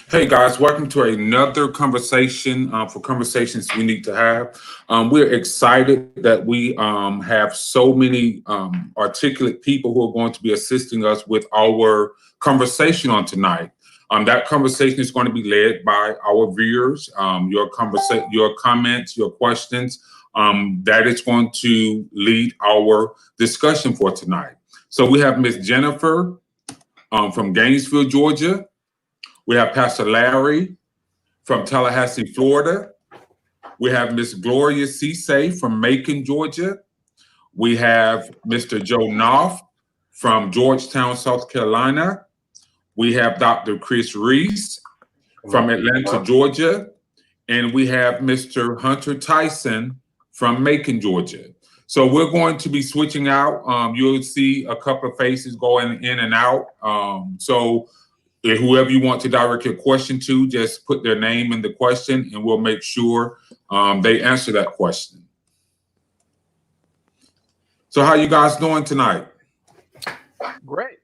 Hey guys, welcome to another conversation for conversations we need to have. We're excited that we have so many articulate people who are going to be assisting us with our conversation on tonight. That conversation is going to be led by our viewers. Your comments, your questions. That is going to lead our discussion for tonight. So we have Miss Jennifer from Gainesville, Georgia. We have Pastor Larry from Tallahassee, Florida. We have Miss Gloria Cisse from Macon, Georgia. We have Mr. Joe Knopf from Georgetown, South Carolina. We have Dr. Chris Reese from Atlanta, Georgia. And we have Mr. Hunter Tyson from Macon, Georgia. So we're going to be switching out. You'll see a couple of faces going in and out. If whoever you want to direct your question to, just put their name in the question and we'll make sure they answer that question. So how you guys doing tonight? Great.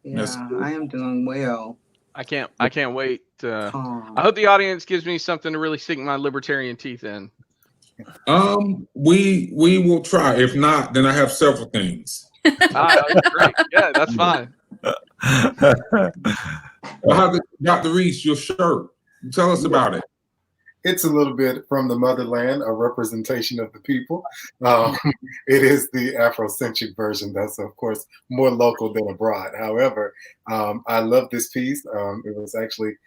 Yeah, I am doing well. I can't wait. I hope the audience gives me something to really sink my libertarian teeth in. We will try. If not, then I have several things. Great. Yeah, that's fine. Dr. Reese, your shirt. Tell us about it. It's a little bit from the motherland, a representation of the people. It is the Afrocentric version. That's, of course, more local than abroad. However, I love this piece. It was actually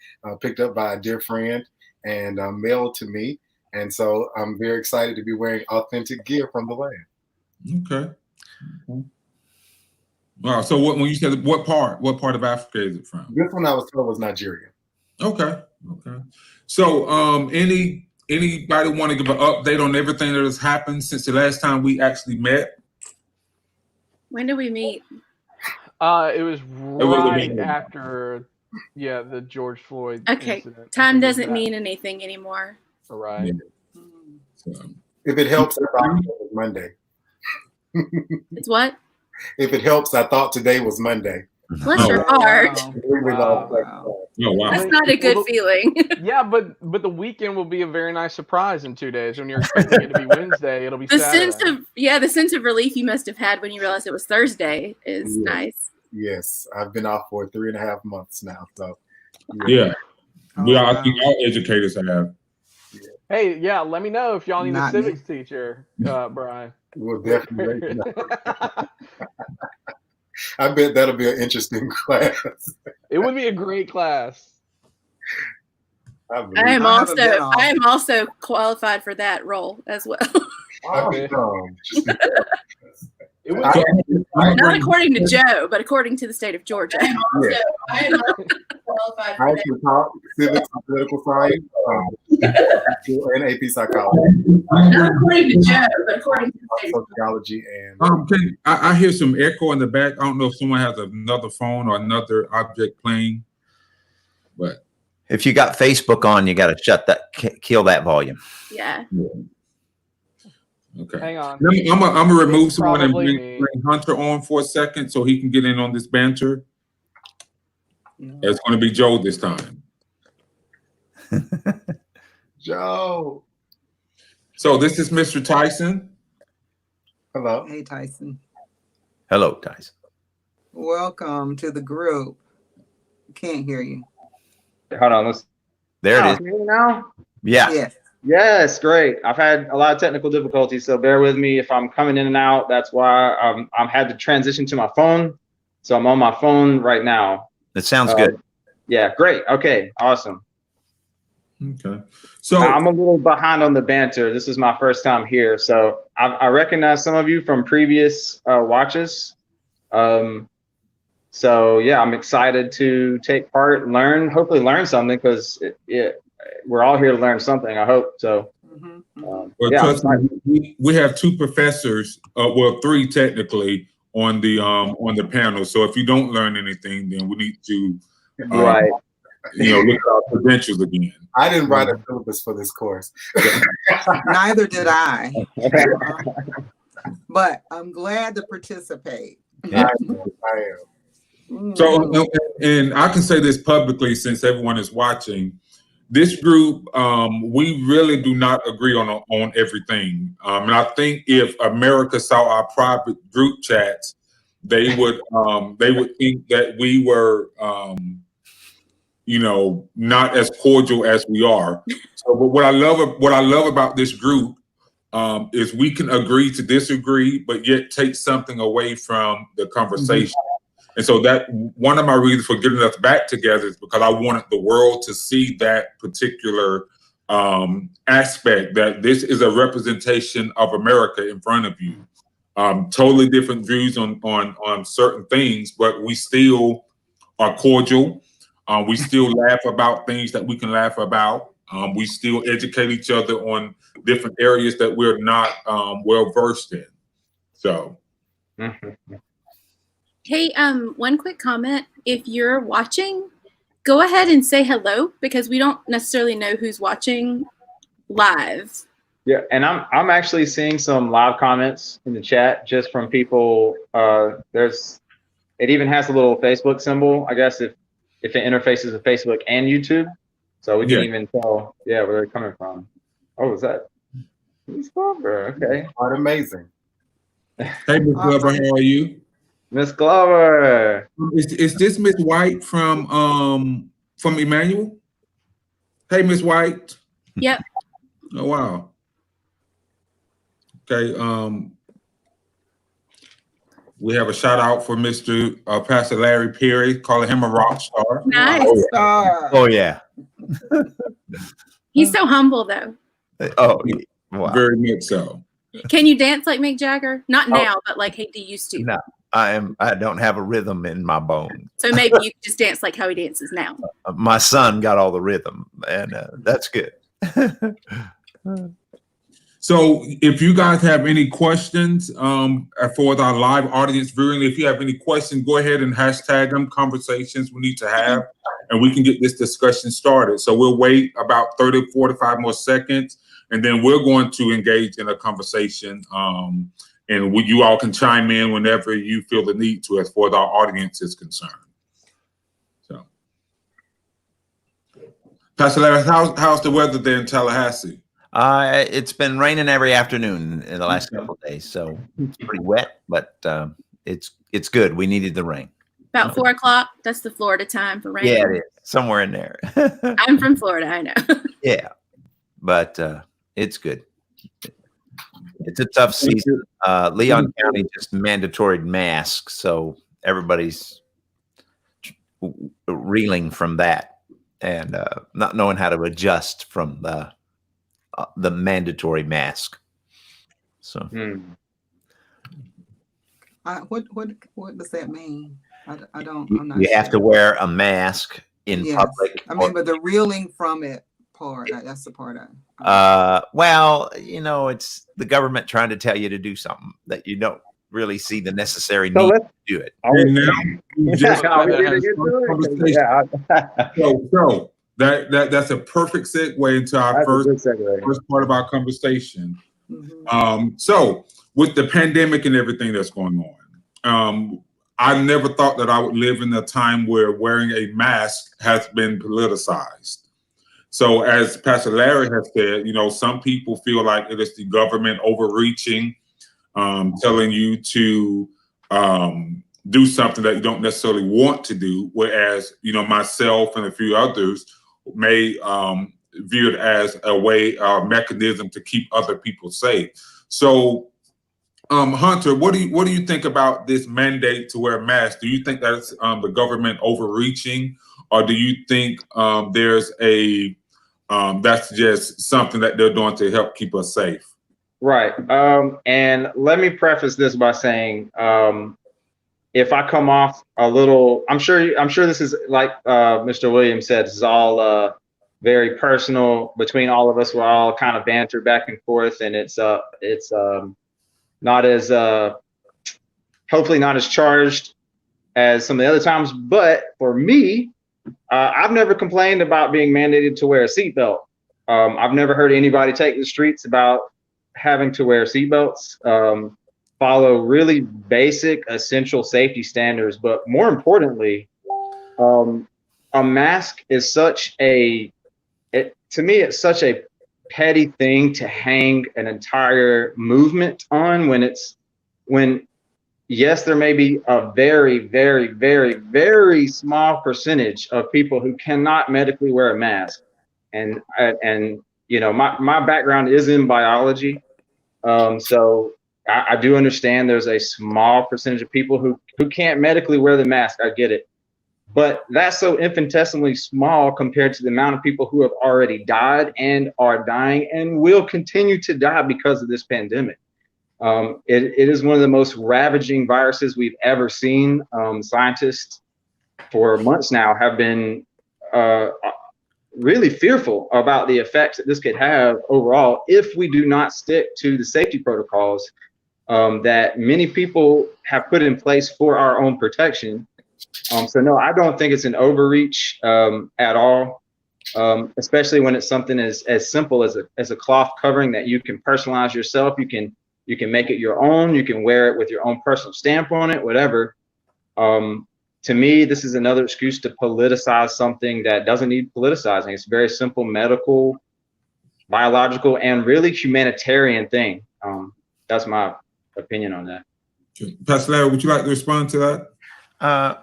picked up by a dear friend and mailed to me. And so I'm very excited to be wearing authentic gear from the land. Okay. Wow. So when you said what part of Africa is it from? This one I was told was Nigeria. Okay. So anybody want to give an update on everything that has happened since the last time we actually met? When did we meet? It was right after the George Floyd incident. Time doesn't mean anything anymore. Right. Yeah. So, if it helps, I thought it was Monday. It's what? If it helps, I thought today was Monday. Bless your heart. Wow. That's not a good feeling. Yeah, but the weekend will be a very nice surprise in 2 days. When you're expecting it to be Wednesday, it'll be Saturday. The sense of relief you must have had when you realized it was Thursday is nice. Yes, I've been off for 3.5 months now. So yeah. I think all educators have. Hey, let me know if y'all need a civics teacher, Brian. We'll definitely. I bet that'll be an interesting class. It would be a great class. I am also qualified for that role as well. Not according to Joe, but according to the state of Georgia. I am also qualified for that. Taught civics and political science and AP psychology. Not according to Joe, but according to the state of sociology and. I hear some echo in the back. I don't know if someone has another phone or another object playing, but if you got Facebook on, you got to kill that volume. Yeah. Okay. Hang on. I'm gonna remove someone and bring Hunter on for a second so he can get in on this banter. It's going to be Joe this time. Joe. So this is Mr. Tyson. Hello. Hey, Tyson. Hello, Tyson. Welcome to the group. Can't hear you. Hold on. There it is. Can you hear me now? Yeah. Yes. Yes, great. I've had a lot of technical difficulties, so bear with me if I'm coming in and out. That's why I've had to transition to my phone. So I'm on my phone right now. That sounds good. Yeah, great. Okay, awesome. Okay. So I'm a little behind on the banter. This is my first time here. So I recognize some of you from previous watches. So yeah, I'm excited to take part, hopefully learn something, because we're all here to learn something, I hope. So we have two professors, well, three technically on the panel. So if you don't learn anything, then we need to look at our credentials again. I didn't write a syllabus for this course. Neither did I. But I'm glad to participate. I am. So, and I can say this publicly since everyone is watching. This group, we really do not agree on everything. And I think if America saw our private group chats, they would think that we were, not as cordial as we are. So, but what I love about this group is we can agree to disagree, but yet take something away from the conversation. And so that one of my reasons for getting us back together is because I wanted the world to see that particular aspect, that this is a representation of America in front of you. Totally different views on certain things, but we still are cordial. We still laugh about things that we can laugh about. We still educate each other on different areas that we're not well versed in. So. Hey, one quick comment. If you're watching, go ahead and say hello because we don't necessarily know who's watching live. Yeah, and I'm actually seeing some live comments in the chat just from people. It even has a little Facebook symbol, I guess, if it interfaces with Facebook and YouTube. So we can even tell, where they're coming from. Oh, is that Miss Glover? Okay. Quite amazing. Hey, Miss Glover, how are you? Miss Glover. Is this Miss White from Emmanuel? Hey, Miss White. Yep. Oh wow. Okay. We have a shout out for Mr. Pastor Larry Perry, calling him a rock star. Nice. Oh yeah. He's so humble though. Oh, wow. Very much so. Can you dance like Mick Jagger? Not now, but like he used to. No, I don't have a rhythm in my bones. So maybe you can just dance like how he dances now. My son got all the rhythm, and that's good. So if you guys have any questions for our live audience viewing, if you have any questions, go ahead and hashtag them, conversations we need to have, and we can get this discussion started. So we'll wait about 30, 45 more seconds, and then we're going to engage in a conversation. And you all can chime in whenever you feel the need to, as far as our audience is concerned. So, Pastor Larry, how's the weather there in Tallahassee? It's been raining every afternoon in the last couple of days, so it's pretty wet, but it's good. We needed the rain. About 4 o'clock. That's the Florida time for rain. Yeah, it is somewhere in there. I'm from Florida, I know. Yeah, but it's good. It's a tough season. Leon County just mandatory masks, so everybody's reeling from that and not knowing how to adjust from the mandatory mask. So, what does that mean? I'm not. You have to wear a mask in public. I mean, but the reeling from it part, that's the part well, it's the government trying to tell you to do something that you don't really see the necessary need to do it. So that's a perfect segue into our first part of our conversation. So with the pandemic and everything that's going on, I never thought that I would live in a time where wearing a mask has been politicized. So as Pastor Larry has said, some people feel like it is the government overreaching, telling you to do something that you don't necessarily want to do, whereas, myself and a few others may view it as a way, mechanism to keep other people safe. So, Hunter, what do you think about this mandate to wear masks? Do you think that's the government overreaching, or do you think there's that's just something that they're doing to help keep us safe? Right. And let me preface this by saying, if I come off a little, I'm sure this is like Mr. Williams said, this is all very personal between all of us. We're all kind of banter back and forth, and it's not as hopefully not as charged as some of the other times. But for me, I've never complained about being mandated to wear a seatbelt. I've never heard anybody take the streets about having to wear seatbelts. follow really basic, essential safety standards. But more importantly, a mask is to me, it's such a petty thing to hang an entire movement on when yes, there may be a very, very, very, very small percentage of people who cannot medically wear a mask. And you know, my background is in biology. So I do understand there's a small percentage of people who can't medically wear the mask. I get it. But that's so infinitesimally small compared to the amount of people who have already died and are dying and will continue to die because of this pandemic. It is one of the most ravaging viruses we've ever seen. Scientists for months now have been really fearful about the effects that this could have overall if we do not stick to the safety protocols that many people have put in place for our own protection. So no, I don't think it's an overreach at all, especially when it's something as simple as a cloth covering that you can personalize yourself. You can make it your own. You can wear it with your own personal stamp on it, whatever. To me, this is another excuse to politicize something that doesn't need politicizing. It's a very simple medical, biological, and really humanitarian thing. That's my opinion on that. Pastor Larry, would you like to respond to that?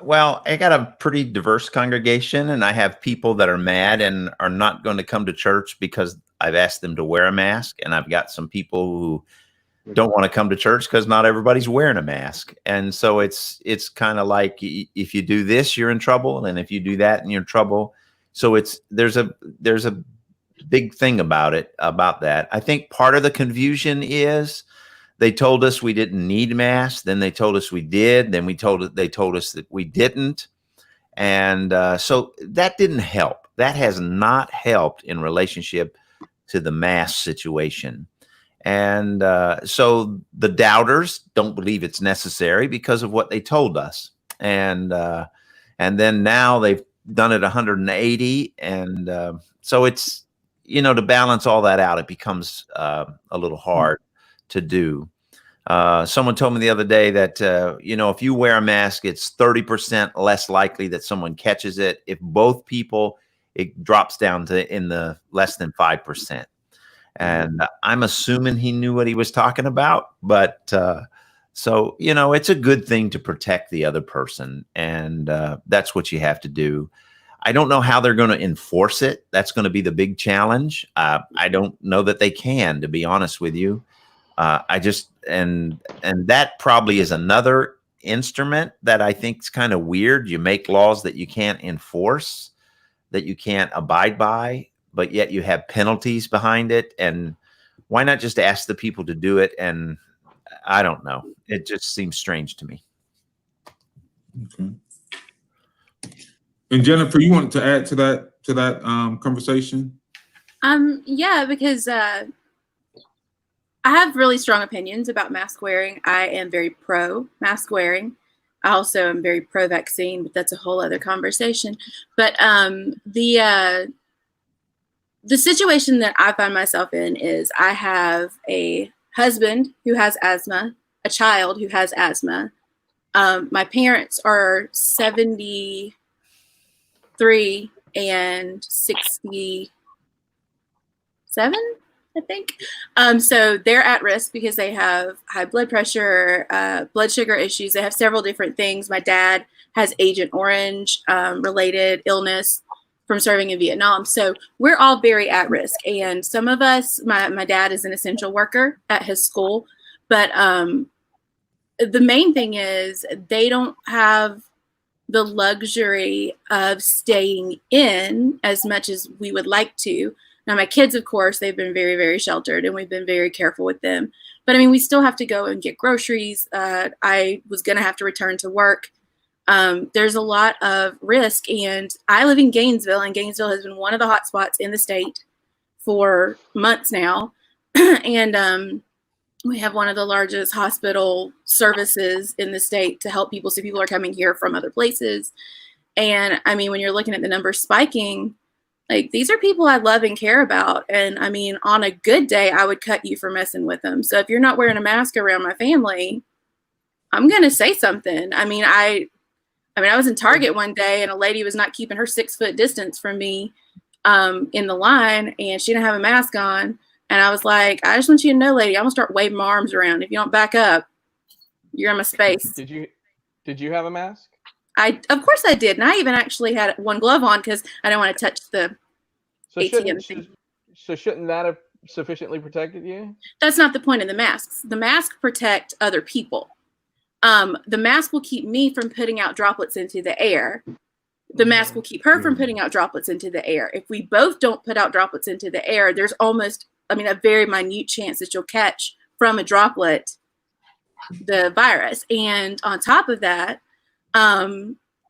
Well, I got a pretty diverse congregation, and I have people that are mad and are not going to come to church because I've asked them to wear a mask. And I've got some people who don't want to come to church because not everybody's wearing a mask. And so it's kind of like, if you do this, you're in trouble. And if you do that, and you're in trouble. So there's a big thing about that. I think part of the confusion is they told us we didn't need masks. Then they told us we did. Then they told us that we didn't. And so that didn't help. That has not helped in relationship to the mask situation. And so the doubters don't believe it's necessary because of what they told us. And then now they've done it 180. And so it's, to balance all that out, it becomes a little hard to do. Someone told me the other day that, if you wear a mask, it's 30% less likely that someone catches it. If both people, it drops down to in the less than 5%. And I'm assuming he knew what he was talking about. But so, it's a good thing to protect the other person. And that's what you have to do. I don't know how they're going to enforce it. That's going to be the big challenge. I don't know that they can, to be honest with you. And that probably is another instrument that I think is kind of weird. You make laws that you can't enforce, that you can't abide by, but yet you have penalties behind it. And why not just ask the people to do it? And I don't know. It just seems strange to me. Okay. And Jennifer, you wanted to add to that conversation? Yeah, because I have really strong opinions about mask wearing. I am very pro mask wearing. I also am very pro vaccine, but that's a whole other conversation. But the situation that I find myself in is I have a husband who has asthma, a child who has asthma. My parents are 73 and 67, I think. So they're at risk because they have high blood pressure, blood sugar issues. They have several different things. My dad has Agent Orange related illness from serving in Vietnam. So we're all very at risk. And some of us, my dad is an essential worker at his school, but the main thing is they don't have the luxury of staying in as much as we would like to. Now, my kids, of course, they've been very, very sheltered, and we've been very careful with them. But I mean, we still have to go and get groceries. I was going to have to return to work. There's a lot of risk, and I live in Gainesville, and Gainesville has been one of the hot spots in the state for months now. And we have one of the largest hospital services in the state to help people. So people are coming here from other places. And I mean, when you're looking at the numbers spiking, like, these are people I love and care about. And I mean, on a good day, I would cut you for messing with them. So if you're not wearing a mask around my family, I'm going to say something. I mean, I was in Target one day and a lady was not keeping her 6 foot distance from me in the line, and she didn't have a mask on. And I was like, I just want you to know, lady, I'm gonna start waving my arms around. If you don't back up, you're in my space. Did you have a mask? Of course I did. And I even actually had one glove on because I didn't want to touch the ATM. Shouldn't that have sufficiently protected you? That's not the point of the masks. The masks protect other people. The mask will keep me from putting out droplets into the air. The mask will keep her from putting out droplets into the air. If we both don't put out droplets into the air, there's a very minute chance that you'll catch from a droplet the virus. And on top of that,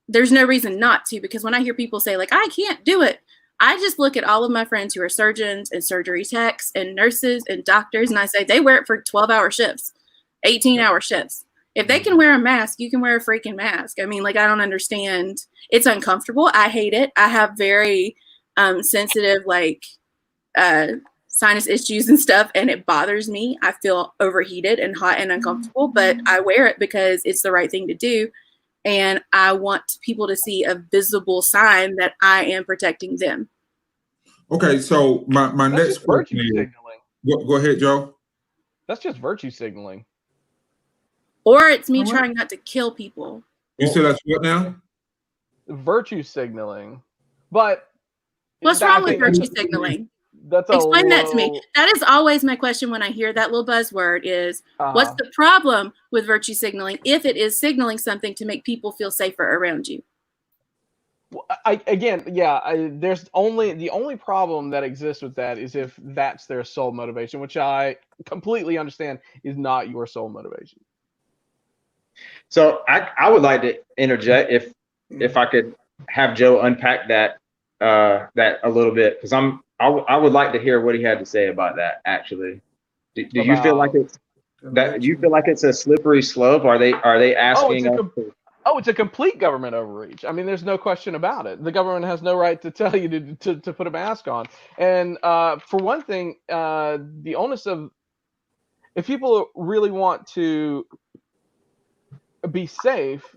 there's no reason not to, because when I hear people say, like, I can't do it, I just look at all of my friends who are surgeons and surgery techs and nurses and doctors, and I say they wear it for 12-hour shifts, 18-hour shifts. If they can wear a mask, you can wear a freaking mask. I mean, like, I don't understand. It's uncomfortable. I hate it. I have very sensitive, sinus issues and stuff, and it bothers me. I feel overheated and hot and uncomfortable, but I wear it because it's the right thing to do. And I want people to see a visible sign that I am protecting them. Okay, so my next question is, signaling. Go ahead, Joe. That's just virtue signaling. Or it's me trying not to kill people. You said that's what now? Virtue signaling. But what's wrong with virtue signaling? Explain that to me. That is always my question when I hear that little buzzword is, what's the problem with virtue signaling if it is signaling something to make people feel safer around you? Well, there's the only problem that exists with that is if that's their sole motivation, which I completely understand is not your sole motivation. So I would like to interject if I could have Joe unpack that a little bit, because I would like to hear what he had to say about that. Actually, do you feel like it's a slippery slope? Are they asking us? It's a complete government overreach. I mean, there's no question about it. The government has no right to tell you to put a mask on. And for one thing, the onus of, if people really want to be safe,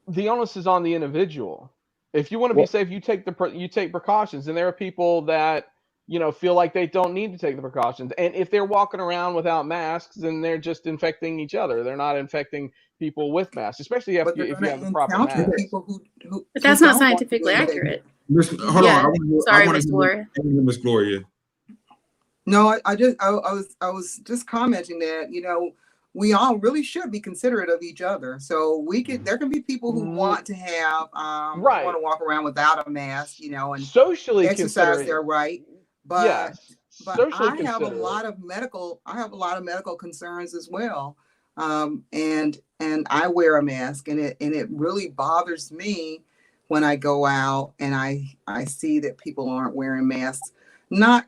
the onus is on the individual. If you want to be safe, you take precautions. And there are people that, feel like they don't need to take the precautions. And if they're walking around without masks, then they're just infecting each other. They're not infecting people with masks, especially if you have the proper mask. But that's not scientifically accurate. Hold on. Sorry, Miss Gloria. Miss Gloria. No, I was just commenting that, we all really should be considerate of each other. So there can be people who want to have, want to walk around without a mask, and socially exercise their right. But, yes, but I have a lot of medical concerns as well. And I wear a mask, and it really bothers me when I go out and I see that people aren't wearing masks, not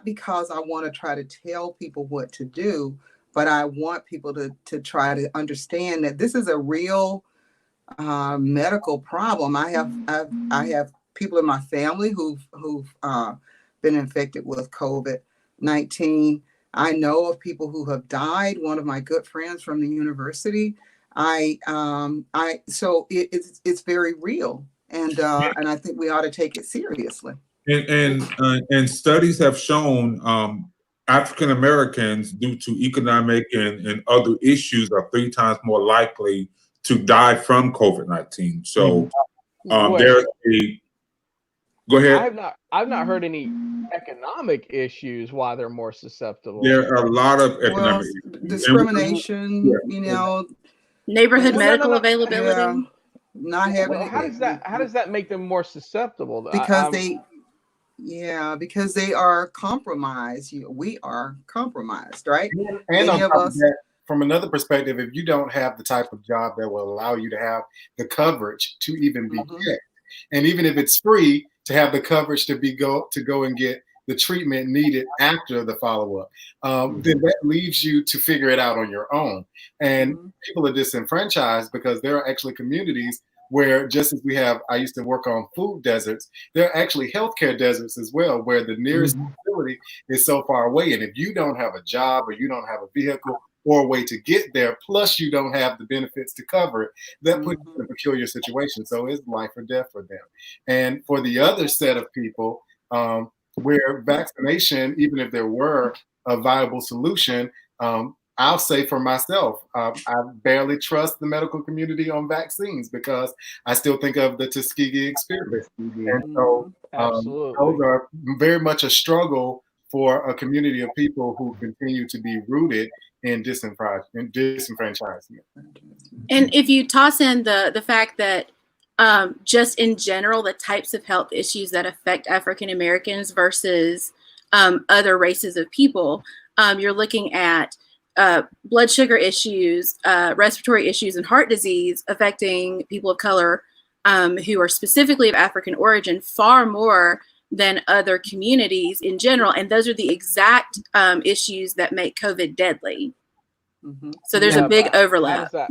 because I want to try to tell people what to do, but I want people to try to understand that this is a real medical problem. I have people in my family who've been infected with COVID-19. I know of people who have died. One of my good friends from the university. So it's very real, and I think we ought to take it seriously. And studies have shown African Americans, due to economic and other issues, are 3 times more likely to die from COVID-19. So there's a. Go ahead. I've not heard any economic issues why they're more susceptible. There are a lot of economic discrimination, neighborhood medical availability. Not having. Well, how does that make them more susceptible? Because because they are compromised. We are compromised, right? And on top of that, from another perspective, if you don't have the type of job that will allow you to have the coverage to even be checked, and even if it's free, to have the coverage to go and get the treatment needed after the follow-up, then that leaves you to figure it out on your own. And people are disenfranchised because there are actually communities where, just as I used to work on food deserts, there are actually healthcare deserts as well, where the nearest facility is so far away. And if you don't have a job or you don't have a vehicle or a way to get there, plus you don't have the benefits to cover it, that puts you in a peculiar situation. So it's life or death for them. And for the other set of people, where vaccination, even if there were a viable solution, I'll say for myself, I barely trust the medical community on vaccines because I still think of the Tuskegee experiment. And so those are very much a struggle for a community of people who continue to be rooted in disenfranchisement. And if you toss in the fact that just in general, the types of health issues that affect African Americans versus other races of people, you're looking at blood sugar issues, respiratory issues, and heart disease affecting people of color who are specifically of African origin far more than other communities in general. And those are the exact issues that make COVID deadly. So there's a big overlap. How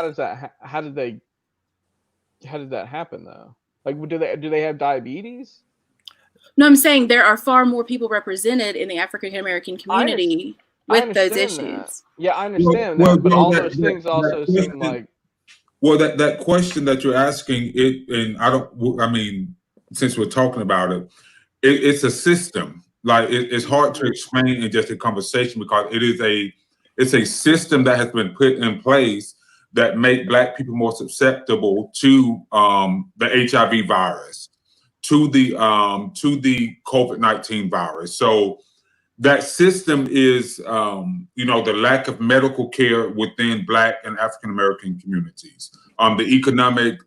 did that happen though? Like, do they have diabetes? No, I'm saying there are far more people represented in the African American community with those issues. That. Yeah, I understand that, but all those things also seem like. Well, that question that you're asking, I mean, since we're talking about it, it's a system. Like it's hard to explain in just a conversation because it's a system that has been put in place that make Black people more susceptible to the HIV virus, to the COVID-19 virus. So that system is, the lack of medical care within Black and African American communities, the economic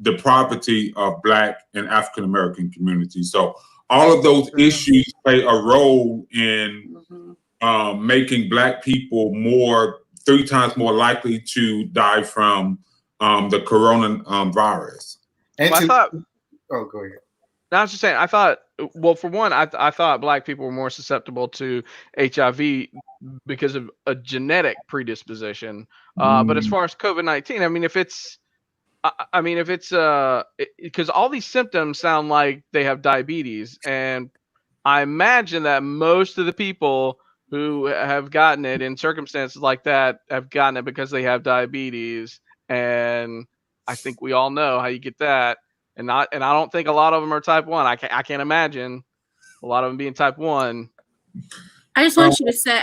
depravity of Black and African American communities. So all of those issues play a role in making Black people 3 times more likely to die from the coronavirus. Oh, go ahead. No, I was just saying, I thought Black people were more susceptible to HIV because of a genetic predisposition. But as far as COVID-19, because all these symptoms sound like they have diabetes, and I imagine that most of the people who have gotten it in circumstances like that have gotten it because they have diabetes, and I think we all know how you get that. And I don't think a lot of them are type 1. I can't imagine a lot of them being type 1. I just want you to say.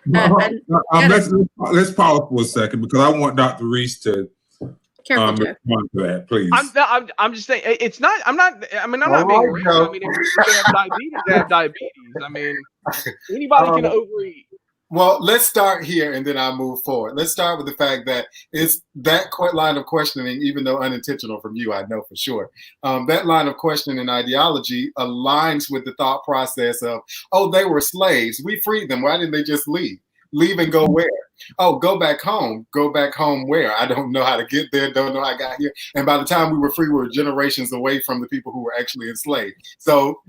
Let's pause for a second because I want Dr. Reese to respond to that, please. I'm just saying it's not. I'm not being racist. I mean, if they have diabetes, they have diabetes. I mean, anybody can overeat. Well, let's start here and then I'll move forward. Let's start with the fact that it's that line of questioning, even though unintentional from you, I know for sure. That line of questioning and ideology aligns with the thought process of, oh, they were slaves. We freed them. Why didn't they just leave? Leave and go where? Oh, go back home. Go back home where? I don't know how to get there. Don't know how I got here. And by the time we were free, we were generations away from the people who were actually enslaved. So,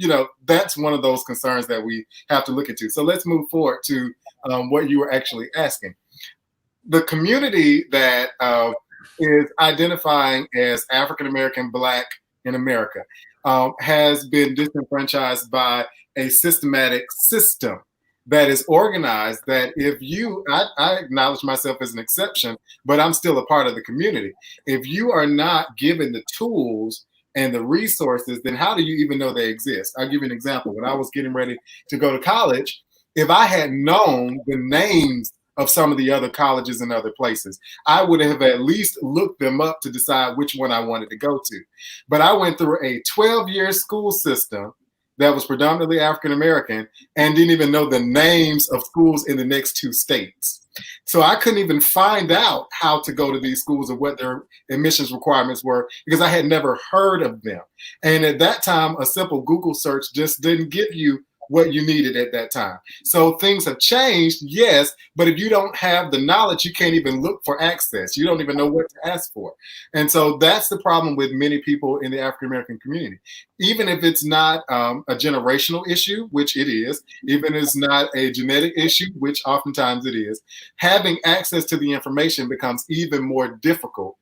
that's one of those concerns that we have to look into. So let's move forward to what you were actually asking. The community that is identifying as African American Black in America has been disenfranchised by a systematic system that is organized, that I acknowledge myself as an exception, but I'm still a part of the community. If you are not given the tools and the resources, then how do you even know they exist? I'll give you an example. When I was getting ready to go to college, if I had known the names of some of the other colleges and other places, I would have at least looked them up to decide which one I wanted to go to. But I went through a 12-year school system that was predominantly African American and didn't even know the names of schools in the next 2 states. So I couldn't even find out how to go to these schools or what their admissions requirements were because I had never heard of them. And at that time, a simple Google search just didn't give you what you needed at that time. So things have changed, yes, but if you don't have the knowledge, you can't even look for access. You don't even know what to ask for. And so that's the problem with many people in the African American community. Even if it's not a generational issue, which it is, even if it's not a genetic issue, which oftentimes it is, having access to the information becomes even more difficult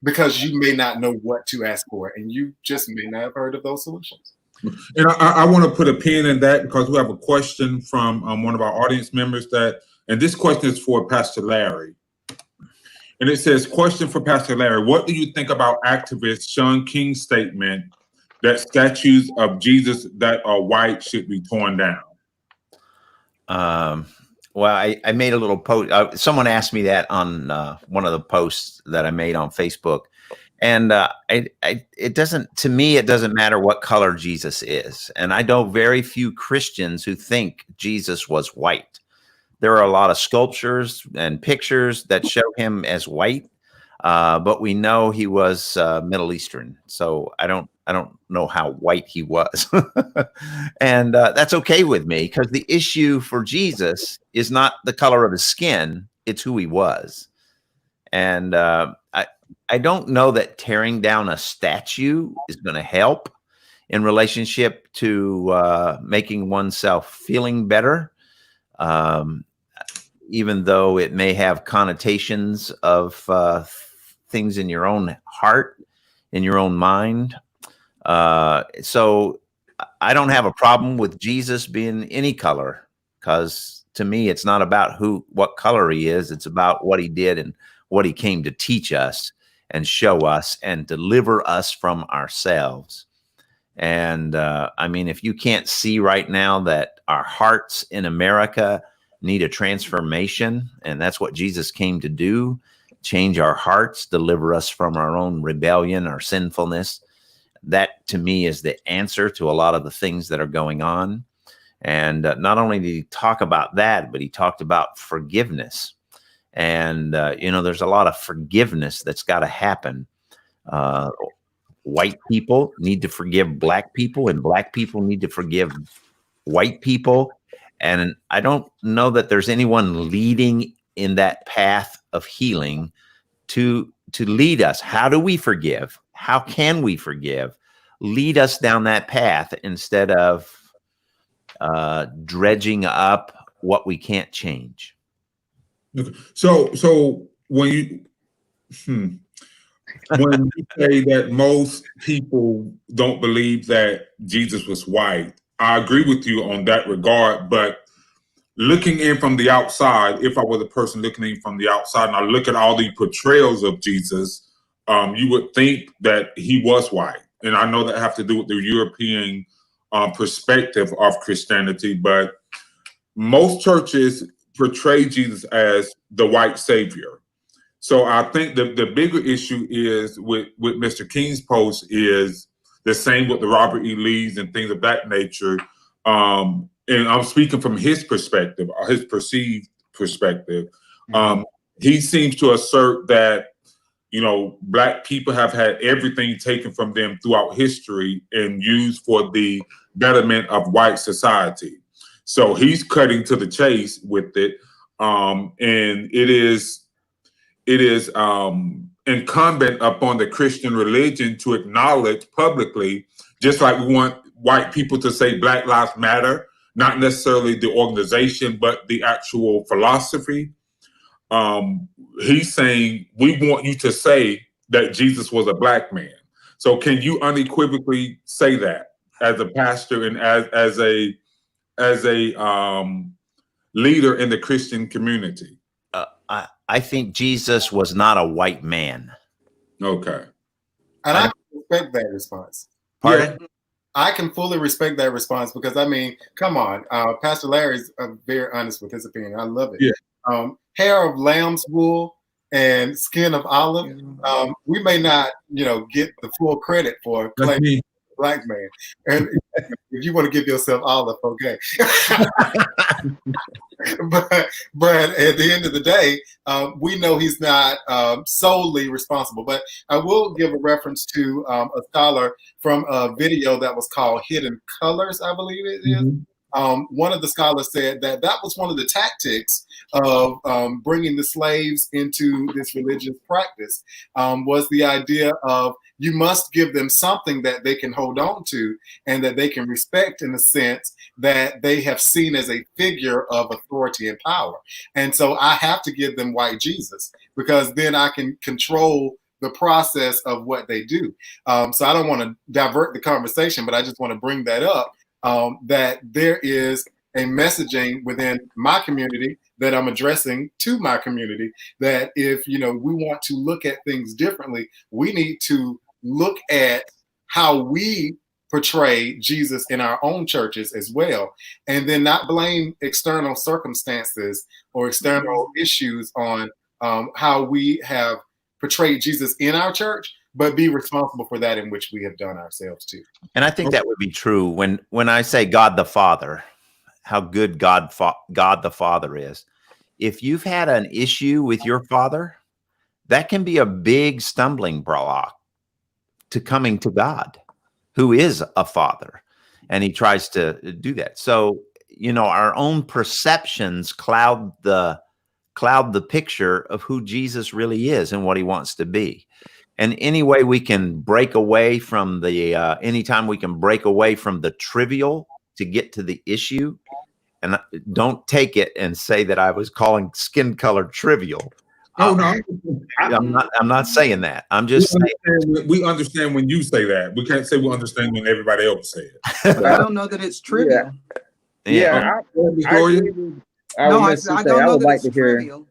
because you may not know what to ask for, and you just may not have heard of those solutions. And I want to put a pin in that because we have a question from one of our audience members that And this question is for Pastor Larry. And it says, question for Pastor Larry. What do you think about activist Sean King's statement that statues of Jesus that are white should be torn down? Well, I made a little post. Someone asked me that on one of the posts that I made on Facebook. And it doesn't, to me, it doesn't matter what color Jesus is. And I know very few Christians who think Jesus was white. There are a lot of sculptures and pictures that show him as white, but we know he was Middle Eastern. So I don't know how white he was. And that's okay with me, because the issue for Jesus is not the color of his skin, it's who he was. And I don't know that tearing down a statue is going to help in relationship to making oneself feeling better. Even though it may have connotations of things in your own heart, in your own mind. So I don't have a problem with Jesus being any color, because to me, it's not about what color he is. It's about what he did and what he came to teach us and show us and deliver us from ourselves. And I mean, if you can't see right now that our hearts in America need a transformation, and that's what Jesus came to do, change our hearts, deliver us from our own rebellion, our sinfulness. That to me is the answer to a lot of the things that are going on. And not only did he talk about that, but he talked about forgiveness. And, there's a lot of forgiveness that's got to happen. White people need to forgive black people, and black people need to forgive white people. And I don't know that there's anyone leading in that path of healing to lead us. How do we forgive? How can we forgive? Lead us down that path instead of dredging up what we can't change. Okay. So when you when you say that most people don't believe that Jesus was white, I agree with you on that regard. But looking in from the outside, if I was a person looking in from the outside and I look at all the portrayals of Jesus, you would think that he was white. And I know that have to do with the European perspective of Christianity, but most churches portray Jesus as the white savior. So I think the bigger issue is with Mr. King's post is the same with the Robert E. Lee's and things of that nature. And I'm speaking from his perspective, or his perceived perspective. He seems to assert that, Black people have had everything taken from them throughout history and used for the betterment of white society. So he's cutting to the chase with it. And it is incumbent upon the Christian religion to acknowledge publicly, just like we want white people to say Black Lives Matter, not necessarily the organization, but the actual philosophy. He's saying, we want you to say that Jesus was a Black man. So can you unequivocally say that as a pastor and as a leader in the Christian community? I think Jesus was not a white man. Okay. And I can respect that response. Pardon? Yeah, I can fully respect that response because, I mean, come on. Pastor Larry's very honest with his opinion. I love it. Yeah. Hair of lamb's wool and skin of olive. We may not, get the full credit for claiming Black man. And if you want to give yourself olive, okay. but at the end of the day, we know he's not solely responsible. But I will give a reference to a scholar from a video that was called Hidden Colors, I believe it is. One of the scholars said that was one of the tactics of bringing the slaves into this religious practice, was the idea of you must give them something that they can hold on to and that they can respect, in a sense that they have seen as a figure of authority and power. And so I have to give them white Jesus, because then I can control the process of what they do. So I don't want to divert the conversation, but I just want to bring that up, that there is a messaging within my community that I'm addressing to my community, that if, we want to look at things differently, we need to look at how we portray Jesus in our own churches as well, and then not blame external circumstances or external issues on how we have portrayed Jesus in our church, but be responsible for that in which we have done ourselves too. And I think that would be true when I say God the Father, how good God the Father is. If you've had an issue with your father, that can be a big stumbling block to coming to God, who is a father, and he tries to do that. So, our own perceptions cloud the picture of who Jesus really is and what he wants to be. And any way we can break away from anytime we can break away from the trivial to get to the issue, and don't take it and say that I was calling skin color trivial. Oh, no. I'm not saying that. I'm just saying. We understand when you say that. We can't say we understand when everybody else say it. I don't know that it's trivial. I would like to hear, trivial,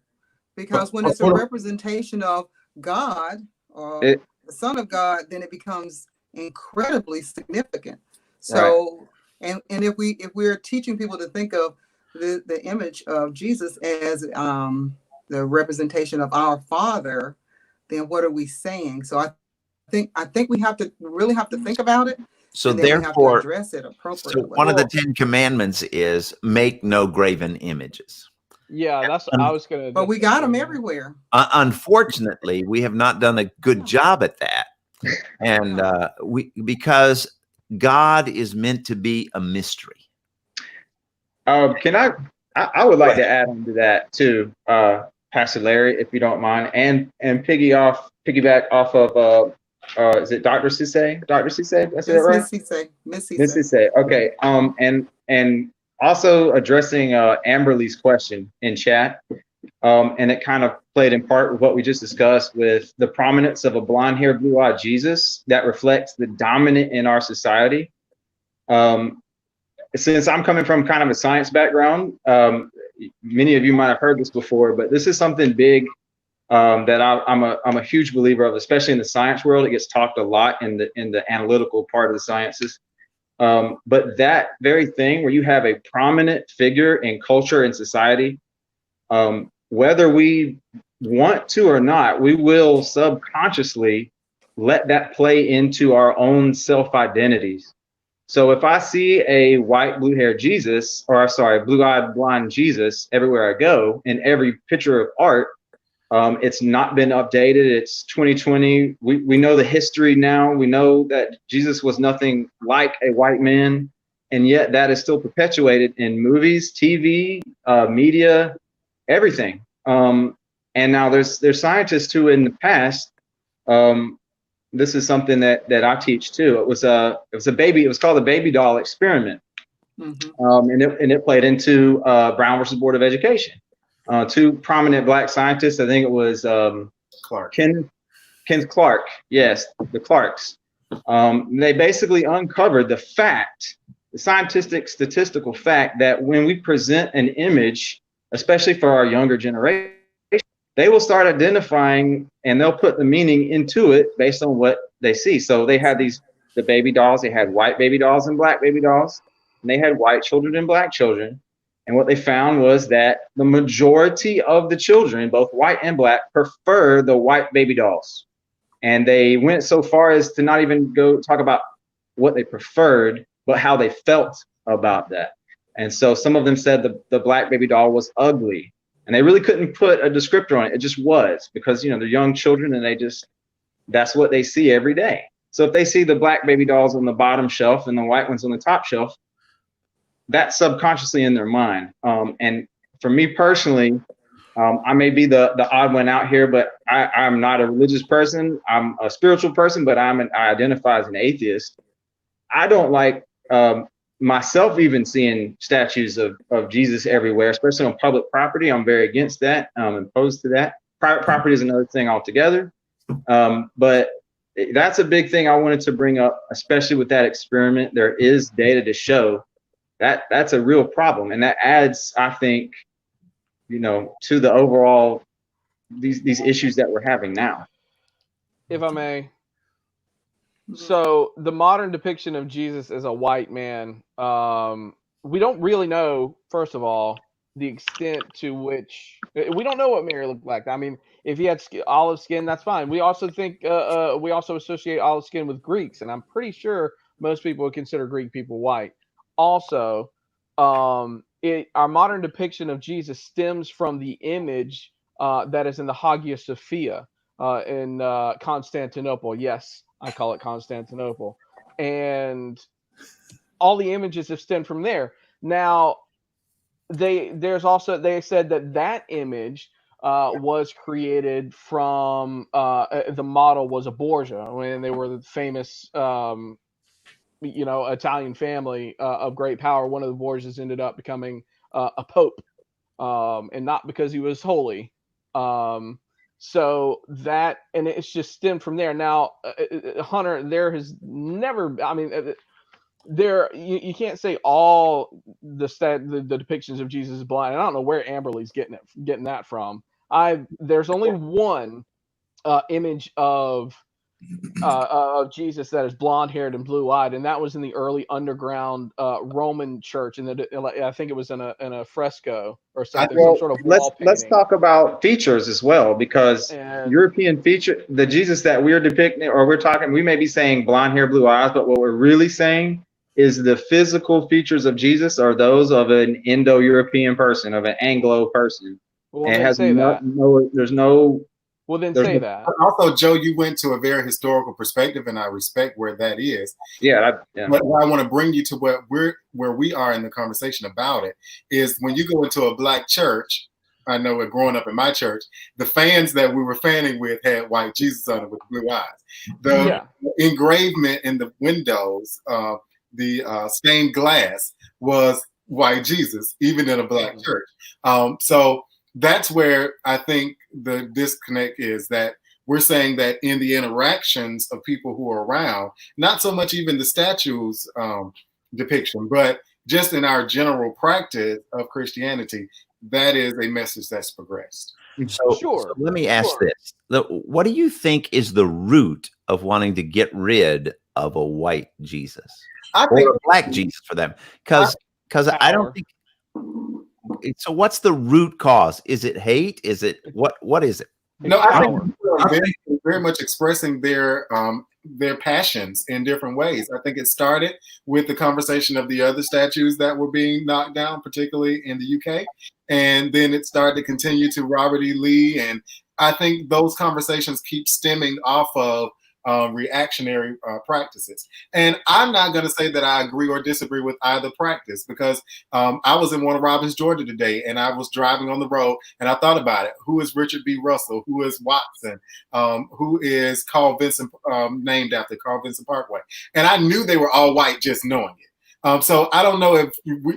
because when it's a representation of God or the Son of God, then it becomes incredibly significant. So, and if we're teaching people to think of the image of Jesus as the representation of our Father, then what are we saying? So I think we really have to think about it. So and then therefore, we have to address it appropriately. So one of the 10 commandments is make no graven images. Yeah, that's what I was gonna. But we got them everywhere. Unfortunately, we have not done a good job at that, and because God is meant to be a mystery. Can I would like to add on to that too, Pastor Larry, if you don't mind, and piggyback off of is it Dr. Cisse? Dr. Cisse, that's it, right? Miss Cisse. Okay. And also addressing Amberly's question in chat, and it kind of played in part with what we just discussed with the prominence of a blonde-haired, blue-eyed Jesus that reflects the dominant in our society. Since I'm coming from kind of a science background, many of you might have heard this before, but this is something big that I'm a huge believer of, especially in the science world. It gets talked a lot in the analytical part of the sciences. But that very thing where you have a prominent figure in culture and society, whether we want to or not, we will subconsciously let that play into our own self-identities. So if I see a white, blue-haired Jesus, or sorry, blue-eyed, blonde Jesus everywhere I go, in every picture of art, it's not been updated. It's 2020. We know the history now. We know that Jesus was nothing like a white man, and yet that is still perpetuated in movies, TV, media, everything. And now there's scientists who in the past, this is something that I teach too. It was called the baby doll experiment. Mm-hmm. And it played into Brown versus Board of Education. Two prominent black scientists, I think it was Clark. Ken Clark, yes, the Clarks. They basically uncovered the statistical fact that when we present an image, especially for our younger generation, they will start identifying and they'll put the meaning into it based on what they see. So they had the baby dolls, they had white baby dolls and black baby dolls, and they had white children and black children. And what they found was that the majority of the children, both white and black, prefer the white baby dolls. And they went so far as to not even go talk about what they preferred, but how they felt about that. And so some of them said the black baby doll was ugly. And they really couldn't put a descriptor on it. It just was, because they're young children and that's what they see every day. So if they see the black baby dolls on the bottom shelf and the white ones on the top shelf, that's subconsciously in their mind. And for me personally, I may be the odd one out here, but I'm not a religious person. I'm a spiritual person, but I identify as an atheist. I don't like myself even seeing statues of Jesus everywhere, especially on public property. I'm very against that. I'm opposed to that. Private property is another thing altogether. But that's a big thing I wanted to bring up, especially with that experiment. There is data to show that's a real problem, and that adds, I think, to the overall these issues that we're having now. If I may. So the modern depiction of Jesus as a white man, we don't really know, first of all, the extent to which we don't know what Mary looked like. I mean, if he had olive skin, that's fine. We also think we also associate olive skin with Greeks, and I'm pretty sure most people would consider Greek people white. Also, our modern depiction of Jesus stems from the image that is in the Hagia Sophia in Constantinople. Yes, I call it Constantinople. And all the images have stemmed from there. Now, they said that image was created from the model was a Borgia when they were the famous Italian family of great power. One of the Borgias ended up becoming a pope, and not because he was holy. So that, and it's just stemmed from there. Now, Hunter, there has never, I mean, you can't say all the depictions of Jesus is blind. I don't know where Amberly's getting that from. There's only one image of Jesus that is blonde haired and blue eyed, and that was in the early underground Roman church, and I think it was in a fresco or something, some sort of wall painting. Let's talk about features as well, because European feature, the Jesus that we're depicting, or we may be saying blonde hair, blue eyes, but what we're really saying is the physical features of Jesus are those of an Indo-European person, of an Anglo person. Well, and has there's no. Well, then say that. Also, Joe, you went to a very historical perspective, and I respect where that is. Yeah. But I want to bring you to where we are in the conversation about it is when you go into a black church. I know it growing up in my church, the fans that we were fanning with had white Jesus on it with blue eyes. The engravement in the windows, the stained glass was white Jesus, even in a black church. So that's where I think the disconnect is, that we're saying that in the interactions of people who are around, not so much even the statues depiction, but just in our general practice of Christianity, that is a message that's progressed. So let me ask this. What do you think is the root of wanting to get rid of a white Jesus? Or a black Jesus for them? Because I don't think. So what's the root cause? Is it hate? Is it what is it? No, I think people are very much expressing their passions in different ways. I think it started with the conversation of the other statues that were being knocked down, particularly in the UK. And then it started to continue to Robert E. Lee. And I think those conversations keep stemming off of reactionary practices. And I'm not going to say that I agree or disagree with either practice, because I was in Warner Robins, Georgia today, and I was driving on the road, and I thought about it. Who is Richard B. Russell? Who is Watson? Who is Carl Vincent, named after Carl Vincent Parkway? And I knew they were all white just knowing it. So I don't know if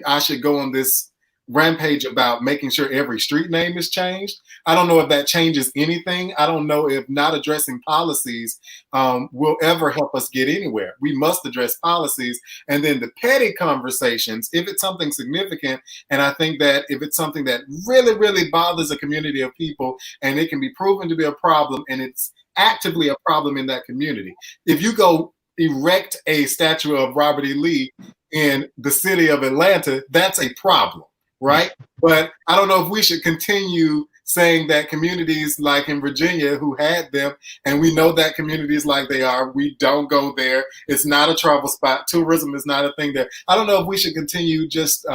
I should go on this rampage about making sure every street name is changed. I don't know if that changes anything. I don't know if not addressing policies will ever help us get anywhere. We must address policies, and then the petty conversations, if it's something significant, and I think that if it's something that really, really bothers a community of people, and it can be proven to be a problem, and it's actively a problem in that community. If you go erect a statue of Robert E. Lee in the city of Atlanta, that's a problem. Right. But I don't know if we should continue saying that communities like in Virginia who had them, and we know that communities like they are, we don't go there. It's not a travel spot. Tourism is not a thing there. I don't know if we should continue just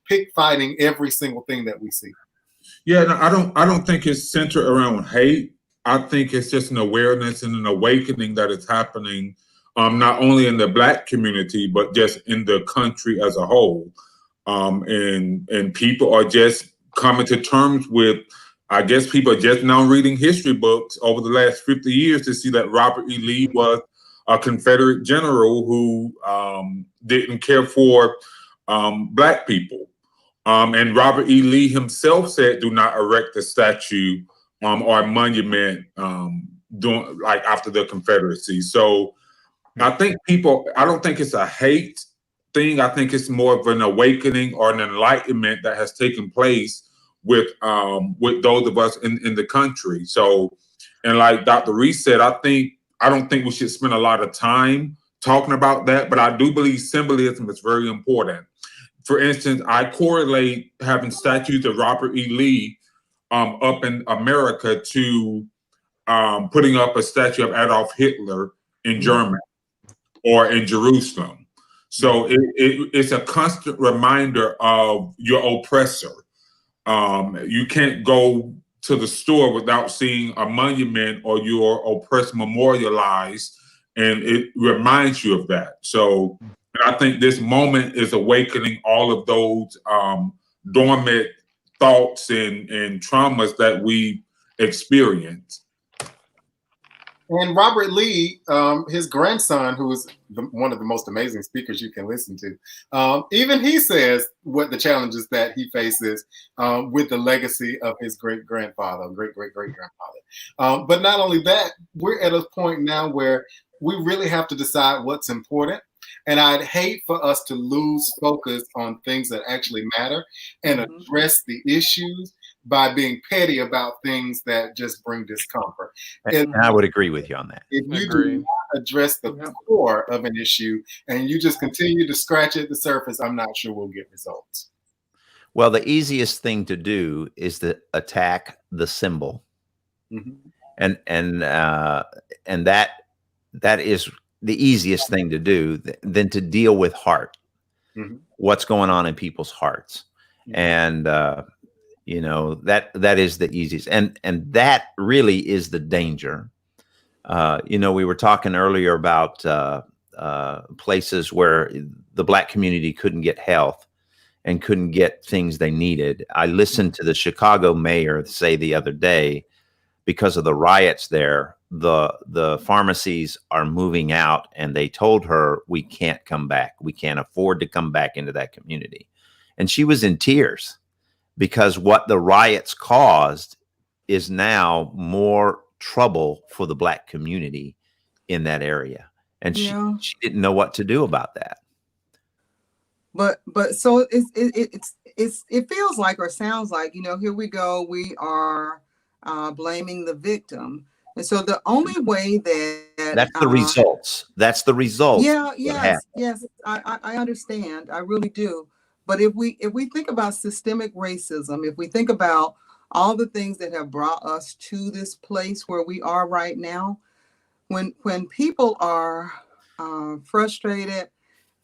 pick fighting every single thing that we see. Yeah, no, I don't think it's centered around hate. I think it's just an awareness and an awakening that is happening, not only in the Black community, but just in the country as a whole. And people are just coming to terms with, I guess people are just now reading history books over the last 50 years to see that Robert E. Lee was a Confederate general who didn't care for Black people. And Robert E. Lee himself said, do not erect a statue or a monument after the Confederacy. So I think I don't think it's a hate thing. I think it's more of an awakening or an enlightenment that has taken place with those of us in the country. So, and like Dr. Reese said, I don't think we should spend a lot of time talking about that, but I do believe symbolism is very important. For instance, I correlate having statues of Robert E. Lee up in America to putting up a statue of Adolf Hitler in Germany or in Jerusalem. So it's a constant reminder of your oppressor. You can't go to the store without seeing a monument or your oppressed memorialized, and it reminds you of that. So I think this moment is awakening all of those dormant thoughts and traumas that we experience. And Robert Lee, his grandson, who is one of the most amazing speakers you can listen to, even he says what the challenges that he faces with the legacy of his great-grandfather, great-great-great-grandfather. But not only that, we're at a point now where we really have to decide what's important. And I'd hate for us to lose focus on things that actually matter and address the issues by being petty about things that just bring discomfort. And I would agree with you on that. If you do not address the core of an issue and you just continue to scratch at the surface, I'm not sure we'll get results. Well, the easiest thing to do is to attack the symbol, and that is the easiest thing to do than to deal with heart, what's going on in people's hearts, and you know, that is the easiest, and that really is the danger. You know, we were talking earlier about places where the Black community couldn't get health and couldn't get things they needed. I listened to the Chicago mayor say the other day, because of the riots there, the pharmacies are moving out, and they told her, we can't come back. We can't afford to come back into that community. And she was in tears, because what the riots caused is now more trouble for the Black community in that area. And she didn't know what to do about that. But so it feels like, or sounds like, you know, here we go, we are blaming the victim. And so the only way that's the results. That's the results. Yes, I understand. I really do. But if we think about systemic racism, if we think about all the things that have brought us to this place where we are right now, when people are frustrated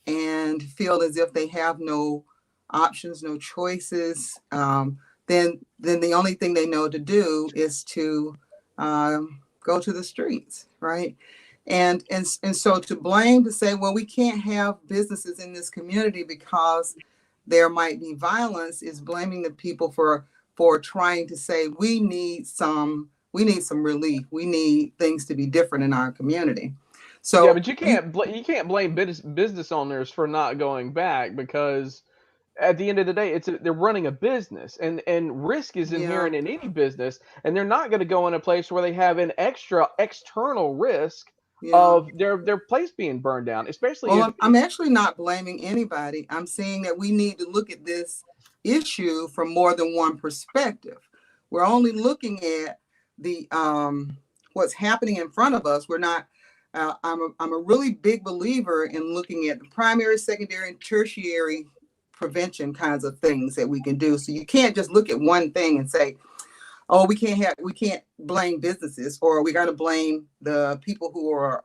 and feel as if they have no options, no choices, then the only thing they know to do is to go to the streets, right? And so to blame, to say, well, we can't have businesses in this community because there might be violence, is blaming the people for trying to say we need some relief. We need things to be different in our community. So yeah, but you can't blame business owners for not going back, because at the end of the day, they're running a business, and risk is inherent in any business, and they're not going to go in a place where they have an external risk of their place being burned down, especially. Well, I'm actually not blaming anybody. I'm saying that we need to look at this issue from more than one perspective. We're only looking at the what's happening in front of us. We're not. I'm a really big believer in looking at the primary, secondary, and tertiary prevention kinds of things that we can do. So you can't just look at one thing and say, oh, we can't blame businesses, or we got to blame the people who are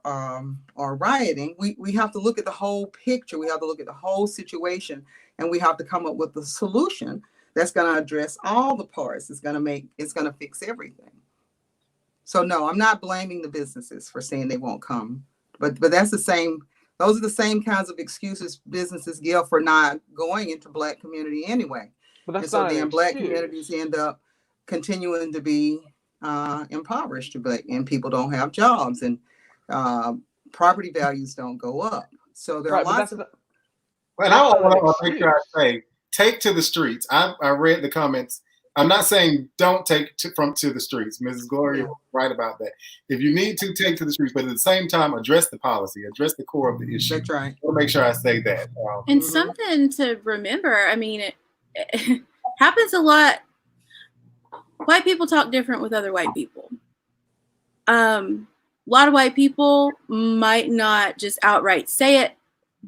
rioting. We have to look at the whole picture. We have to look at the whole situation, and we have to come up with a solution that's going to address all the parts. It's going to fix everything. So no, I'm not blaming the businesses for saying they won't come, but that's the same. Those are the same kinds of excuses businesses give for not going into Black community anyway. But that's and so not then an Black excuse. communities end up continuing to be impoverished, and people don't have jobs, and property values don't go up. So there are lots of. And I want to make sure I say, take to the streets. I read the comments I'm not saying don't take to the streets. Mrs. Gloria was right about that. If you need to, take to the streets, but at the same time, address the policy, address the core of the issue. That's right. I want to make sure I say that. And something to remember, I mean, it happens a lot. White people talk different with other white people. A lot of white people might not just outright say it,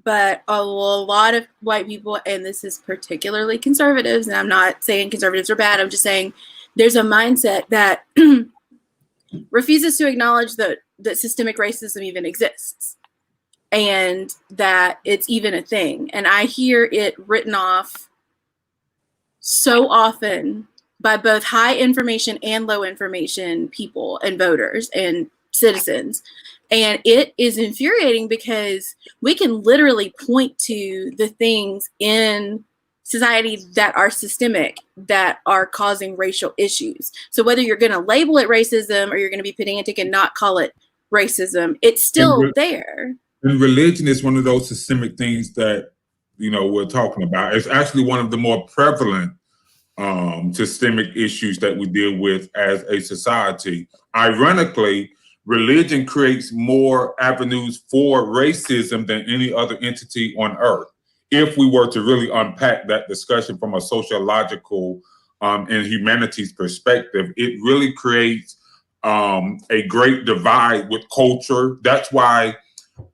but a lot of white people, and this is particularly conservatives, and I'm not saying conservatives are bad, I'm just saying there's a mindset that refuses to acknowledge that systemic racism even exists and that it's even a thing. And I hear it written off so often by both high information and low information people and voters and citizens. And it is infuriating because we can literally point to the things in society that are systemic, that are causing racial issues. So whether you're going to label it racism or you're going to be pedantic and not call it racism, it's still there. And religion is one of those systemic things that, you know, we're talking about. It's actually one of the more prevalent systemic issues that we deal with as a society. Ironically, religion creates more avenues for racism than any other entity on earth. If we were to really unpack that discussion from a sociological and humanities perspective, it really creates a great divide with culture. That's why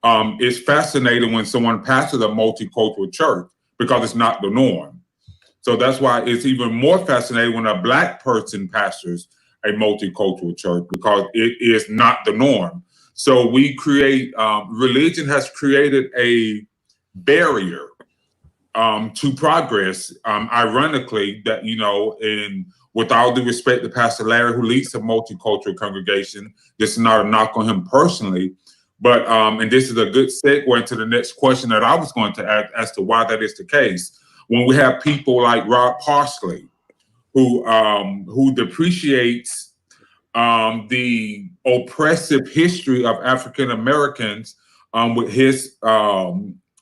it's fascinating when someone pastors a multicultural church, because it's not the norm. So that's why it's even more fascinating when a Black person pastors a multicultural church, because it is not the norm. So we create, religion has created a barrier to progress. Ironically, that, you know, and with all due respect to Pastor Larry, who leads a multicultural congregation, this is not a knock on him personally, but, and this is a good segue into the next question that I was going to ask as to why that is the case. When we have people like Rob Parsley, who depreciates the oppressive history of African Americans with his I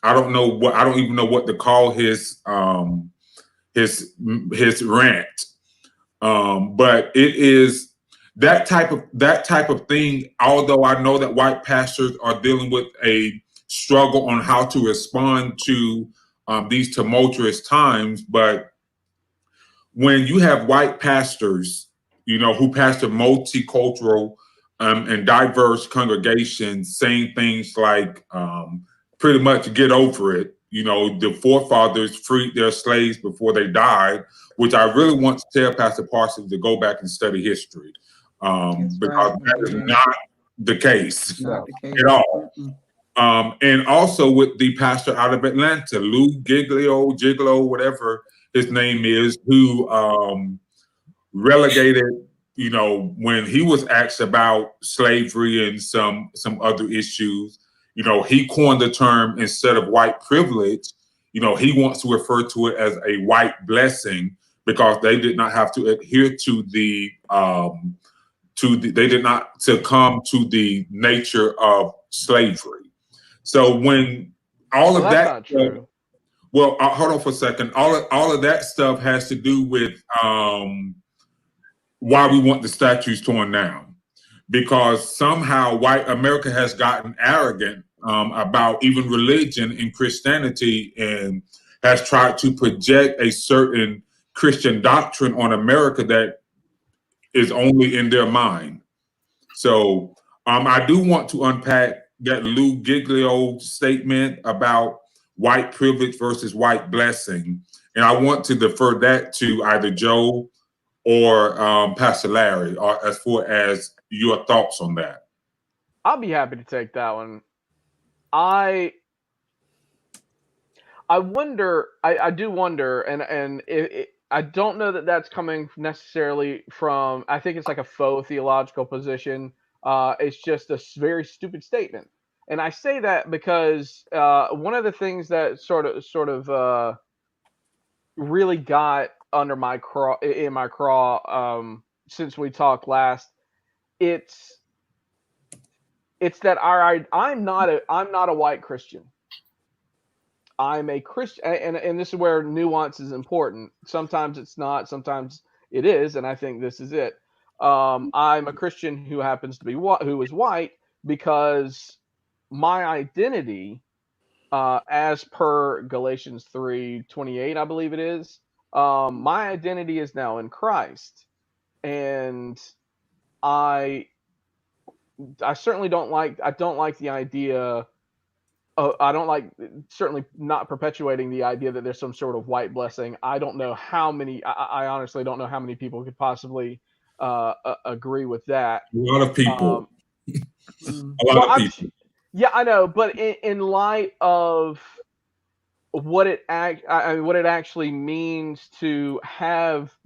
don't even know what to call his rant, but it is that type of thing. Although I know that white pastors are dealing with a struggle on how to respond to these tumultuous times, but when you have white pastors, you know, who pastor multicultural and diverse congregations saying things like pretty much get over it, you know, the forefathers freed their slaves before they died, which I really want to tell Pastor Parsons to go back and study history, because that is not the case at all. And also with the pastor out of Atlanta, Lou Gigolo, whatever his name is, who relegated, you know, when he was asked about slavery and some other issues, you know, he coined the term, instead of white privilege, you know, he wants to refer to it as a white blessing, because they did not have to adhere to they did not succumb to the nature of slavery. So when all of that, not true. Well, hold on for a second. All of that stuff has to do with why we want the statues torn down, because somehow white America has gotten arrogant about even religion and Christianity, and has tried to project a certain Christian doctrine on America that is only in their mind. So I do want to unpack that Lou Giglio statement about white privilege versus white blessing. And I want to defer that to either Joe or Pastor Larry, or as far as your thoughts on that. I'll be happy to take that one. I wonder, I do wonder, and I don't know that that's coming necessarily from, I think it's like a faux theological position. It's just a very stupid statement. And I say that because one of the things that sort of really got under my craw, since we talked last, it's that I'm not a white Christian. I'm a Christian, and this is where nuance is important. Sometimes it's not, sometimes it is, and I think this is it. I'm a Christian who happens to be who is white, because my identity, as per Galatians 3:28, I believe it is, my identity is now in Christ, and I certainly don't like the idea. I don't like, certainly not perpetuating the idea that there's some sort of white blessing. I don't know how many. I honestly don't know how many people could possibly agree with that. A lot of people. A lot Well, of people. yeah, I know, but in light of what it actually means to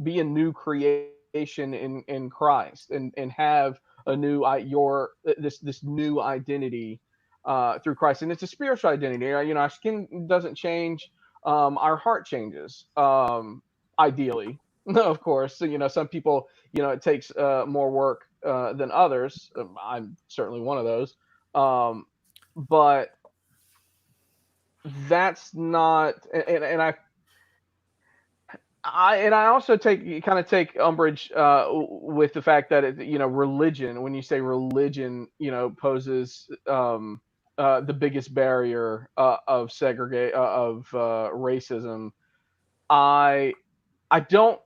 be a new creation in Christ, and have a new this new identity through Christ, and it's a spiritual identity. Our skin doesn't change, our heart changes, ideally, of course. So, some people, it takes more work than others. I'm certainly one of those, but that's not, and I also take umbrage with the fact that religion, when you say religion, poses the biggest barrier of racism. I don't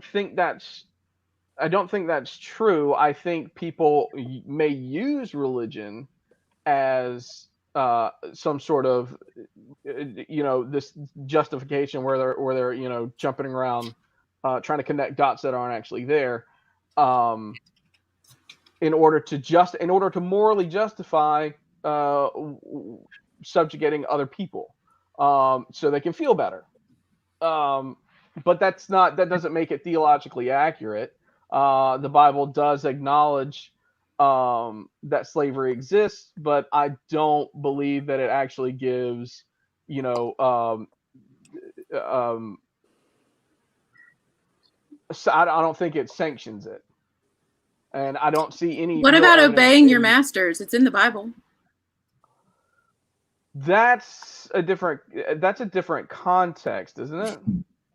think that's true. I think people may use religion as some sort of this justification where they're jumping around, trying to connect dots that aren't actually there, in order to morally justify subjugating other people, so they can feel better. But that doesn't make it theologically accurate. The Bible does acknowledge that slavery exists, but I don't believe that it actually gives, so I don't think it sanctions it, and I don't see any. What about obeying your masters? It's in the Bible. That's a different context, isn't it?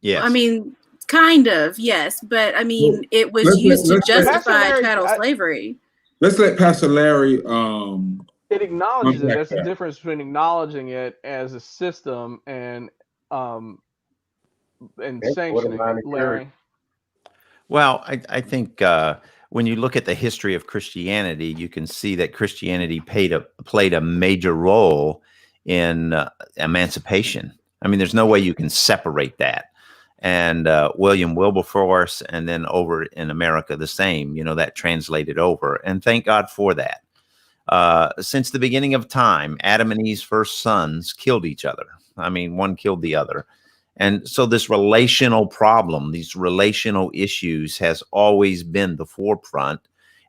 Yes. I mean, kind of, yes, but I mean, it was used to justify chattel slavery. Let's let Pastor Larry. It acknowledges it. There's a difference between acknowledging it as a system and sanctioning it, Larry. Well, I think when you look at the history of Christianity, you can see that Christianity played a major role in emancipation. I mean, there's no way you can separate that. And William Wilberforce, and then over in America, the same, that translated over. And thank God for that. Since the beginning of time, Adam and Eve's first sons killed each other. I mean, one killed the other. And so this relational problem, these relational issues, has always been the forefront.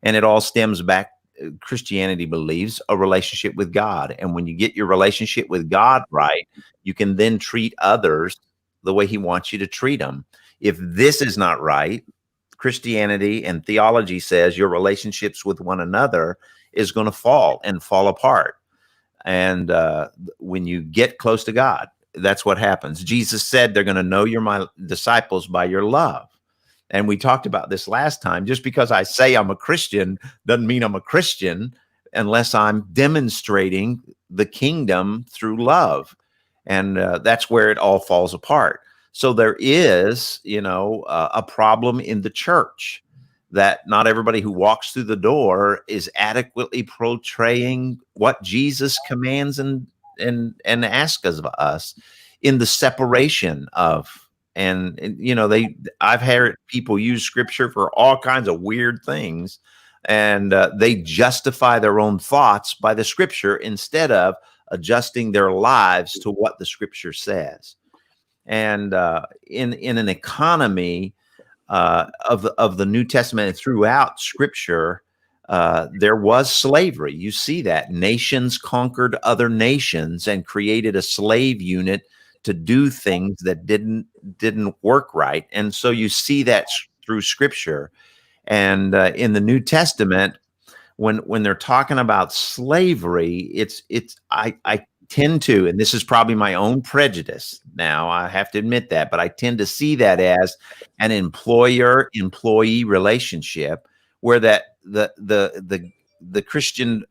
And it all stems back, Christianity believes, a relationship with God. And when you get your relationship with God right, you can then treat others the way he wants you to treat them. If this is not right, Christianity and theology says your relationships with one another is going to fall apart. And when you get close to God, that's what happens. Jesus said they're going to know you're my disciples by your love. And we talked about this last time. Just because I say I'm a Christian doesn't mean I'm a Christian unless I'm demonstrating the kingdom through love. And that's where it all falls apart. So there is, a problem in the church, that not everybody who walks through the door is adequately portraying what Jesus commands and asks of us in the separation of. And I've heard people use scripture for all kinds of weird things, and they justify their own thoughts by the scripture instead of adjusting their lives to what the scripture says. And in an economy of the New Testament and throughout scripture, there was slavery. You see that nations conquered other nations and created a slave unit to do things that didn't work right. And so you see that through scripture. And in the New Testament, when they're talking about slavery, I tend to, and this is probably my own prejudice now, I have to admit that, but I tend to see that as an employer-employee relationship where that the Christian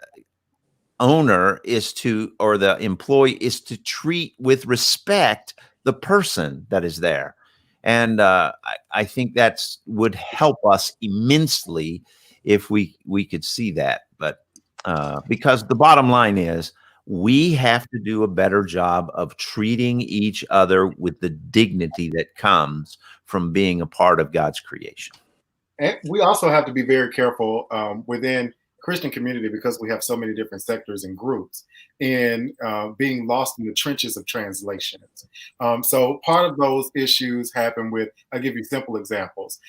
owner is to, or the employee is to treat with respect the person that is there. And I think that's would help us immensely if we could see that. But because the bottom line is we have to do a better job of treating each other with the dignity that comes from being a part of God's creation. And we also have to be very careful within Christian community, because we have so many different sectors and groups, in being lost in the trenches of translations. So part of those issues happen with, I'll give you simple examples.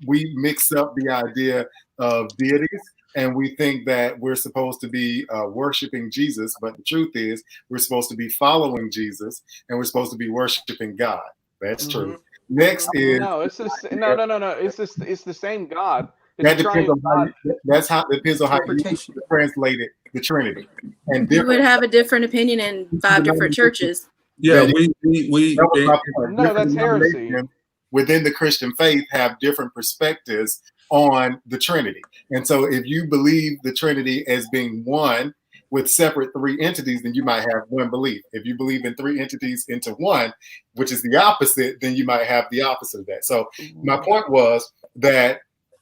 We mix up the idea of deities, and we think that we're supposed to be worshiping Jesus, but the truth is we're supposed to be following Jesus, and we're supposed to be worshiping God. That's true. Next is no, it's just no. It's the same God. That depends on how that's how depends on how you translate it, the Trinity. And you would have a different opinion in 5 different churches. Yeah, no, that's heresy. Within the Christian faith have different perspectives on the Trinity. And so if you believe the Trinity as being one with separate 3 entities, then you might have one belief. If you believe in 3 entities into one, which is the opposite, then you might have the opposite of that. So my point was that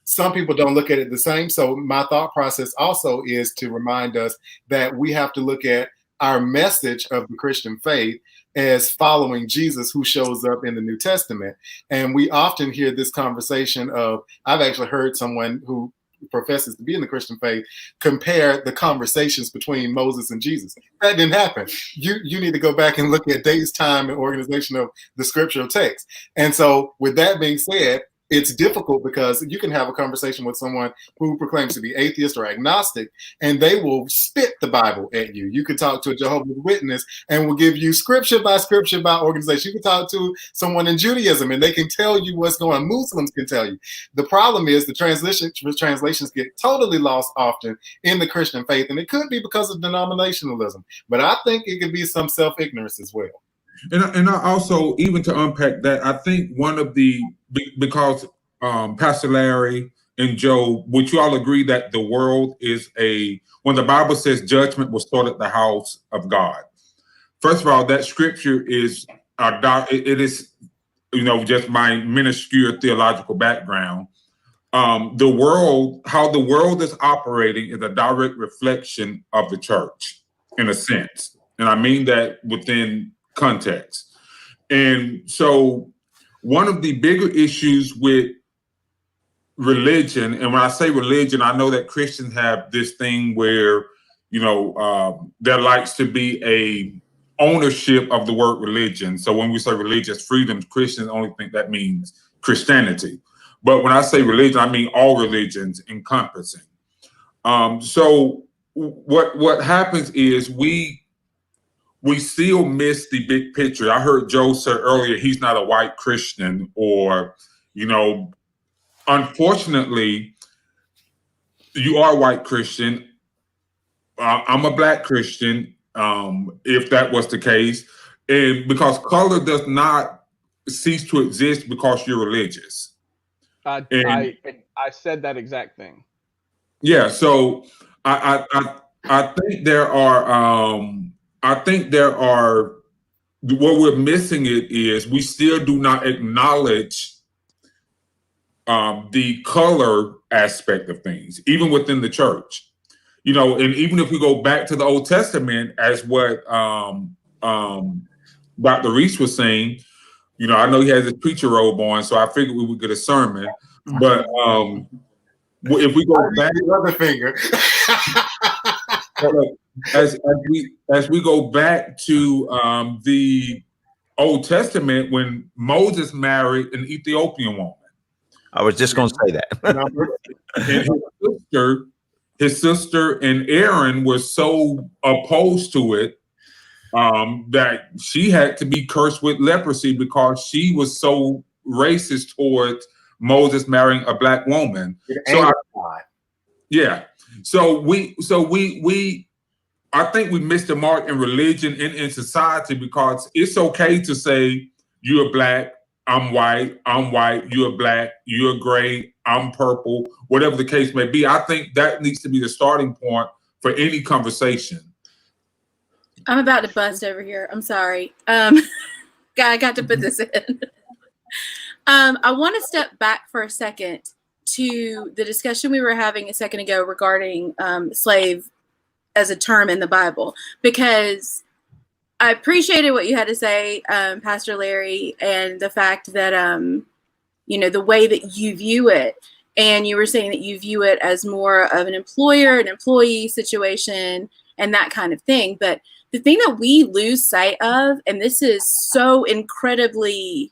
some people don't look at it the same. So my thought process also is to remind us that we have to look at our message of the Christian faith as following Jesus, who shows up in the New Testament. And we often hear this conversation of, I've actually heard someone who professes to be in the Christian faith compare the conversations between Moses and Jesus. That didn't happen. You need to go back and look at days, time, and organization of the scriptural text. And so with that being said, it's difficult because you can have a conversation with someone who proclaims to be atheist or agnostic, and they will spit the Bible at you. You could talk to a Jehovah's Witness and will give you scripture by organization. You can talk to someone in Judaism and they can tell you what's going on. Muslims can tell you. The problem is the translations get totally lost often in the Christian faith, and it could be because of denominationalism, but I think it could be some self-ignorance as well. And I also, even to unpack that, I think one of the, because Pastor Larry and Joe, would you all agree that the world is when the Bible says judgment will start at the house of God? First of all, that scripture is, it is, just my minuscule theological background. How the world is operating is a direct reflection of the church, in a sense. And I mean that within context. And so one of the bigger issues with religion, and when I say religion, I know that Christians have this thing where, there likes to be a ownership of the word religion. So when we say religious freedom, Christians only think that means Christianity. But when I say religion, I mean all religions encompassing. So what happens is we still miss the big picture. I heard Joe say earlier, he's not a white Christian, or, unfortunately, you are a white Christian. I'm a black Christian, if that was the case. And because color does not cease to exist because you're religious. I said that exact thing. Yeah. So I think there are, what we're missing is we still do not acknowledge the color aspect of things, even within the church. And even if we go back to the Old Testament, as what Dr. Reese was saying, I know he has his preacher robe on, so I figured we would get a sermon. But if we go back, another finger. as we go back to the Old Testament, when Moses married an Ethiopian woman, I was just going to say that. And his sister and Aaron were so opposed to it that she had to be cursed with leprosy because she was so racist towards Moses marrying a black woman. So we I think we missed the mark in religion and in society, because it's okay to say you're black, I'm white, you're black, you're gray, I'm purple, whatever the case may be. I think that needs to be the starting point for any conversation. I'm about to bust over here. I'm sorry. I got to put this in. I want to step back for a second to the discussion we were having a second ago regarding slave as a term in the Bible, because I appreciated what you had to say, Pastor Larry, and the fact that, the way that you view it. And you were saying that you view it as more of an employer and employee situation and that kind of thing. But the thing that we lose sight of, and this is so incredibly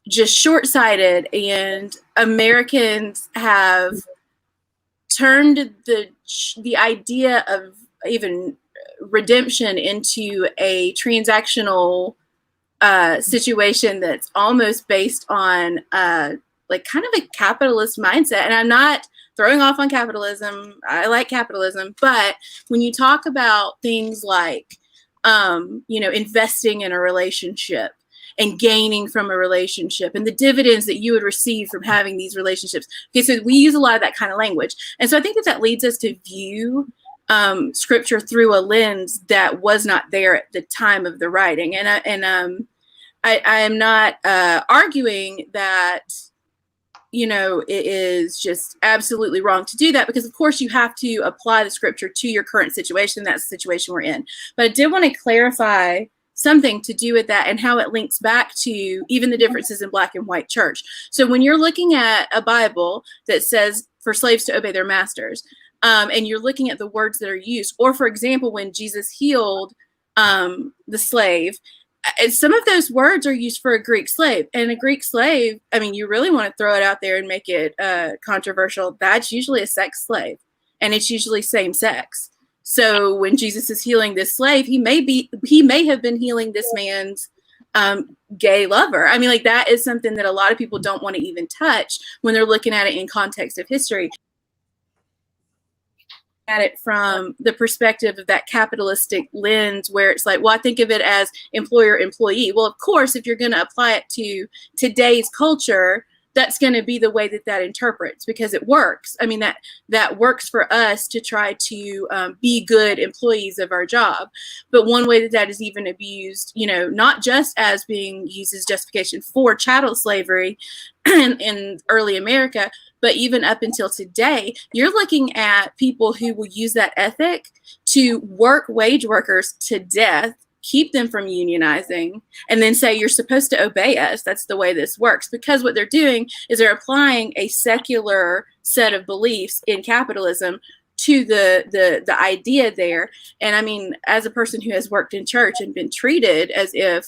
just short-sighted, and Americans have turned the idea of even redemption into a transactional situation that's almost based on like kind of a capitalist mindset. And I'm not throwing off on capitalism. I like capitalism. But when you talk about things like, investing in a relationship and gaining from a relationship and the dividends that you would receive from having these relationships. Okay, so we use a lot of that kind of language. And so I think that leads us to view scripture through a lens that was not there at the time of the writing. And I am not arguing that, it is just absolutely wrong to do that, because of course you have to apply the scripture to your current situation. That's the situation we're in. But I did want to clarify something to do with that and how it links back to even the differences in black and white church. So when you're looking at a Bible that says for slaves to obey their masters, and you're looking at the words that are used, or for example, when Jesus healed the slave, some of those words are used for a Greek slave. And a Greek slave, I mean, you really want to throw it out there and make it controversial. That's usually a sex slave, and it's usually same sex. So when Jesus is healing this slave, he may have been healing this man's gay lover. I mean, like, that is something that a lot of people don't want to even touch when they're looking at it in context of history. At it from the perspective of that capitalistic lens, where it's like, well, I think of it as employer employee. Well, of course, if you're going to apply it to today's culture, that's going to be the way that interprets, because it works. I mean, that works for us to try to be good employees of our job. But one way that is even abused, not just as being used as justification for chattel slavery in early America, but even up until today, you're looking at people who will use that ethic to work wage workers to death, keep them from unionizing, and then say, you're supposed to obey us. That's the way this works. Because what they're doing is they're applying a secular set of beliefs in capitalism to the idea there. And I mean, as a person who has worked in church and been treated as if,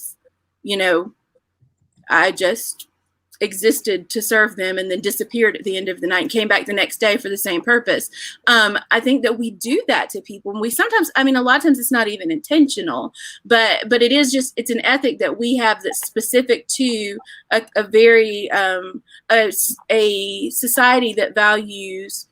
I just existed to serve them and then disappeared at the end of the night and came back the next day for the same purpose. I think that we do that to people. And we sometimes, I mean, a lot of times it's not even intentional, but it is just, it's an ethic that we have that's specific to a very, a society that values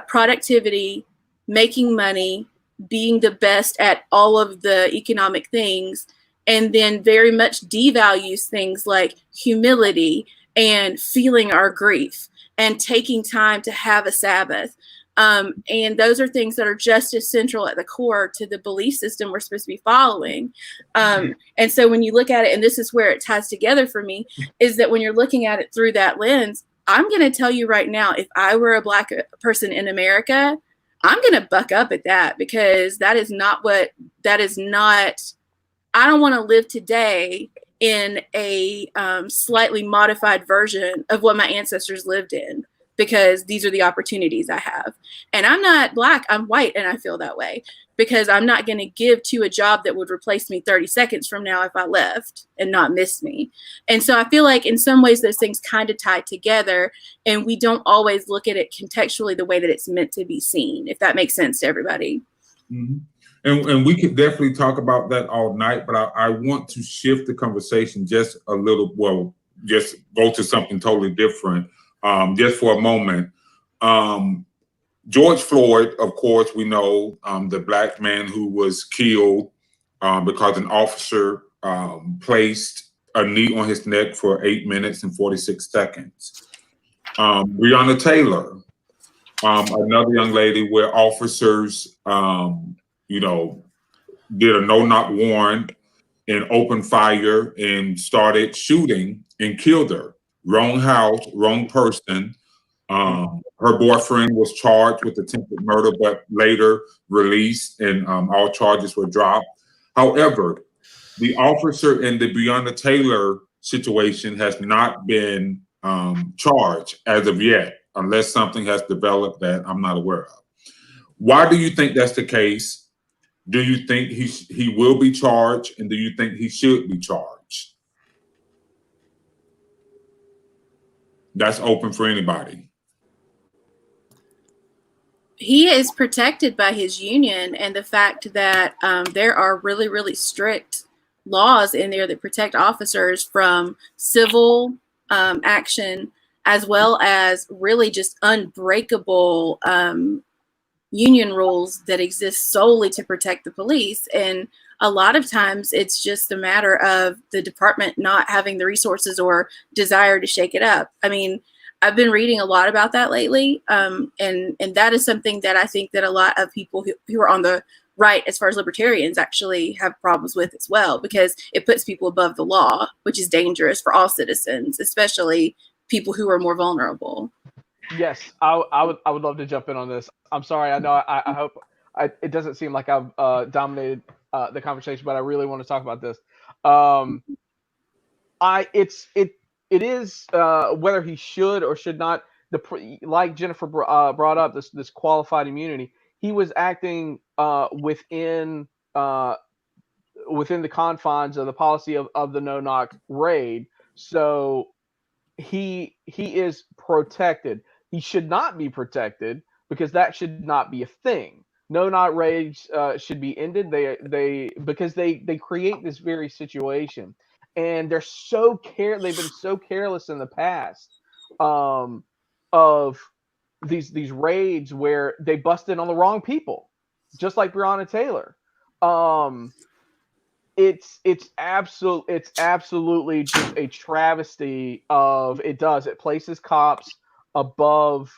productivity, making money, being the best at all of the economic things, and then very much devalues things like humility and feeling our grief and taking time to have a Sabbath. And those are things that are just as central at the core to the belief system we're supposed to be following. And so when you look at it, and this is where it ties together for me, is that when you're looking at it through that lens, I'm going to tell you right now, if I were a Black person in America, I'm going to buck up at that, because that is not, I don't want to live today in a slightly modified version of what my ancestors lived in, because these are the opportunities I have. And I'm not Black, I'm white, and I feel that way, because I'm not going to give to a job that would replace me 30 seconds from now if I left and not miss me. And so I feel like in some ways those things kind of tie together, and we don't always look at it contextually the way that it's meant to be seen, if that makes sense to everybody. Mm-hmm. And we could definitely talk about that all night, but I want to shift the conversation just a little, well, just go to something totally different, just for a moment. George Floyd, of course, we know the black man who was killed because an officer placed a knee on his neck for 8 minutes and 46 seconds. Breonna Taylor, another young lady where officers, did a no-knock warrant and opened fire and started shooting and killed her. Wrong house, wrong person. Her boyfriend was charged with attempted murder, but later released, and all charges were dropped. However, the officer in the Breonna Taylor situation has not been charged as of yet, unless something has developed that I'm not aware of. Why do you think that's the case? Do you think he will be charged, and do you think he should be charged? That's open for anybody. He is protected by his union, and the fact that there are really, really strict laws in there that protect officers from civil action, as well as really just unbreakable union rules that exist solely to protect the police. And a lot of times it's just a matter of the department not having the resources or desire to shake it up. I mean, I've been reading a lot about that lately. And that is something that I think that a lot of people who are on the right, as far as libertarians, actually have problems with as well, because it puts people above the law, which is dangerous for all citizens, especially people who are more vulnerable. Yes, I would love to jump in on this. I'm sorry. I know I hope it doesn't seem like I've dominated the conversation, but I really want to talk about this. It is whether he should or should not. Like Jennifer brought up, this qualified immunity. He was acting within the confines of the policy of the no-knock raid, so he is protected. He should not be protected because that should not be a thing. No-knock raids should be ended. Because they create this very situation, and they've been so careless in the past of these raids where they busted on the wrong people, just like Breonna Taylor. It's absolutely just a travesty of it places cops above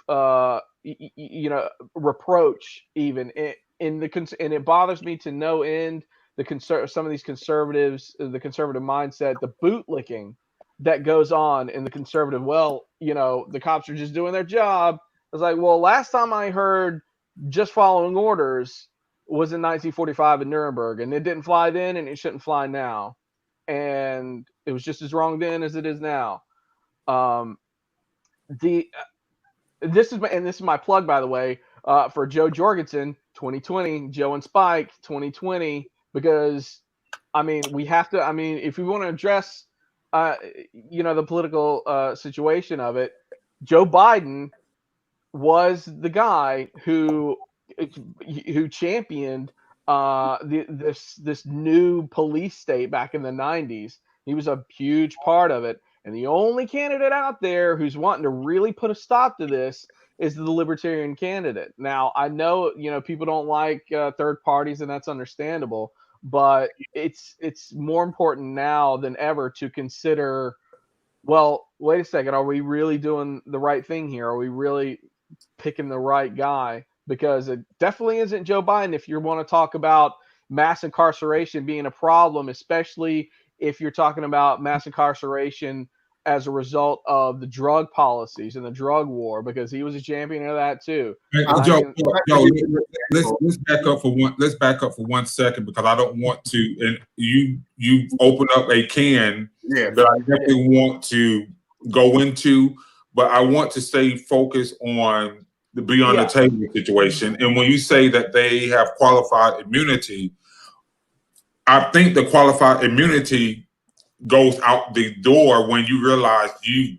reproach even and it bothers me to no end some of these conservatives, the conservative mindset, the bootlicking that goes on in the conservative. Well, the cops are just doing their job. It's like, well, last time I heard just following orders was in 1945 in Nuremberg, and it didn't fly then, and it shouldn't fly now, and it was just as wrong then as it is now. This is my plug, by the way, for Joe Jorgensen 2020, Joe and Spike 2020, because we have to. If we want to address the political situation of it, Joe Biden was the guy who championed this new police state back in the 90s. He was a huge part of it. And the only candidate out there who's wanting to really put a stop to this is the libertarian candidate. Now, I know, people don't like third parties, and that's understandable, but it's more important now than ever to consider, well, wait a second, are we really doing the right thing here? Are we really picking the right guy? Because it definitely isn't Joe Biden if you want to talk about mass incarceration being a problem, especially if you're talking about mass incarceration as a result of the drug policies and the drug war, because he was a champion of that too. Hey, Joe, let's back up for one. Let's back up for 1 second, because I don't want to. And you open up a can that I definitely want to go into, but I want to stay focused on the Breonna Taylor situation. And when you say that they have qualified immunity, I think the qualified immunity goes out the door when you realize you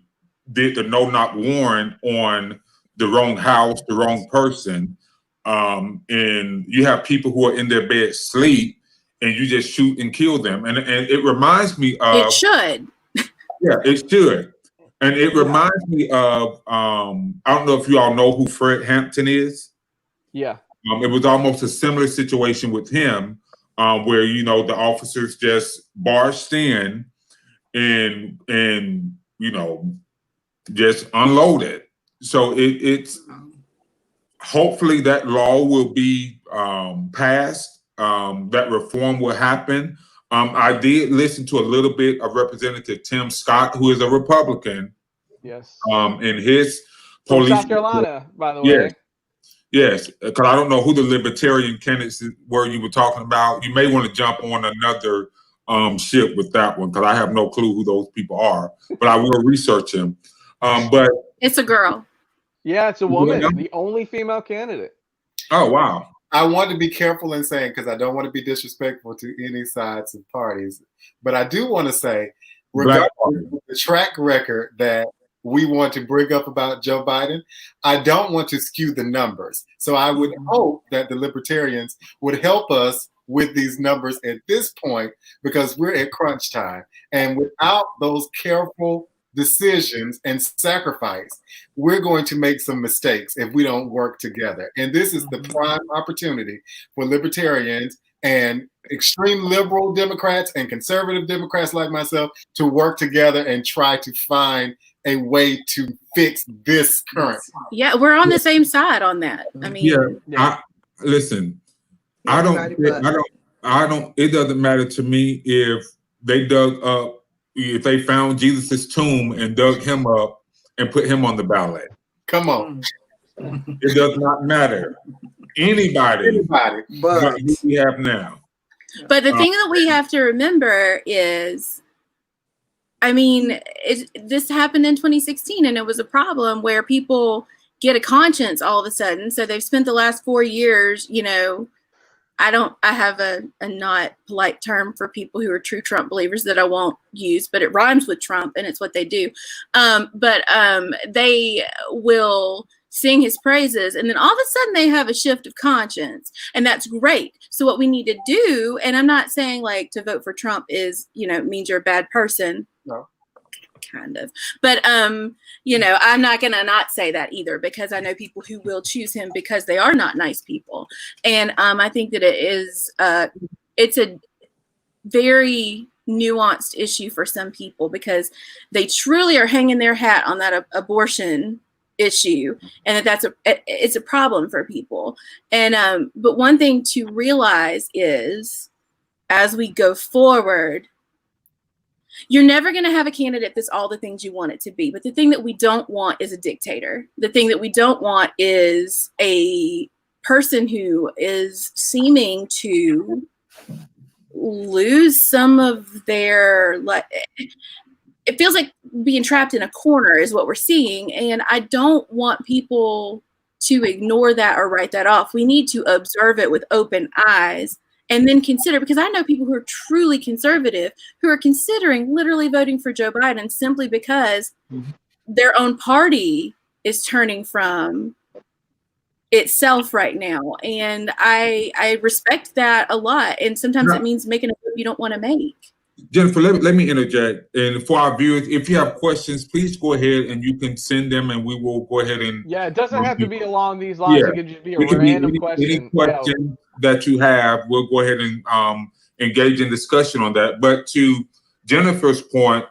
did the no-knock warrant on the wrong house, the wrong person, and you have people who are in their bed sleep, and you just shoot and kill them. And it reminds me of— It should. Yeah, it should. And it reminds me of, I don't know if you all know who Fred Hampton is. Yeah. It was almost a similar situation with him, where the officers just barged in and just unloaded. So it's hopefully that law will be passed. That reform will happen. I did listen to a little bit of Representative Tim Scott, who is a Republican. Yes. In his From police South Carolina, by the way. Yes, because I don't know who the libertarian candidates were you were talking about. You may want to jump on another ship with that one, because I have no clue who those people are, but I will research him. But It's a girl. Yeah, it's a woman, the only female candidate. Oh, wow. I want to be careful in saying, because I don't want to be disrespectful to any sides of parties, but I do want to say, regardless of the track record that we want to bring up about Joe Biden, I don't want to skew the numbers. So I would hope that the libertarians would help us with these numbers at this point, because we're at crunch time. And without those careful decisions and sacrifice, we're going to make some mistakes if we don't work together. And this is the prime opportunity for libertarians and extreme liberal Democrats and conservative Democrats like myself to work together and try to find a way to fix this current. Yeah, we're on the same side on that. I mean, Listen, I don't, it doesn't matter to me if they dug up, if they found Jesus's tomb and dug him up and put him on the ballot. Come on. It does not matter. Anybody but who we have now. But the thing that we have to remember is, I mean, this happened in 2016, and it was a problem where people get a conscience all of a sudden. So they've spent the last 4 years, I have a not polite term for people who are true Trump believers that I won't use, but it rhymes with Trump and it's what they do. They will sing his praises, and then all of a sudden they have a shift of conscience, and that's great. So what we need to do, and I'm not saying like to vote for Trump is, means you're a bad person. No. Kind of. But, I'm not going to not say that either, because I know people who will choose him because they are not nice people. And I think that it's a very nuanced issue for some people, because they truly are hanging their hat on that abortion issue, and it's a problem for people. And but one thing to realize is, as we go forward, you're never going to have a candidate that's all the things you want it to be. But the thing that we don't want is a dictator. The thing that we don't want is a person who is seeming to lose some of their, it feels like being trapped in a corner is what we're seeing. And I don't want people to ignore that or write that off. We need to observe it with open eyes and then consider, because I know people who are truly conservative who are considering literally voting for Joe Biden simply because their own party is turning from itself right now. And I respect that a lot. And sometimes it means making a move you don't want to make. Jennifer, let me interject. And for our viewers, if you have questions, please go ahead and you can send them, and we will go ahead and. Yeah, it doesn't have to be along these lines. Yeah. It could just be a random question. Any question that you have, we'll go ahead and engage in discussion on that. But to Jennifer's point,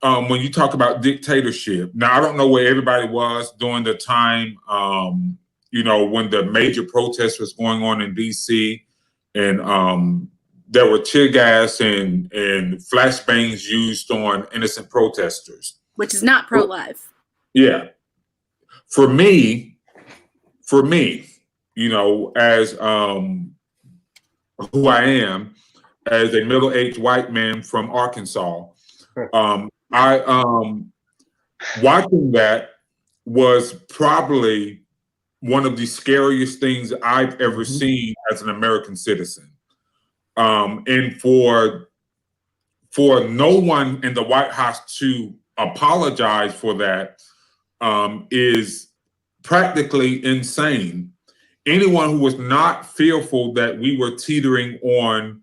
when you talk about dictatorship, now I don't know where everybody was during the time, when the major protest was going on in DC, and there were tear gas and flashbangs used on innocent protesters. Which is not pro-life. Yeah. For me, as who I am, as a middle-aged white man from Arkansas, watching that was probably one of the scariest things I've ever seen as an American citizen. And for no one in the White House to apologize for that is practically insane. Anyone who was not fearful that we were teetering on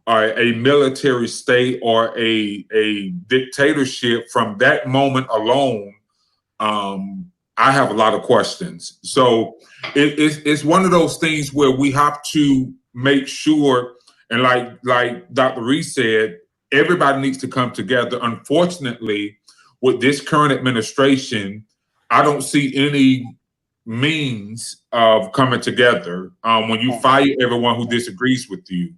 a military state or a dictatorship from that moment alone I have a lot of questions. So it's one of those things where we have to make sure, and like Dr. Reese said, everybody needs to come together. Unfortunately, with this current administration, I don't see any means of coming together. When you fire everyone who disagrees with you,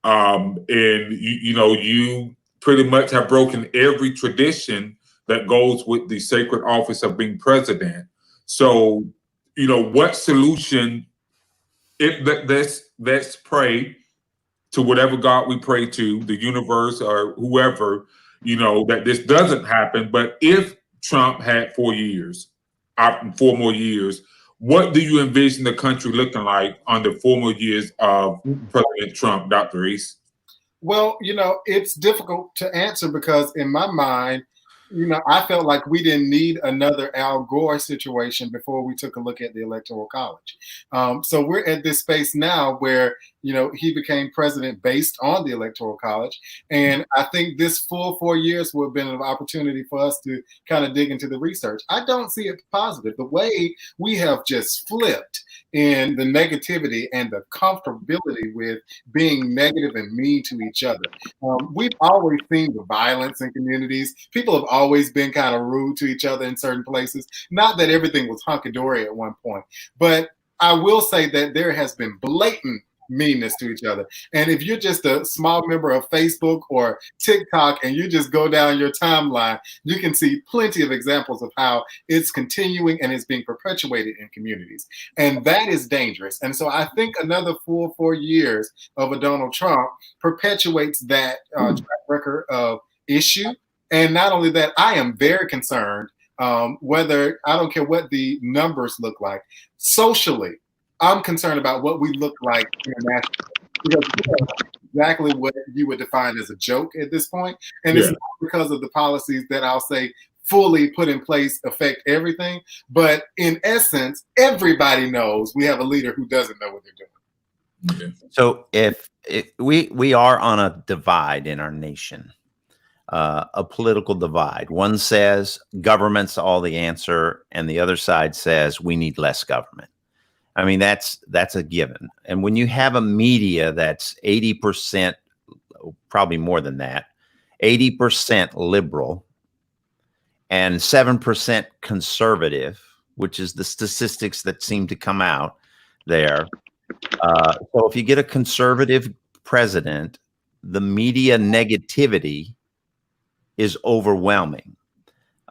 and you pretty much have broken every tradition that goes with the sacred office of being president. So, what solution? Let's pray to whatever God we pray to, the universe or whoever, that this doesn't happen. But if Trump had 4 more years, what do you envision the country looking like under 4 more years of President Trump, Dr. Reese? Well, it's difficult to answer because in my mind, I felt like we didn't need another Al Gore situation before we took a look at the Electoral College. So we're at this space now where, he became president based on the Electoral College. And I think this full 4 years would have been an opportunity for us to kind of dig into the research. I don't see it positive. The way we have just flipped in the negativity and the comfortability with being negative and mean to each other. We've always seen the violence in communities. People have always been kind of rude to each other in certain places. Not that everything was hunky-dory at one point, but I will say that there has been blatant meanness to each other. And if you're just a small member of Facebook or TikTok and you just go down your timeline, you can see plenty of examples of how it's continuing and it's being perpetuated in communities. And that is dangerous. And so I think another full 4 years of a Donald Trump perpetuates that track record of issue. And not only that, I am very concerned whether, I don't care what the numbers look like, socially, I'm concerned about what we look like internationally, because exactly what you would define as a joke at this point. And it's not because of the policies that I'll say fully put in place affect everything. But in essence, everybody knows we have a leader who doesn't know what they're doing. So if we are on a divide in our nation, a political divide. One says government's all the answer, and the other side says we need less government. I mean, that's a given. And when you have a media that's 80%, probably more than that, 80% liberal and 7% conservative, which is the statistics that seem to come out there. So if you get a conservative president, the media negativity is overwhelming.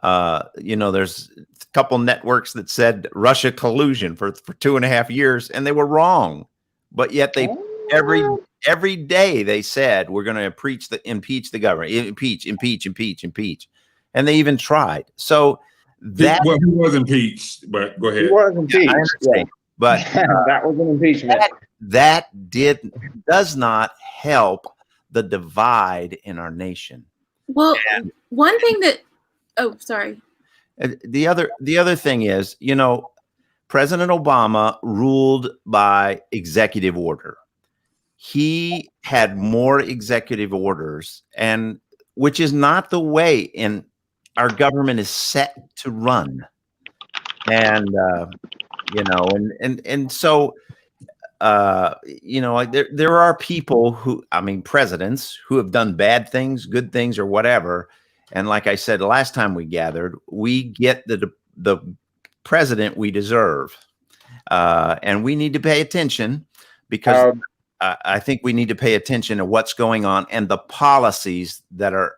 There's a couple networks that said Russia collusion for 2.5 years, and they were wrong. But yet they every day they said we're going to impeach the government, impeach, and they even tried. So that he was impeached. But go ahead. He was impeached. Yeah, but that was an impeachment. That does not help the divide in our nation. Well, one thing that, oh, sorry. The other thing is, President Obama ruled by executive order. He had more executive orders, and which is not the way in our government is set to run. And so there are people who, presidents who have done bad things, good things, or whatever. And like I said, last time we gathered, we get the president we deserve. And we need to pay attention because I think we need to pay attention to what's going on and the policies that are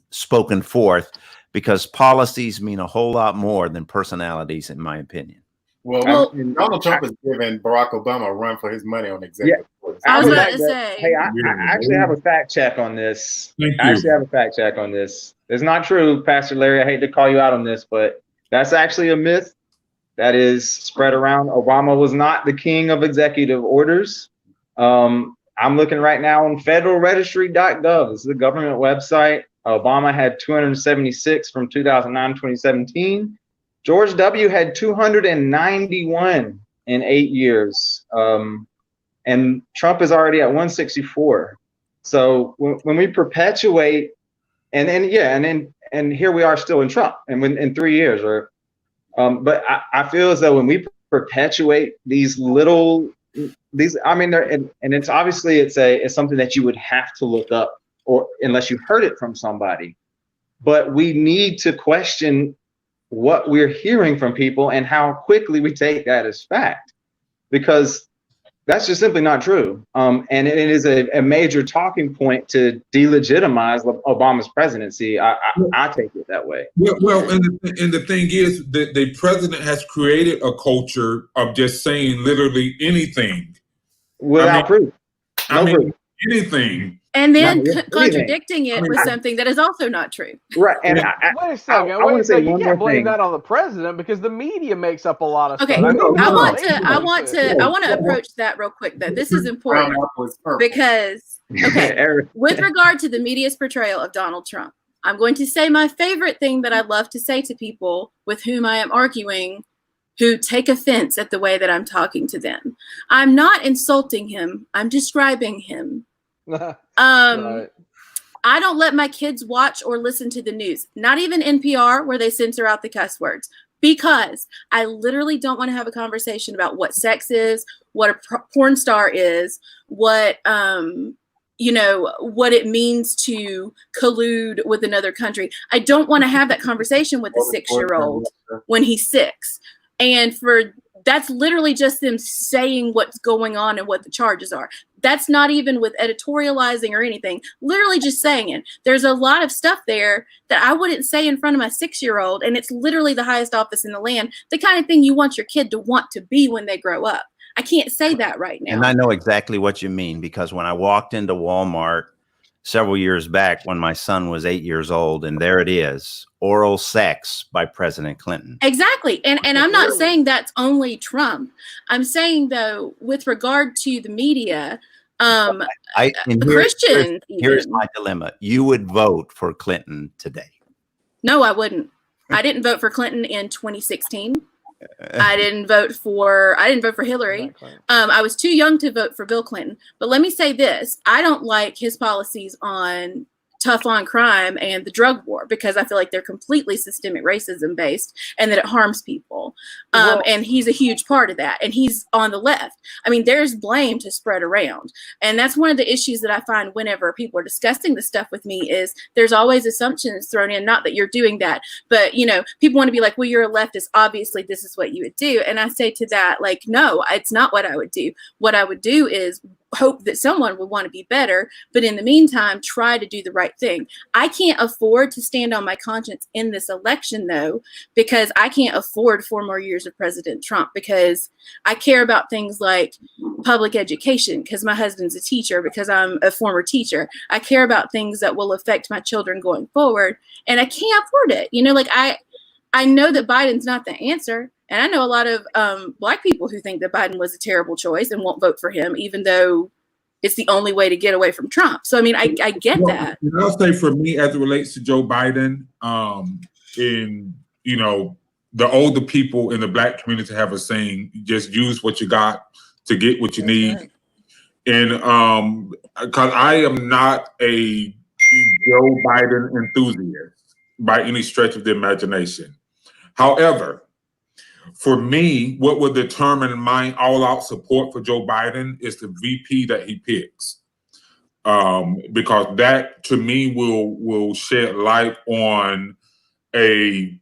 spoken forth, because policies mean a whole lot more than personalities, in my opinion. Well, Donald Trump has given Barack Obama a run for his money on executive orders. I was about to say. Hey, I actually have a fact check on this. It's not true, Pastor Larry. I hate to call you out on this, but that's actually a myth that is spread around. Obama was not the king of executive orders. I'm looking right now on federalregistry.gov. This is the government website. Obama had 276 from 2009 to 2017. George W. had 291 in 8 years. And Trump is already at 164. So when we perpetuate, and here we are still in Trump, and in 3 years, or But I feel as though when we perpetuate these little, I mean, and it's obviously it's something that you would have to look up, or unless you've heard it from somebody. But we need to question what we're hearing from people and how quickly we take that as fact, because that's just simply not true. And it is a major talking point to delegitimize Obama's presidency. I take it that way. Well, and the thing is that the president has created a culture of just saying literally anything. Without proof. No proof. Anything. And then contradicting it with something that is also not true. Right. And wait a second. I want to say one you more can't blame thing. that on the president, because the media makes up a lot of Okay, stuff. I want to approach that real quick though. This is important because, okay, with regard to the media's portrayal of Donald Trump, I'm going to say my favorite thing that I love to say to people with whom I am arguing who take offense at the way that I'm talking to them. I'm not insulting him. I'm describing him. Right. I don't let my kids watch or listen to the news, not even NPR, where they censor out the cuss words, because I literally don't want to have a conversation about what sex is, what a porn star is, what what it means to collude with another country. I don't want to have that conversation with a 6-year-old when he's 6. And that's literally just them saying what's going on and what the charges are. That's not even with editorializing or anything, literally just saying it. There's a lot of stuff there that I wouldn't say in front of my 6-year-old, and it's literally the highest office in the land, the kind of thing you want your kid to want to be when they grow up. I can't say that right now. And I know exactly what you mean, because when I walked into Walmart several years back when my son was 8 years old, and there it is, oral sex by President Clinton. Exactly. And I'm not saying that's only Trump. I'm saying, though, with regard to the media, Christians. Here's my dilemma. You would vote for Clinton today. No, I wouldn't. I didn't vote for Clinton in 2016. I didn't vote for Hillary. I was too young to vote for Bill Clinton. But let me say this. I don't like his policies on tough on crime and the drug war, because I feel like they're completely systemic racism based and that it harms people. And he's a huge part of that. And he's on the left. I mean, there's blame to spread around. And that's one of the issues that I find whenever people are discussing this stuff with me is there's always assumptions thrown in. Not that you're doing that, but people want to be like, well, you're a leftist. Obviously, this is what you would do. And I say to that, like, no, it's not what I would do. What I would do is hope that someone would want to be better, but in the meantime, try to do the right thing. I can't afford to stand on my conscience in this election, though, because I can't afford 4 more years of President Trump, because I care about things like public education, because my husband's a teacher, because I'm a former teacher. I care about things that will affect my children going forward, and I can't afford it. I know that Biden's not the answer. And I know a lot of Black people who think that Biden was a terrible choice and won't vote for him, even though it's the only way to get away from Trump. So, I mean, I get that. I'll say for me, as it relates to Joe Biden, the older people in the Black community have a saying, just use what you got to get what you need. Right. And because I am not a Joe Biden enthusiast by any stretch of the imagination. However, for me, what will determine my all-out support for Joe Biden is the VP that he picks, because that, to me, will shed light on a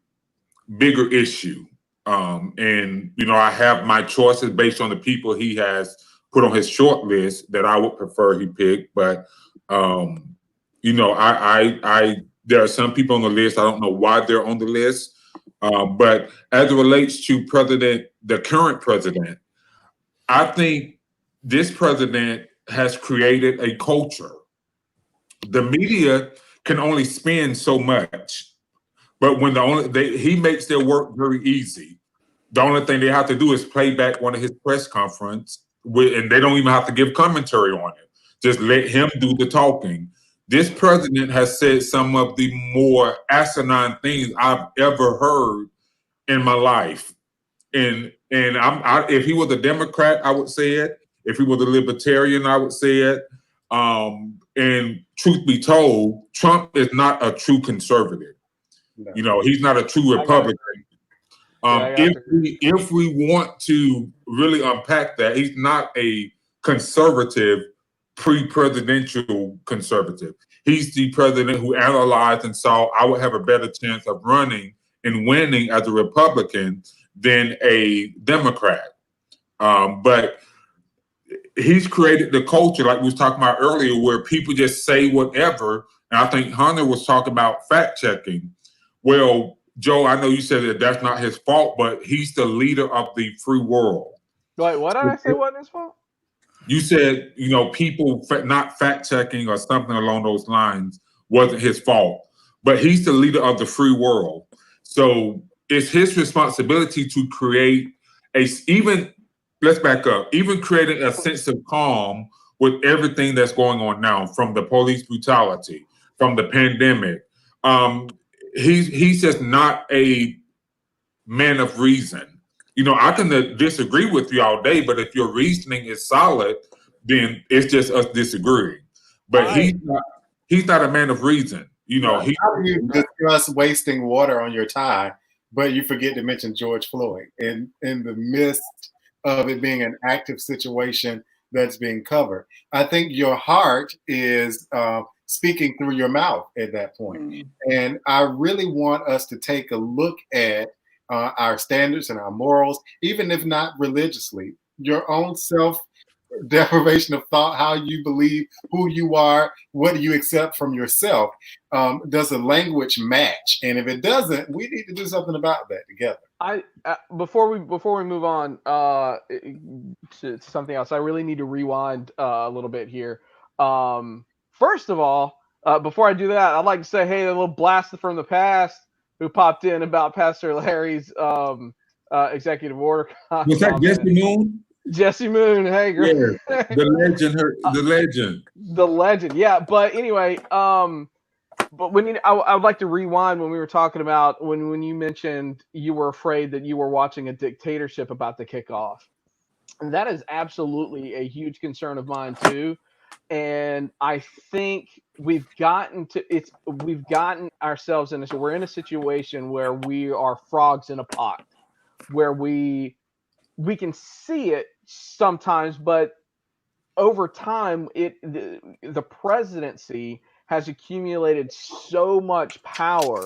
bigger issue. I have my choices based on the people he has put on his short list that I would prefer he pick. But there are some people on the list. I don't know why they're on the list. But as it relates to the current president, I think this president has created a culture. The media can only spin so much, but when he makes their work very easy. The only thing they have to do is play back one of his press conferences, and they don't even have to give commentary on it. Just let him do the talking. This president has said some of the more asinine things I've ever heard in my life. And if he was a Democrat, I would say it. If he was a libertarian, I would say it. And truth be told, Trump is not a true conservative. No. He's not a true Republican. If we want to really unpack that, he's not a conservative, pre-presidential conservative. He's the president who analyzed and saw I would have a better chance of running and winning as a Republican than a Democrat. But he's created the culture, like we was talking about earlier, where people just say whatever. And I think Hunter was talking about fact checking. Well, Joe, I know you said that that's not his fault, but he's the leader of the free world. Wait, what did I say wasn't his fault? You said, people not fact checking or something along those lines wasn't his fault, but he's the leader of the free world. So it's his responsibility to create let's back up, even creating a sense of calm with everything that's going on now, from the police brutality, from the pandemic. He's just not a man of reason. I can disagree with you all day, but if your reasoning is solid, then it's just us disagreeing. But he's not a man of reason. How do you discuss wasting water on your tie, but you forget to mention George Floyd in the midst of it being an active situation that's being covered? I think your heart is speaking through your mouth at that point. And I really want us to take a look at our standards and our morals, even if not religiously, your own self-deprivation of thought, how you believe, who you are, what do you accept from yourself. Does the language match? And if it doesn't, we need to do something about that together. Before we move on to something else, I really need to rewind a little bit here. First of all, before I do that, I'd like to say, hey, a little blast from the past who popped in about Pastor Larry's executive order. Was that Jesse Moon? Jesse Moon, hey, girl. Yeah, the legend. Yeah, but anyway, but I would like to rewind when we were talking about when you mentioned you were afraid that you were watching a dictatorship about to kick off. And that is absolutely a huge concern of mine too. And I think we've gotten ourselves we're in a situation where we are frogs in a pot, where we can see it sometimes, but over time, the presidency has accumulated so much power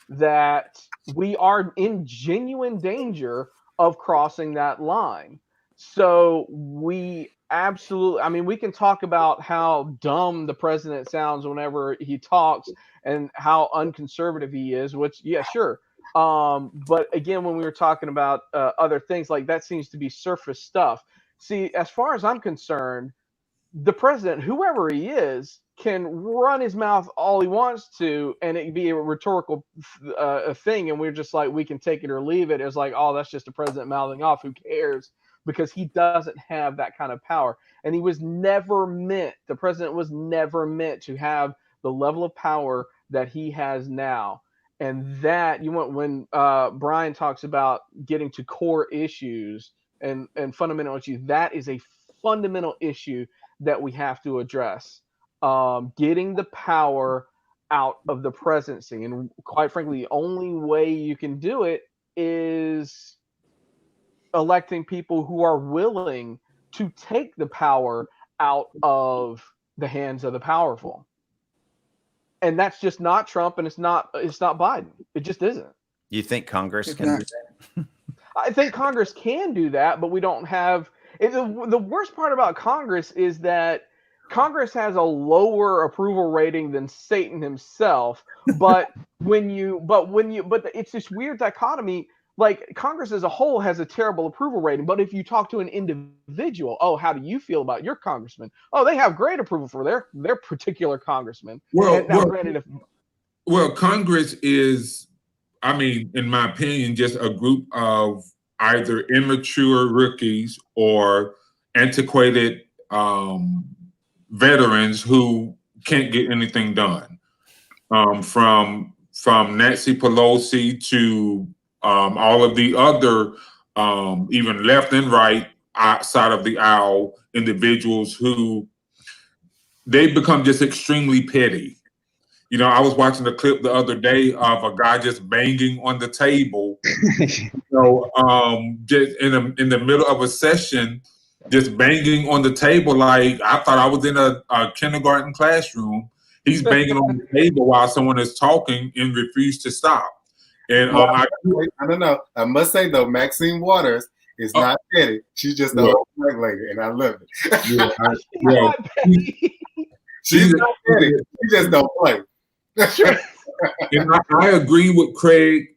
that we are in genuine danger of crossing that line. So we absolutely, we can talk about how dumb the president sounds whenever he talks and how unconservative he is, which, yeah, sure. But again, when we were talking about other things, like that seems to be surface stuff. See, as far as I'm concerned, the president, whoever he is, can run his mouth all he wants to, and it be a rhetorical thing, and we're just like, we can take it or leave it. It's like, oh, that's just the president mouthing off. Who cares? Because he doesn't have that kind of power. And the president was never meant to have the level of power that he has now. And that, when Brian talks about getting to core issues and fundamental issues, that is a fundamental issue that we have to address. Getting the power out of the presidency. And quite frankly, the only way you can do it is electing people who are willing to take the power out of the hands of the powerful. And that's just not Trump, and it's not Biden. It just isn't. You think Congress can do that? I think Congress can do that, but we don't have the worst part about Congress is that Congress has a lower approval rating than Satan himself. But it's this weird dichotomy. Like, Congress as a whole has a terrible approval rating, but if you talk to an individual, oh, how do you feel about your congressman? Oh, they have great approval for their particular congressman. Well, Congress is, in my opinion, just a group of either immature rookies or antiquated veterans who can't get anything done. From Nancy Pelosi to all of the other, even left and right side of the aisle individuals who they become just extremely petty. I was watching a clip the other day of a guy just banging on the table just in the middle of a session, just banging on the table like I thought I was in a kindergarten classroom. He's banging on the table while someone is talking and refused to stop. And I don't know. I must say though, Maxine Waters is not petty. She's just a old black lady, and I love it. She's not petty. She just don't play. And I agree with Craig's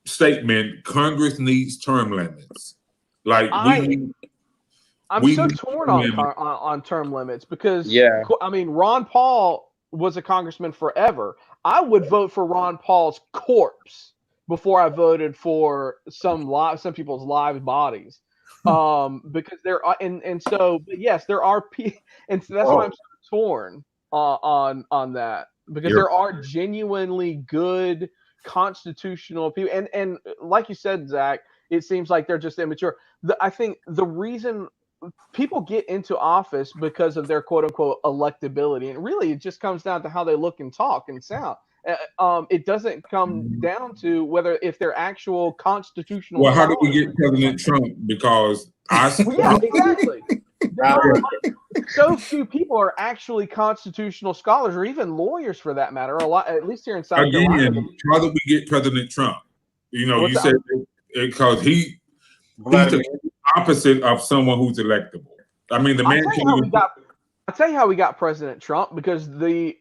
statement. Congress needs term limits. Like I'm so torn on term limits because I mean Ron Paul was a congressman forever. I would vote for Ron Paul's corpse before I voted for some people's live bodies. Because there are and so but yes, there are and so that's why I'm so torn on that, because there are genuinely good constitutional people, and like you said, Zach, it seems like they're just immature. I think the reason people get into office because of their quote unquote electability, and really it just comes down to how they look and talk and sound. It doesn't come down to if they're actual constitutional. Well, how do we get President Trump? Because yeah, exactly. So few people are actually constitutional scholars, or even lawyers for that matter. A lot, at least here in South Carolina. How do we get President Trump? You said because he's the opposite of someone who's electable. I mean, the man. I'll tell you how we got President Trump, because the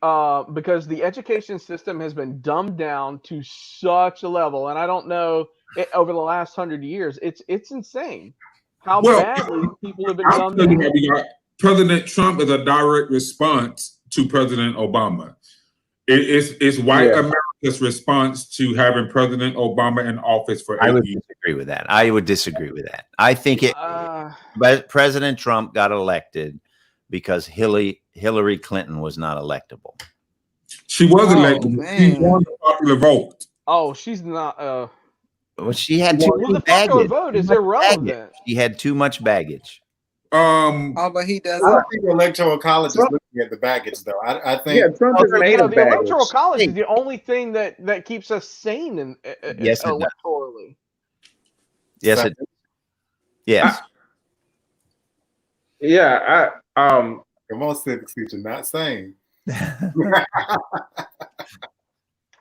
education system has been dumbed down to such a level, and I don't know over the last 100 years, it's insane how badly people have been dumbed down. President Trump is a direct response to President Obama. It's white America's response to having President Obama in office for 8 years. I would disagree with that. I think but President Trump got elected because Hillary Clinton was not electable. She was elected. She won the popular vote. Oh, she's not. Well, she had too much baggage. The popular vote is irrelevant. She had too much baggage. But he does. I don't think the Electoral College is looking at the baggage, though. I think Trump is made of the baggage. Electoral College is the only thing that keeps us sane electorally. Yes, it does. Yes. Come on, civics teacher, not sane.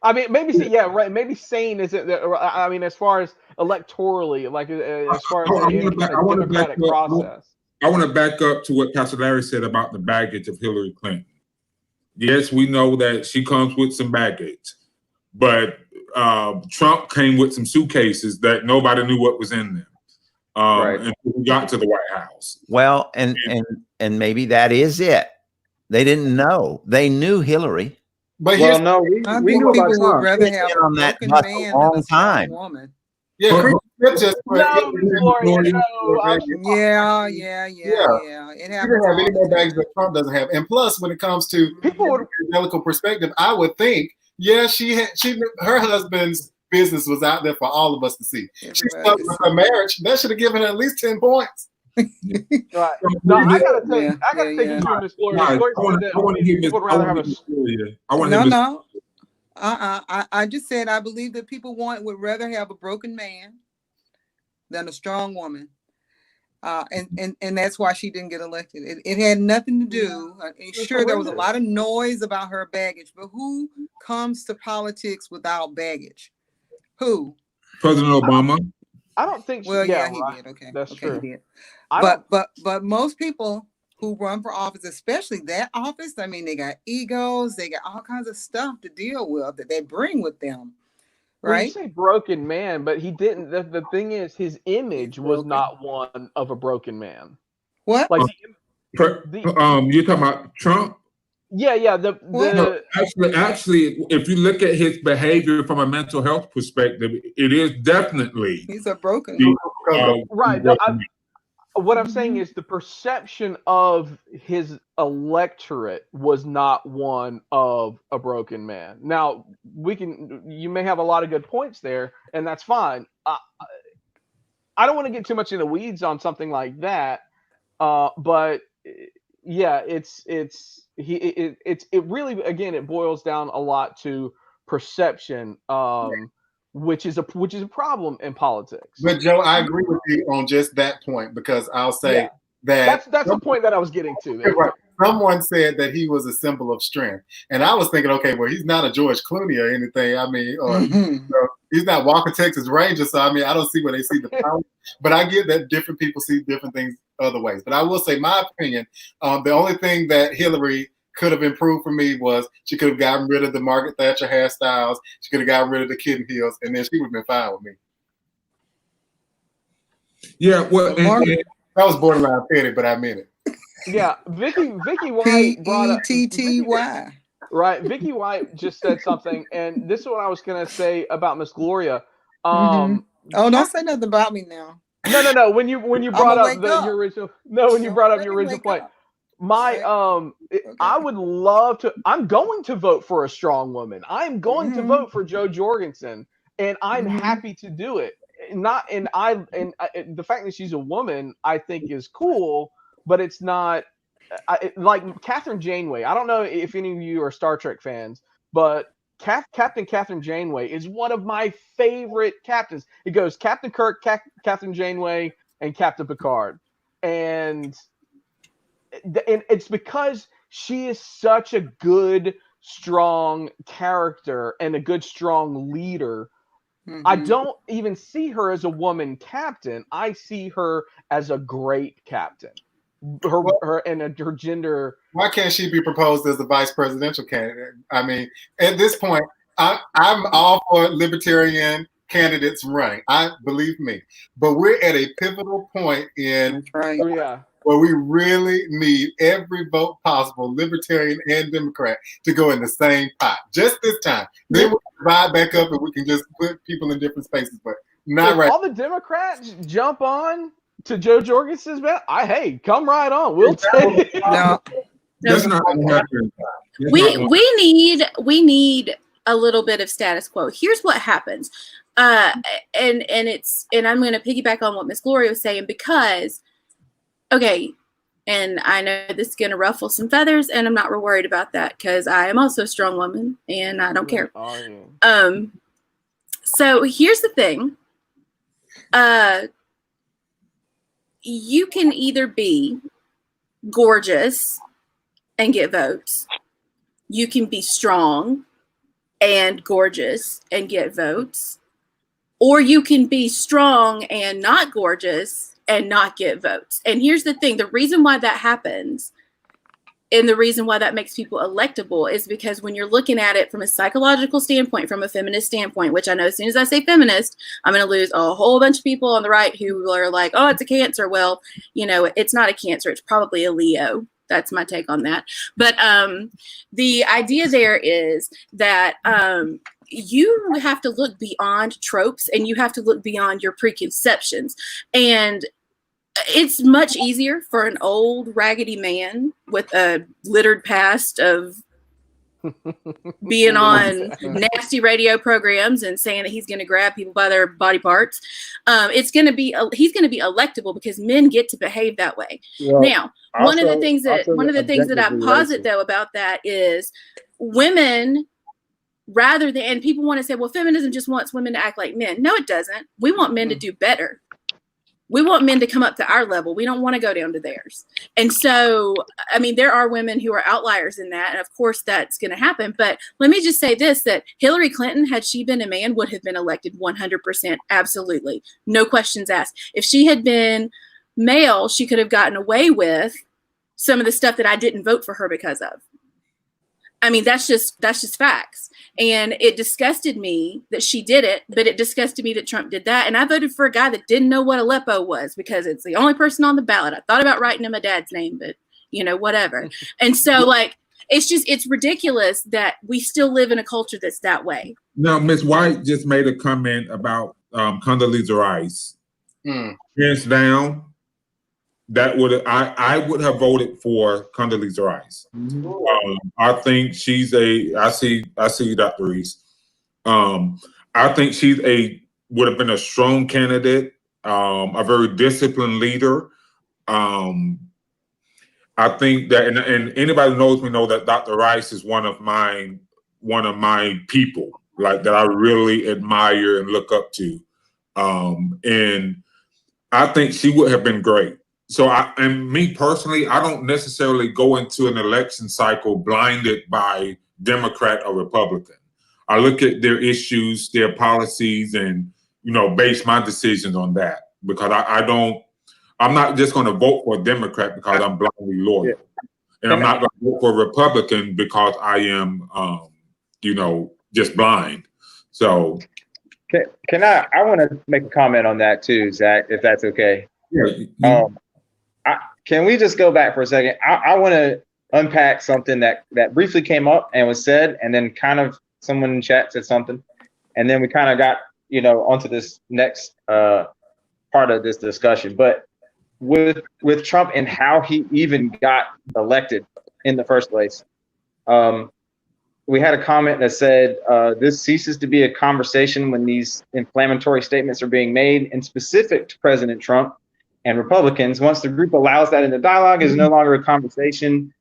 I mean, maybe maybe sane isn't. I mean, as far as electorally, like as far as the democratic process. I want to back up to what Pastor Larry said about the baggage of Hillary Clinton. Yes, we know that she comes with some baggage, but Trump came with some suitcases that nobody knew what was in them. Until we got to the White House. Well, and maybe that is it. They didn't know. They knew Hillary. But we knew about Trump. Would rather have on that bus a long time. Woman. Yeah, just yeah. It happens. She doesn't have any more bags that Trump doesn't have. And plus, when it comes to evangelical perspective, I would think, her husband's business was out there for all of us to see. She stuck with her marriage. That should have given her at least 10 points. Right. No, I gotta take you to Miss Gloria. I just said I believe that people would rather have a broken man than a strong woman. And that's why she didn't get elected. It had nothing to do. Sure, there was a lot of noise about her baggage, but who comes to politics without baggage? Who? President Obama. I don't think. He did. Okay, that's true. He did. But most people who run for office, especially that office, I mean, they got egos, they got all kinds of stuff to deal with that they bring with them. Right? Well, you say broken man, but he didn't. The thing is, his image was not one of a broken man. What? Like you're talking about Trump? Yeah. Actually, if you look at his behavior from a mental health perspective, it is definitely he's a broken right. What I'm saying is the perception of his electorate was not one of a broken man. Now, you may have a lot of good points there, and that's fine. I don't want to get too much in the weeds on something like that, but yeah, it really, again, it boils down a lot to perception. which is a problem in politics. But Joe, I agree with you on just that point, because I'll say that That's the point that I was getting to. right. Someone said that he was a symbol of strength, and I was thinking, okay, well, he's not a George Clooney or anything. I mean, or he's not Walker Texas Ranger, so I mean, I don't see where they see the power. But I get that different people see different things other ways. But I will say, my opinion, the only thing that Hillary could have improved for me was she could have gotten rid of the Margaret Thatcher hairstyles. She could have gotten rid of the kitten heels, and then she would have been fine with me. Yeah, well, That was borderline petty, but I meant it. Yeah, Vicky White brought up PETTY. Right, Vicky White just said something, and this is what I was going to say about Miss Gloria. Oh, don't say nothing about me now. No. When you brought up your original point, I would love to. I'm going to vote for a strong woman. I'm going to vote for Jo Jorgensen, and I'm happy to do it. The fact that she's a woman, I think, is cool, but it's not like Catherine Janeway. I don't know if any of you are Star Trek fans, but Captain Catherine Janeway is one of my favorite captains. It goes Captain Kirk, Captain Janeway, and Captain Picard, and it's because she is such a good, strong character and a good, strong leader. I don't even see her as a woman captain. I see her as a great captain. Her gender. Why can't she be proposed as a vice presidential candidate? I mean, at this point, I'm all for libertarian candidates running. Believe me, but we're at a pivotal point in where we really need every vote possible, libertarian and Democrat, to go in the same pot. Just this time. Then we'll divide back up and we can just put people in different spaces, but not right. All the Democrats jump on to Jo Jorgensen's bet. Hey, come right on. We'll take it. No. That's not happening. We need a little bit of status quo. Here's what happens. And I'm going to piggyback on what Miss Gloria was saying, because okay, and I know this is going to ruffle some feathers, and I'm not real worried about that because I am also a strong woman, and I don't care. So here's the thing. You can either be gorgeous and get votes. You can be strong and gorgeous and get votes. Or you can be strong and not gorgeous and not get votes. And here's the thing, the reason why that happens and the reason why that makes people electable is because when you're looking at it from a psychological standpoint, from a feminist standpoint, which I know as soon as I say feminist, I'm going to lose a whole bunch of people on the right who are like, oh, it's a cancer. Well, it's not a cancer. It's probably a Leo. That's my take on that. But the idea there is that you have to look beyond tropes and you have to look beyond your preconceptions. And it's much easier for an old raggedy man with a littered past of being on nasty radio programs and saying that he's going to grab people by their body parts. He's going to be electable because men get to behave that way. Well, now, one of the things that I posit though about that is women, rather than, and people want to say, well, feminism just wants women to act like men. No, it doesn't. We want men to do better. We want men to come up to our level. We don't want to go down to theirs. And so, I mean, there are women who are outliers in that. And of course that's going to happen. But let me just say this, that Hillary Clinton, had she been a man, would have been elected 100%. Absolutely. No questions asked. If she had been male, she could have gotten away with some of the stuff that I didn't vote for her because of. I mean, that's just facts. And it disgusted me that she did it, but it disgusted me that Trump did that. And I voted for a guy that didn't know what Aleppo was because it's the only person on the ballot. I thought about writing him my dad's name, but whatever. And so it's ridiculous that we still live in a culture that's that way. Now, Ms. White just made a comment about Condoleezza Rice. Hands down, I would have voted for Condoleezza Rice. I think I see Dr. Reese. I think would have been a strong candidate, a very disciplined leader. I think that, and anybody who knows me know that Dr. Rice is one of my people. like that I really admire and look up to. And I think she would have been great. So and me personally, I don't necessarily go into an election cycle blinded by Democrat or Republican. I look at their issues, their policies, and, base my decisions on that, because I'm not just going to vote for a Democrat because I'm blindly loyal. Yeah. And I'm not going to vote for a Republican because I am, just blind. So. I want to make a comment on that too, Zach, if that's okay. Yeah. Can we just go back for a second? I want to unpack something that briefly came up and was said, and then kind of someone in chat said something, and then we kind of got, onto this next part of this discussion. But with Trump and how he even got elected in the first place, we had a comment that said, this ceases to be a conversation when these inflammatory statements are being made and specific to President Trump and Republicans. Once the group allows that in the dialogue, is no longer a conversation,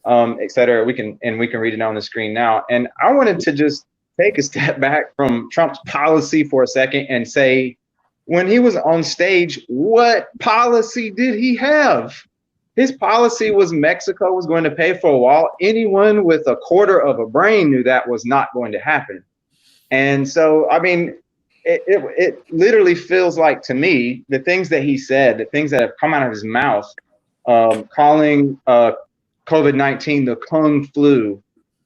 et cetera. We can read it on the screen now. And I wanted to just take a step back from Trump's policy for a second and say, when he was on stage, what policy did he have? His policy was Mexico was going to pay for a wall. Anyone with a quarter of a brain knew that was not going to happen. And so, I mean, it literally feels like, to me, the things that he said, the things that have come out of his mouth, calling COVID-19 the Kung flu,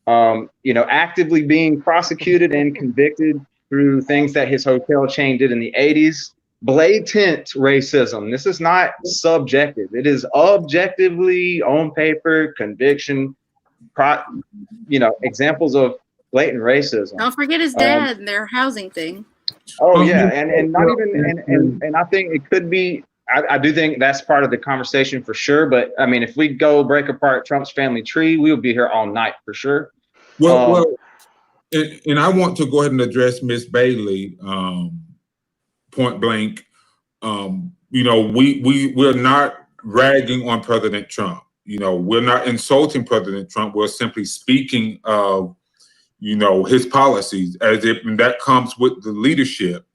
actively being prosecuted and convicted through things that his hotel chain did in the 80s. Blatant racism. This is not subjective. It is objectively on paper conviction, examples of blatant racism. Don't forget his dad and their housing thing. Oh yeah, and not even and I think it could be. I do think that's part of the conversation for sure. But I mean, if we go break apart Trump's family tree, we'll be here all night for sure. Well, and I want to go ahead and address Ms. Bailey. Point blank, we're not ragging on President Trump. We're not insulting President Trump. We're simply speaking of, his policies, and that comes with the leadership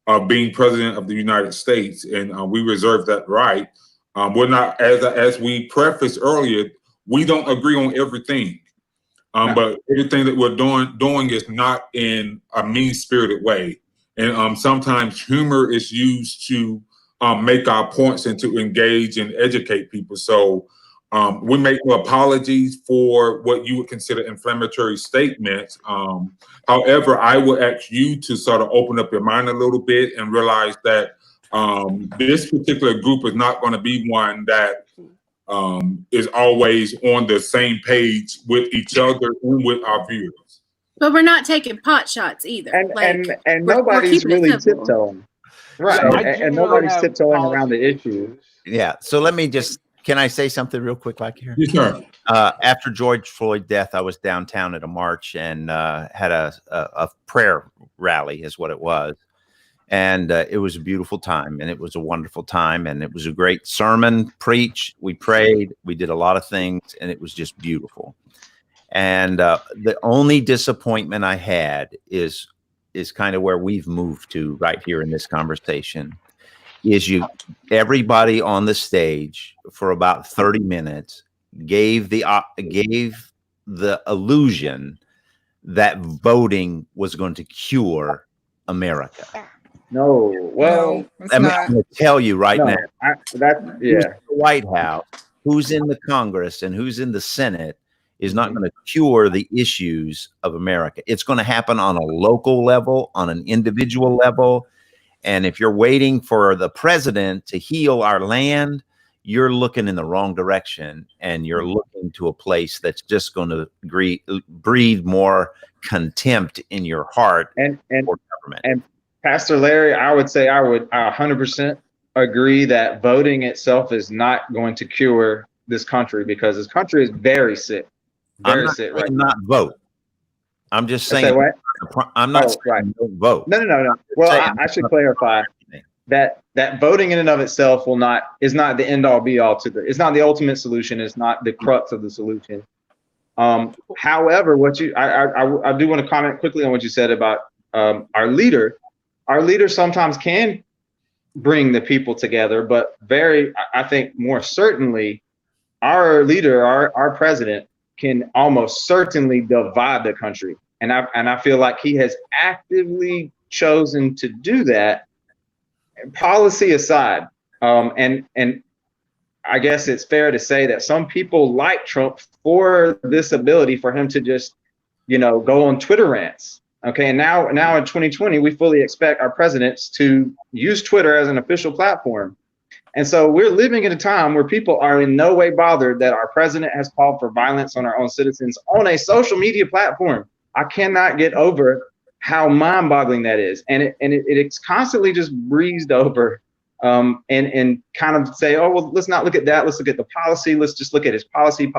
of being president of the United States, and we reserve that right. We're not, as we prefaced earlier, we don't agree on everything, but everything that we're doing is not in a mean-spirited way. And sometimes humor is used to make our points and to engage and educate people. So we make no apologies for what you would consider inflammatory statements. However, I would ask you to sort of open up your mind a little bit and realize that this particular group is not going to be one that is always on the same page with each other and with our viewers. But we're not taking pot shots either. And nobody's really tiptoeing. Right. And nobody's tiptoeing around the issue. Yeah. So can I say something real quick like here? Yes, sir. After George Floyd's death, I was downtown at a march and had a prayer rally is what it was. And it was a beautiful time, and it was a wonderful time, and it was a great sermon, preach. We prayed, we did a lot of things, and it was just beautiful. And the only disappointment I had is kind of where we've moved to right here in this conversation. Is everybody on the stage for about 30 minutes gave the illusion that voting was going to cure America. No, well, I'm going to tell you right now. Who's in the White House, who's in the Congress, and who's in the Senate is not going to cure the issues of America. It's going to happen on a local level, on an individual level. And if you're waiting for the president to heal our land, you're looking in the wrong direction, and you're looking to a place that's just going to breed more contempt in your heart for government. And Pastor Larry, I would say I 100% agree that voting itself is not going to cure this country, because this country is very sick. Not vote. I'm just saying. I'm not saying don't vote. No. Well, I should clarify that voting in and of itself is not the end all be all it's not the ultimate solution. It's not the crux of the solution. However, I do want to comment quickly on what you said about our leader. Our leader sometimes can bring the people together, but I think more certainly, our leader, our president, can almost certainly divide the country. And I feel like he has actively chosen to do that, policy aside. And I guess it's fair to say that some people like Trump for this ability for him to just, go on Twitter rants. Okay, and now in 2020, we fully expect our presidents to use Twitter as an official platform. And so we're living in a time where people are in no way bothered that our president has called for violence on our own citizens on a social media platform. I cannot get over how mind-boggling that is. And it's constantly just breezed over and kind of say, oh, well, let's not look at that. Let's look at the policy. Let's just look at his policy.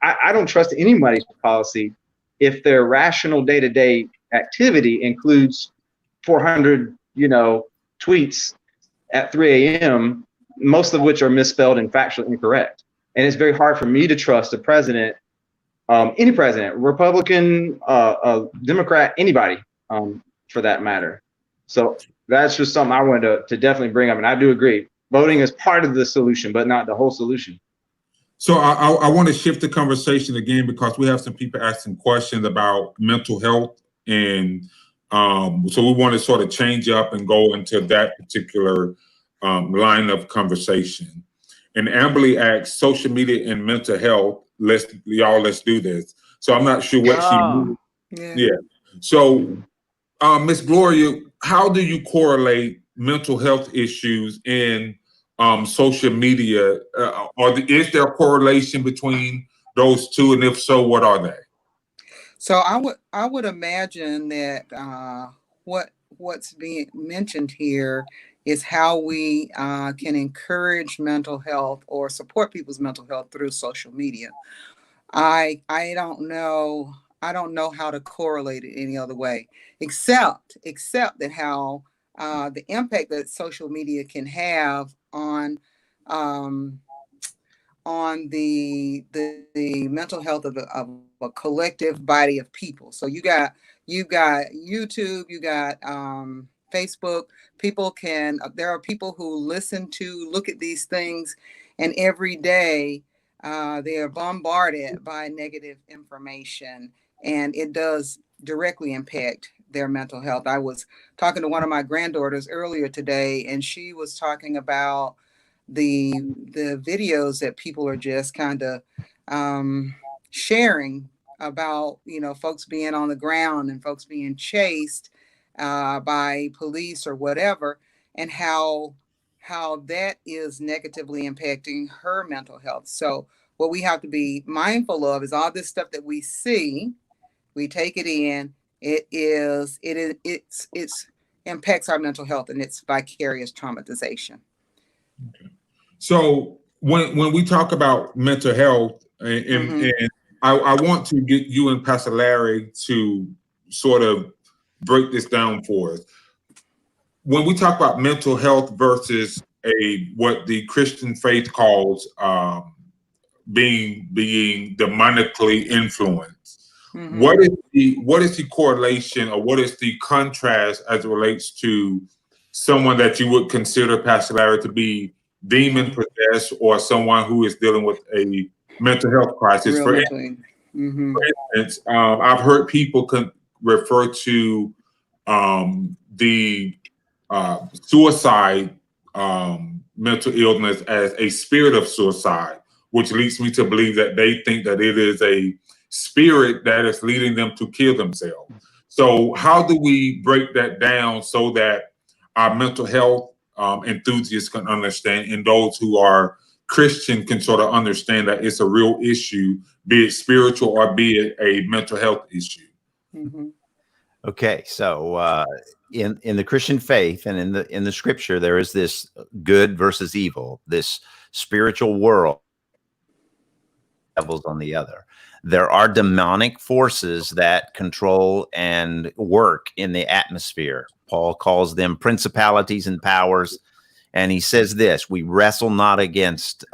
I don't trust anybody's policy if their rational day-to-day activity includes 400, tweets at 3 a.m., most of which are misspelled and factually incorrect. And it's very hard for me to trust a president, any president, Republican, Democrat, anybody, for that matter. So that's just something I wanted to definitely bring up. And I do agree, voting is part of the solution, but not the whole solution. So I want to shift the conversation again, because we have some people asking questions about mental health. And so we want to sort of change up and go into that particular line of conversation. And Amberly asks, social media and mental health, let's do this. So I'm not sure what she means. Yeah. So Miss Gloria, how do you correlate mental health issues in social media? Is there a correlation between those two? And if so, what are they? So I would imagine that what's being mentioned here is how we can encourage mental health or support people's mental health through social media. I don't know how to correlate it any other way, except that how the impact that social media can have on the mental health of a collective body of people. So you got YouTube, you got Facebook. There are people who look at these things, and every day they are bombarded by negative information, and it does directly impact their mental health. I was talking to one of my granddaughters earlier today, and she was talking about the videos that people are just kind of sharing about, folks being on the ground and folks being chased by police or whatever, and how that is negatively impacting her mental health. So what we have to be mindful of is all this stuff that we see, we take it in, it impacts our mental health, and it's vicarious traumatization. Okay. So when we talk about mental health, and I want to get you and Pastor Larry to sort of break this down for us. When we talk about mental health versus what the Christian faith calls being demonically influenced, what is the correlation, or what is the contrast as it relates to someone that you would consider, Pastor Larry, to be demon possessed, or someone who is dealing with a mental health crisis? For instance, I've heard people refer to the suicide mental illness as a spirit of suicide, which leads me to believe that they think that it is a spirit that is leading them to kill themselves. So how do we break that down so that our mental health enthusiasts can understand, and those who are Christian can sort of understand that it's a real issue, be it spiritual or be it a mental health issue? Okay, so in the Christian faith and in the scripture, there is this good versus evil, this spiritual world, devils on the other. There are demonic forces that control and work in the atmosphere. Paul calls them principalities and powers. And he says this: we wrestle not against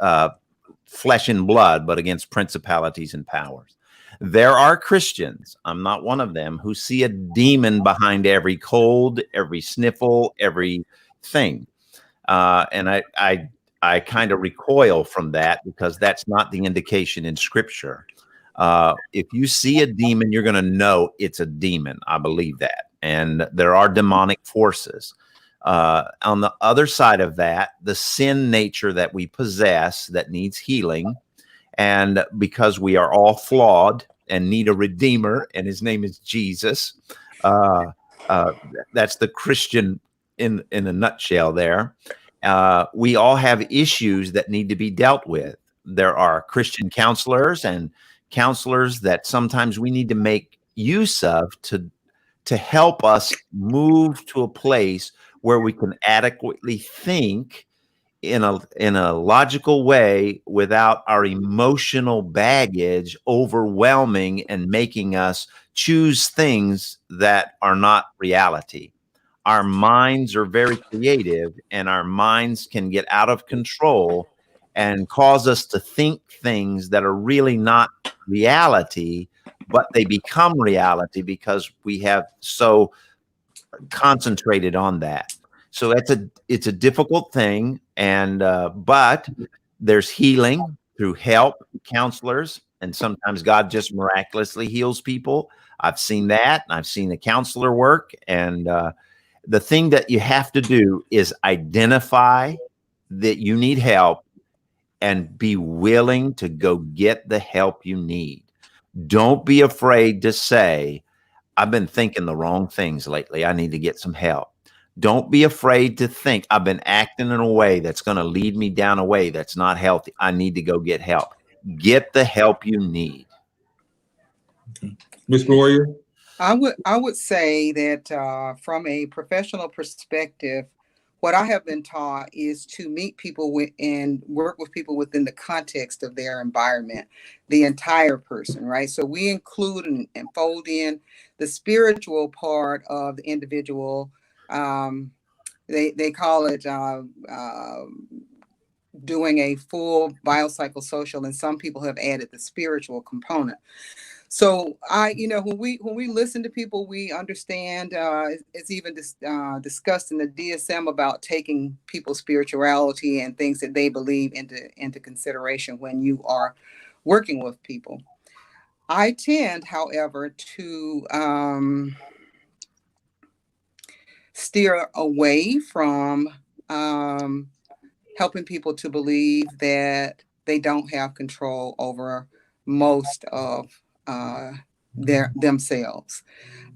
flesh and blood, but against principalities and powers. There are Christians, I'm not one of them, who see a demon behind every cold, every sniffle, every thing. And I kind of recoil from that because that's not the indication in Scripture. If you see a demon, you're going to know it's a demon. I believe that. And there are demonic forces. On the other side of that, the sin nature that we possess that needs healing, and because we are all flawed and need a redeemer, and his name is Jesus. That's the Christian in a nutshell there. We all have issues that need to be dealt with. There are Christian counselors and counselors that sometimes we need to make use of to help us move to a place where we can adequately think in a logical way without our emotional baggage overwhelming and making us choose things that are not reality. Our minds are very creative, and our minds can get out of control and cause us to think things that are really not reality, but they become reality because we have so concentrated on that. So it's a difficult thing, and but there's healing through help, counselors, and sometimes God just miraculously heals people. I've seen that, and I've seen the counselor work. And the thing that you have to do is identify that you need help and be willing to go get the help you need. Don't be afraid to say, I've been thinking the wrong things lately. I need to get some help. Don't be afraid to think, I've been acting in a way that's going to lead me down a way that's not healthy. I need to go get help. Get the help you need. Okay. Ms. Gloria? I would say that from a professional perspective, what I have been taught is to meet people and work with people within the context of their environment, the entire person, right? So we include and fold in the spiritual part of the individual. They call it doing a full biopsychosocial, and some people have added the spiritual component. So when we listen to people, we understand. It's even discussed in the DSM about taking people's spirituality and things that they believe into consideration when you are working with people. I tend, however, to steer away from helping people to believe that they don't have control over most of themselves.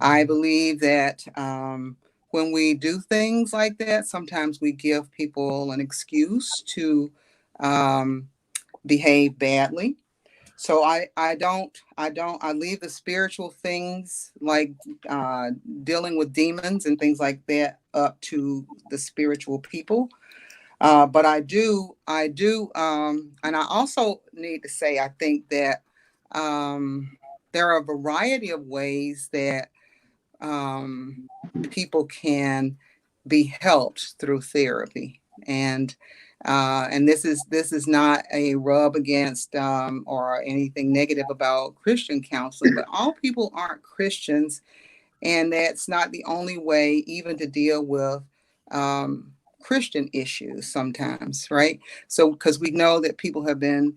I believe that when we do things like that, sometimes we give people an excuse to behave badly. So I leave the spiritual things like dealing with demons and things like that up to the spiritual people. But I do, and I also need to say, I think that there are a variety of ways that people can be helped through therapy, and this is not a rub against or anything negative about Christian counseling, but all people aren't Christians, and that's not the only way even to deal with Christian issues sometimes, right? So because we know that people have been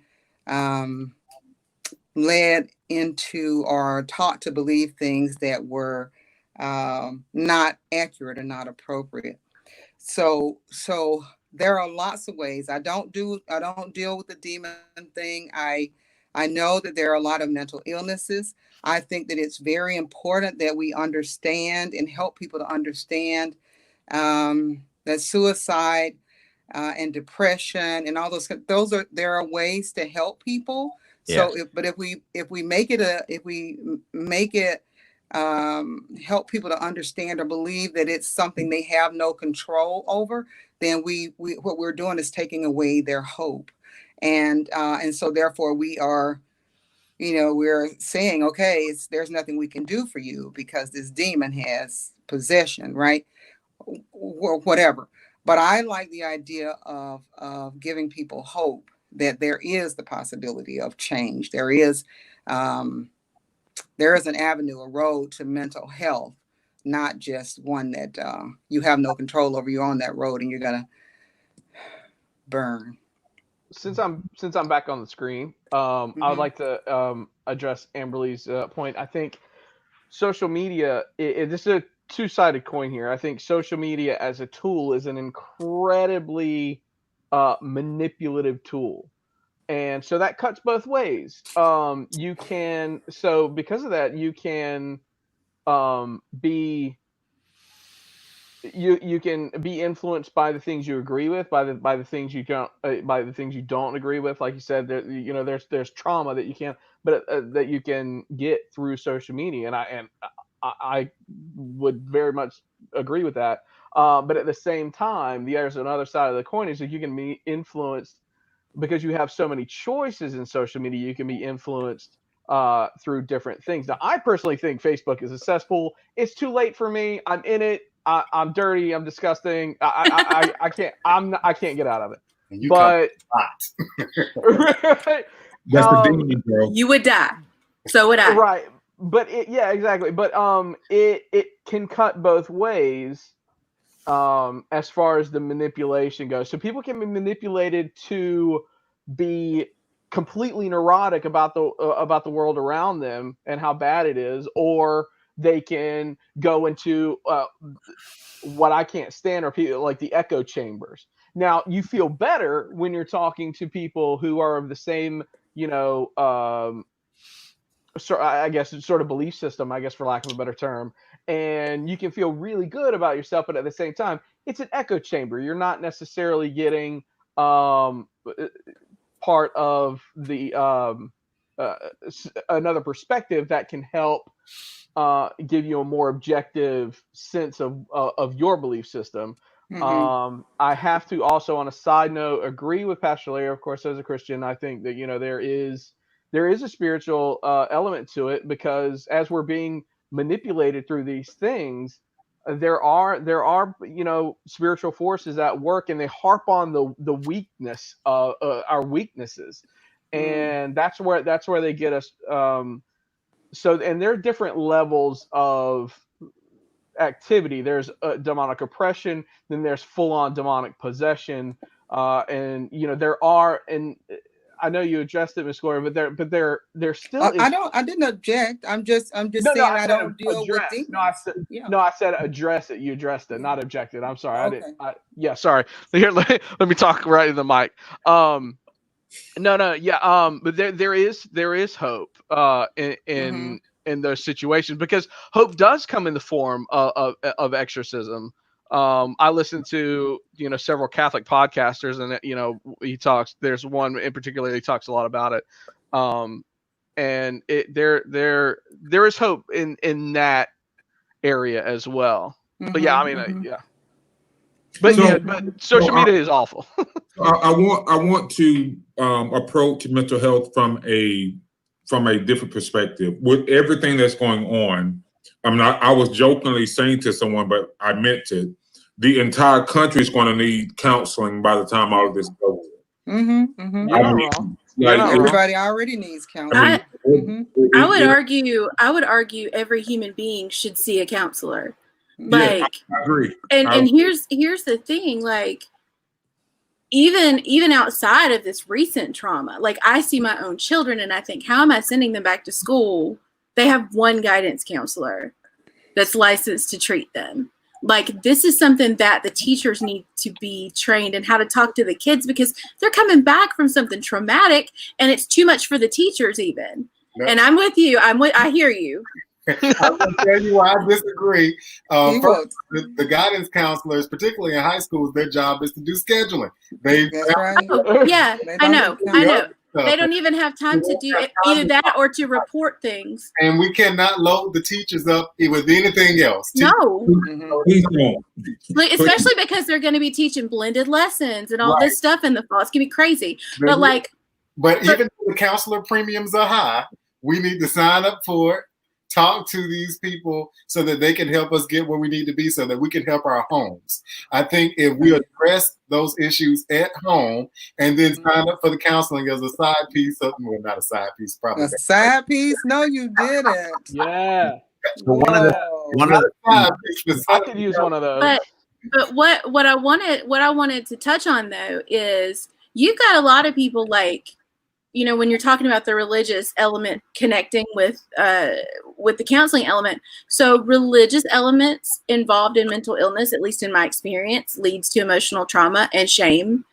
led into or taught to believe things that were not accurate or not appropriate. So there are lots of ways. I don't deal with the demon thing. I know that there are a lot of mental illnesses. I think that it's very important that we understand and help people to understand that suicide and depression and all there are ways to help people. So, Yes. if we make it help people to understand or believe that it's something they have no control over, then we what we're doing is taking away their hope, and so therefore we're saying, okay, there's nothing we can do for you because this demon has possession, right? Or whatever. But I like the idea of giving people hope that there is the possibility of change. There is there is an avenue, a road to mental health, not just one that you have no control over. You're on that road and you're gonna burn. Since I'm back on the screen, I would like to address Amberly's point. I think social media, this is a two-sided coin here. I think social media as a tool is an incredibly manipulative tool. And so that cuts both ways. You can, so because of that, you can be you can be influenced by the things you agree with, by the things you don't, by the things you don't agree with. Like you said, there, there's trauma that you can't, but that you can get through social media, and I would very much agree with that. But at the same time, there's another side of the coin, is that you can be influenced because you have so many choices in social media. You can be influenced through different things. Now, I personally think Facebook is a cesspool. It's too late for me. I'm in it. I'm dirty. I'm disgusting. I can't. I can't get out of it. And you But That's the thing, bro. You would die. So would I. right. But yeah, exactly. But it can cut both ways as far as the manipulation goes. So people can be manipulated to be completely neurotic about the world around them and how bad it is, or they can go into what I can't stand, or people like the echo chambers. Now, you feel better when you're talking to people who are of the same, so I guess sort of belief system, I guess, for lack of a better term, and you can feel really good about yourself, but at the same time, it's an echo chamber. You're not necessarily getting part of the another perspective that can help give you a more objective sense of your belief system. I have to also, on a side note, agree with Pastor Larry. Of course, as a Christian, I think that there is a spiritual element to it, because as we're being manipulated through these things, there are spiritual forces at work, and they harp on the weakness of our weaknesses, and that's where they get us. So, and there are different levels of activity. There's demonic oppression, then there's full-on demonic possession, and there are, and I know you addressed it, Ms. Gloria, but there still is. I didn't object. I'm just saying I don't deal with demons. No, I said address it. You addressed it, not objected. I'm sorry. Okay. Yeah, sorry. Here, let me talk right in the mic. But there is hope in those situations, because hope does come in the form of exorcism. I listen to several Catholic podcasters, and he talks. There's one in particular, he talks a lot about it. And there is hope in that area as well. But yeah, I mean, yeah. But but social media is awful. I want to approach mental health from a different perspective. With everything that's going on, I was jokingly saying to someone, but I meant it. The entire country is going to need counseling by the time all of this goes. Everybody already needs counseling. I would argue every human being should see a counselor. I agree. And here's the thing, like, even outside of this recent trauma, like, I see my own children and I think, how am I sending them back to school? They have one guidance counselor that's licensed to treat them. Like, this is something that the teachers need to be trained in, how to talk to the kids, because they're coming back from something traumatic and it's too much for the teachers even. No. And I'm with you. I hear you. I'm going to tell you why I disagree. First, the guidance counselors, particularly in high schools, their job is to do scheduling. That's right. Oh, yeah, I know. They don't even have time to do either that or to report things. And we cannot load the teachers up with anything else. No. Like, especially because they're going to be teaching blended lessons and all this stuff in the fall. It's going to be crazy. But even though the counselor premiums are high, we need to sign up for it talk to these people so that they can help us get where we need to be so that we can help our homes. I think if we address those issues at home and then sign up for the counseling as a side piece, well, not a side piece, probably. A side piece? No, you didn't. Yeah. So one of the I could use one of those. But what I wanted to touch on though is you've got a lot of people like, you know, when you're talking about the religious element connecting with the counseling element. So religious elements involved in mental illness, at least in my experience, leads to emotional trauma and shame.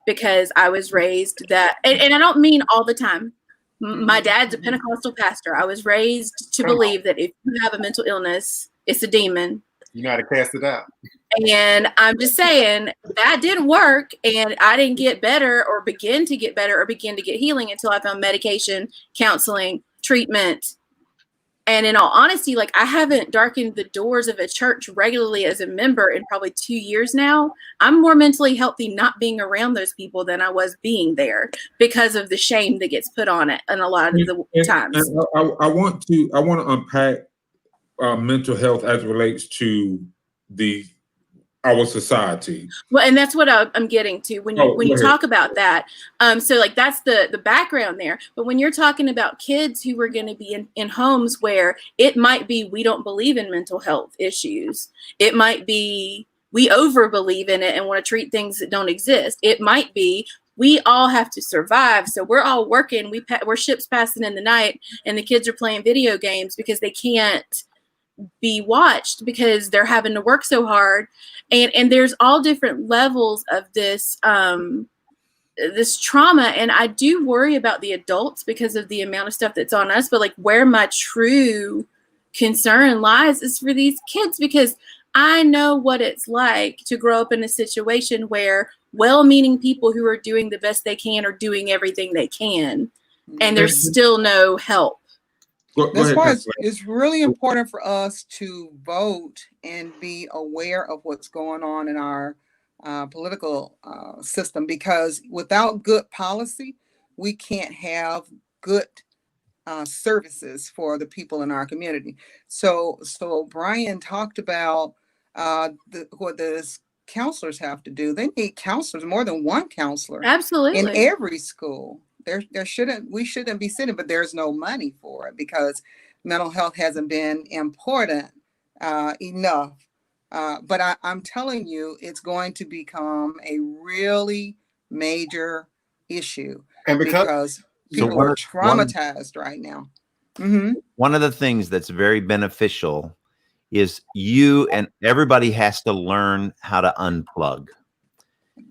Because I was raised that, and I don't mean all the time. My dad's a Pentecostal pastor. I was raised to believe that if you have a mental illness, it's a demon. You know how to cast it out. And I'm just saying that didn't work, and I didn't get better or begin to get better or begin to get healing until I found medication, counseling, treatment. And in all honesty, like I haven't darkened the doors of a church regularly as a member in probably 2 years now. I'm more mentally healthy not being around those people than I was being there because of the shame that gets put on it and a lot of the times. And I want to unpack mental health as it relates to our society. Well, and that's what I'm getting to when you talk about that. So like that's the background there. But when you're talking about kids who are going to be in homes where it might be we don't believe in mental health issues. It might be we over believe in it and want to treat things that don't exist. It might be we all have to survive. So we're all working. We're ships passing in the night, and the kids are playing video games because they can't be watched because they're having to work so hard. And there's all different levels of this this trauma. And I do worry about the adults because of the amount of stuff that's on us. But like where my true concern lies is for these kids, because I know what it's like to grow up in a situation where well-meaning people who are doing the best they can are doing everything they can, and there's still no help. That's why it's really important for us to vote and be aware of what's going on in our political system, because without good policy, we can't have good services for the people in our community. So Brian talked about what the counselors have to do. They need counselors, more than one counselor. Absolutely. In every school. We shouldn't be sitting, but there's no money for it because mental health hasn't been important enough. But I'm telling you, it's going to become a really major issue because people are traumatized right now. Mm-hmm. One of the things that's very beneficial is you and everybody has to learn how to unplug.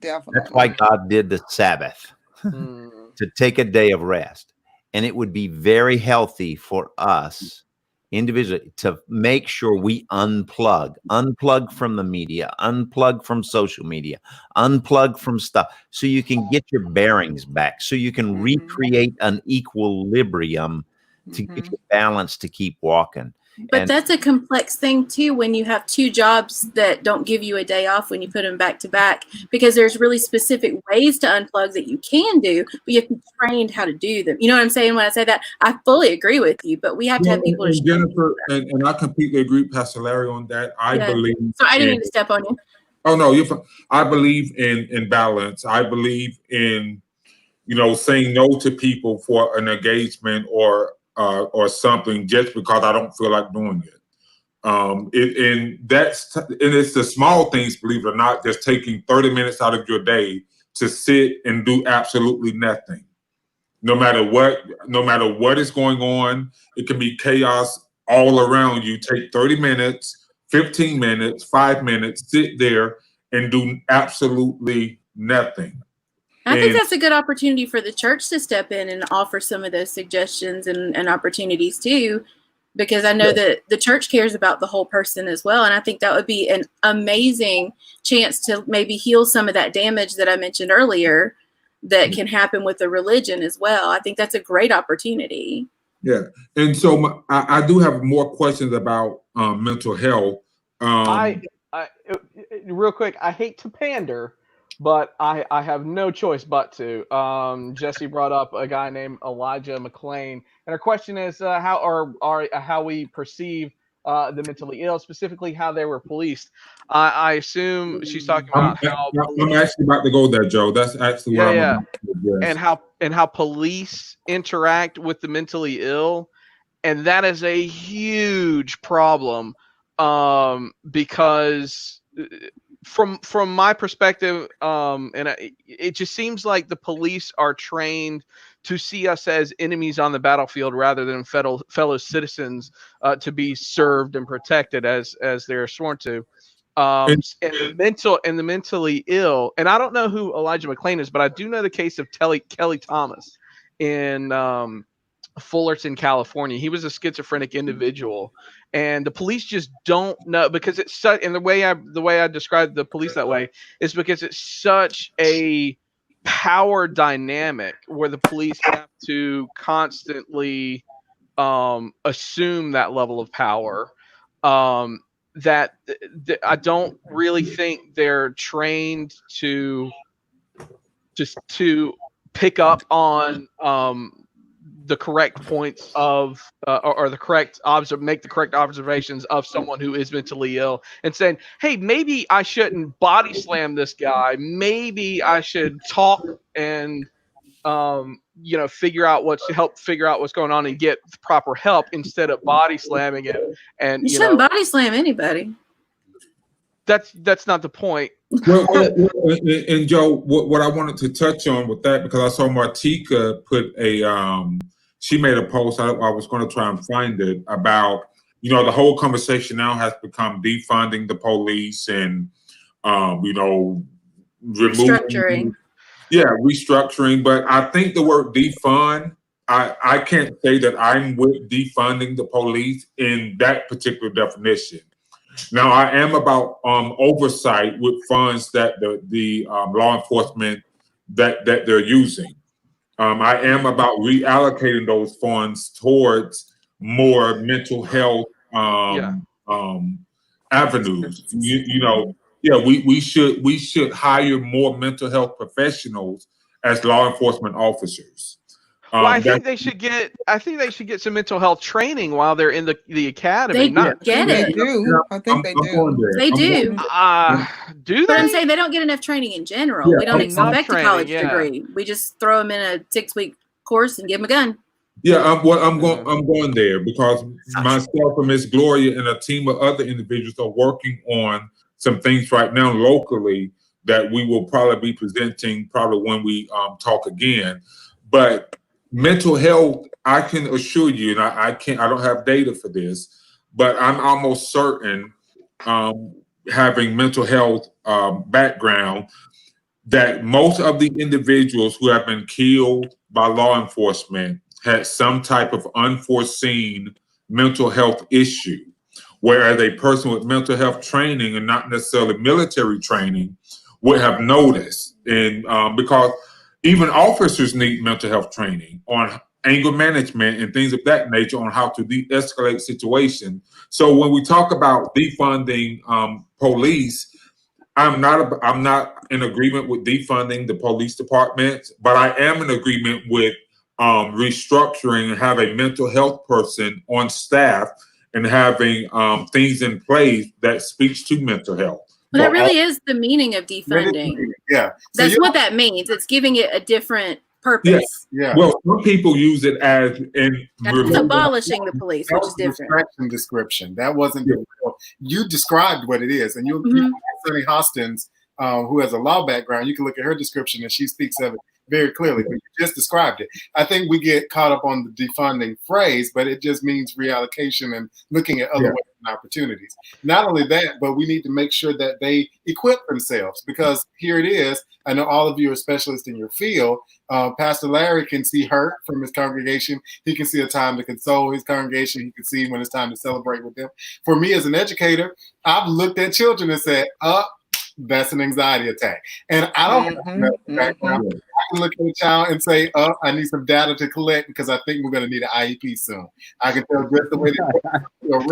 Definitely. That's why God did the Sabbath. To take a day of rest. And it would be very healthy for us individually to make sure we unplug from the media, unplug from social media, unplug from stuff so you can get your bearings back, so you can recreate an equilibrium to get your balance to keep walking. But that's a complex thing too when you have two jobs that don't give you a day off when you put them back to back, because there's really specific ways to unplug that you can do, but you have to be trained how to do them. You know what I'm saying when I say that? I fully agree with you, but we have to have people to Jennifer, and I completely agree with Pastor Larry on that. I believe. So I didn't mean to step on you. Oh no, you're fine. I believe in balance. I believe in, saying no to people for an engagement or something just because I don't feel like doing it. And it's the small things, believe it or not, just taking 30 minutes out of your day to sit and do absolutely nothing. No matter what is going on, it can be chaos all around you. Take 30 minutes, 15 minutes, 5 minutes, sit there and do absolutely nothing. I think that's a good opportunity for the church to step in and offer some of those suggestions and opportunities too, because I know that the church cares about the whole person as well. And I think that would be an amazing chance to maybe heal some of that damage that I mentioned earlier that can happen with the religion as well. I think that's a great opportunity. Yeah. And so I do have more questions about mental health. I real quick, I hate to pander, but I have no choice but to. Jesse brought up a guy named Elijah McClain, and our question is how we perceive the mentally ill, specifically how they were policed. I assume she's talking about how I'm actually about to go there, Joe. That's actually what I'm about to address. and how police interact with the mentally ill, and that is a huge problem, because from my perspective, it just seems like the police are trained to see us as enemies on the battlefield rather than fellow citizens, to be served and protected as they're sworn to. And the mentally ill, and I don't know who Elijah McClain is, but I do know the case of Kelly Thomas in Fullerton, California. He was a schizophrenic individual, and the police just don't know, because it's such. And the way I describe the police that way is because it's such a power dynamic where the police have to constantly assume that level of power. That I don't really think they're trained to pick up on the correct points of or the correct make the correct observations of someone who is mentally ill, and saying, hey, maybe I shouldn't body slam this guy. Maybe I should talk and figure out what's going on and get proper help instead of body slamming it. And you shouldn't body slam anybody. That's not the point. Well, and Joe, what I wanted to touch on with that, because I saw Martika put she made a post. I was going to try and find it about, the whole conversation now has become defunding the police and, restructuring. Yeah, restructuring. But I think the word defund, I can't say that I'm with defunding the police in that particular definition. Now, I am about oversight with funds that the law enforcement that they're using. I am about reallocating those funds towards more mental health avenues. We should hire more mental health professionals as law enforcement officers. Well, I think they should get some mental health training while they're in the academy. They get it. They do. I think they do. They do. Do they? But I'm saying they don't get enough training in general. Yeah, we don't expect a college degree. We just throw them in a 6-week course and give them a gun. Yeah, I'm going there because myself and Miss Gloria and a team of other individuals are working on some things right now locally that we will probably be presenting when we talk again. But mental health, I can assure you, and I don't have data for this, but I'm almost certain, having mental health background, that most of the individuals who have been killed by law enforcement had some type of unforeseen mental health issue, whereas a person with mental health training and not necessarily military training would have noticed. And because even officers need mental health training on anger management and things of that nature, on how to de-escalate situations. So when we talk about defunding police, I'm not in agreement with defunding the police department, but I am in agreement with restructuring and have a mental health person on staff and having things in place that speaks to mental health. But that really is the meaning of defunding. Yeah. That's what that means. It's giving it a different purpose. Yeah. Well, some people use it as That's abolishing the police, which is different. Distraction description. That wasn't you described what it is, and you Sunny Hostins, who has a law background, you can look at her description and she speaks of it very clearly. But you just described it. I think we get caught up on the defunding phrase, but it just means reallocation and looking at other ways and opportunities. Not only that, but we need to make sure that they equip themselves, because here it is. I know all of you are specialists in your field. Pastor Larry can see hurt from his congregation. He can see a time to console his congregation. He can see when it's time to celebrate with them. For me as an educator, I've looked at children and said, that's an anxiety attack. And I don't have a background. I can look at a child and say, I need some data to collect because I think we're going to need an IEP soon. I can tell just the way they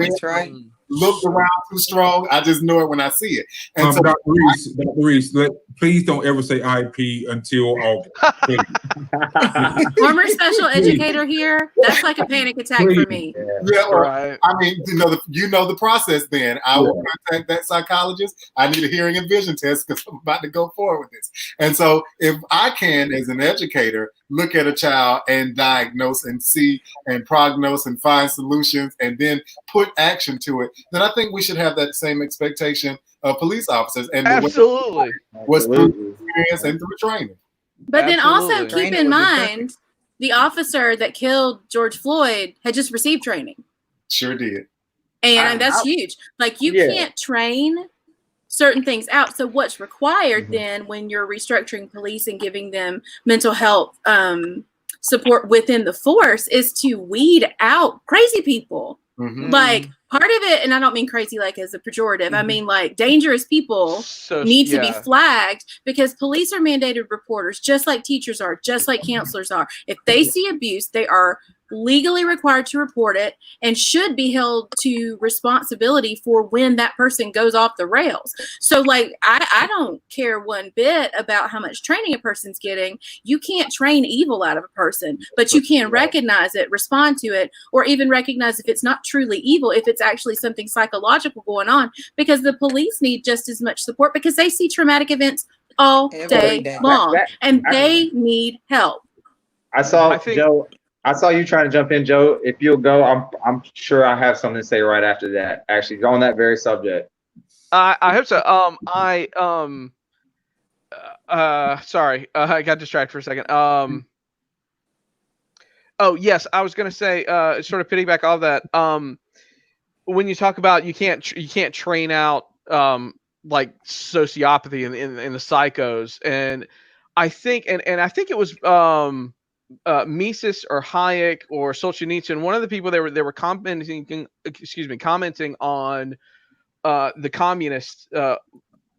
That's right. looked around too strong. I just know it when I see it. And so, Dr. Reese, please don't ever say IP until August. Former special educator here. That's like a panic attack for me. yeah, or, Right. I mean, you know the process. Then I will contact that psychologist. I need a hearing and vision test because I'm about to go forward with this. And so, if I can, as an educator, look at a child and diagnose and see and prognose and find solutions and then put action to it, then I think we should have that same expectation of police officers. And Absolutely. what's through experience and through training. But then also Absolutely. keep Training in would be mind, the officer that killed George Floyd had just received training. Sure did. And that's huge. Like you can't train certain things out. So what's required then when you're restructuring police and giving them mental health support within the force is to weed out crazy people. Like part of it, and I don't mean crazy like as a pejorative, I mean like dangerous people need to be flagged because police are mandated reporters, just like teachers are, just like counselors are. If they see abuse, they are legally required to report it and should be held to responsibility for when that person goes off the rails. So like I don't care one bit about how much training a person's getting. You can't train evil out of a person, but you can recognize it, respond to it, or even recognize if it's not truly evil, if it's actually something psychological going on, because the police need just as much support because they see traumatic events all day long and they need help. I saw you trying to jump in, Joe. If you'll go, I'm sure I have something to say right after that. Actually, on that very subject. I hope so. Sorry, I got distracted for a second. Oh yes, I was gonna say, sort of piggyback all that. When you talk about you can't train out like sociopathy in the psychos, and I think I think it was Mises or Hayek or Solzhenitsyn, one of the people they were commenting on the communist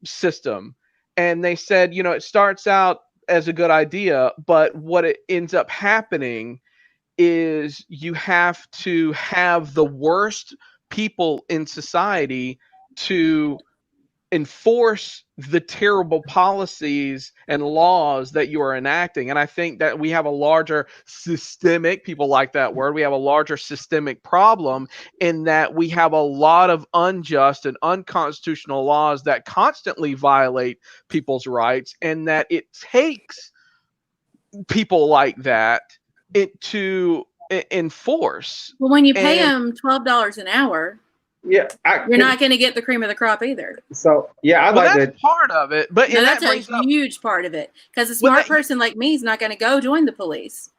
system, and they said, it starts out as a good idea, but what it ends up happening is you have to have the worst people in society to enforce the terrible policies and laws that you are enacting. And I think that we have a larger systemic, people like that word, we have a larger systemic problem in that we have a lot of unjust and unconstitutional laws that constantly violate people's rights, and that it takes people like that to enforce. Well, when you pay them $12 an hour, you're not going to get the cream of the crop either. So that's part of it, but that's a huge part of it, because a smart person like me is not going to go join the police.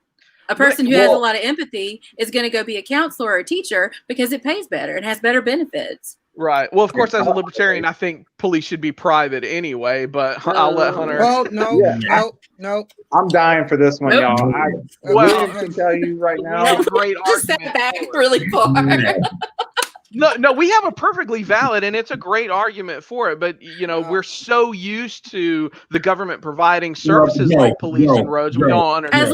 A person who has a lot of empathy is going to go be a counselor or a teacher because it pays better and has better benefits. Right. Well, of course, as a libertarian, I think police should be private anyway, but I'll let Hunter. Oh, no. I'm dying for this one, y'all. I can tell you right now. Great just argument. Step back really far. No, we have a perfectly valid, and it's a great argument for it. But we're so used to the government providing services like police and roads. We don't understand.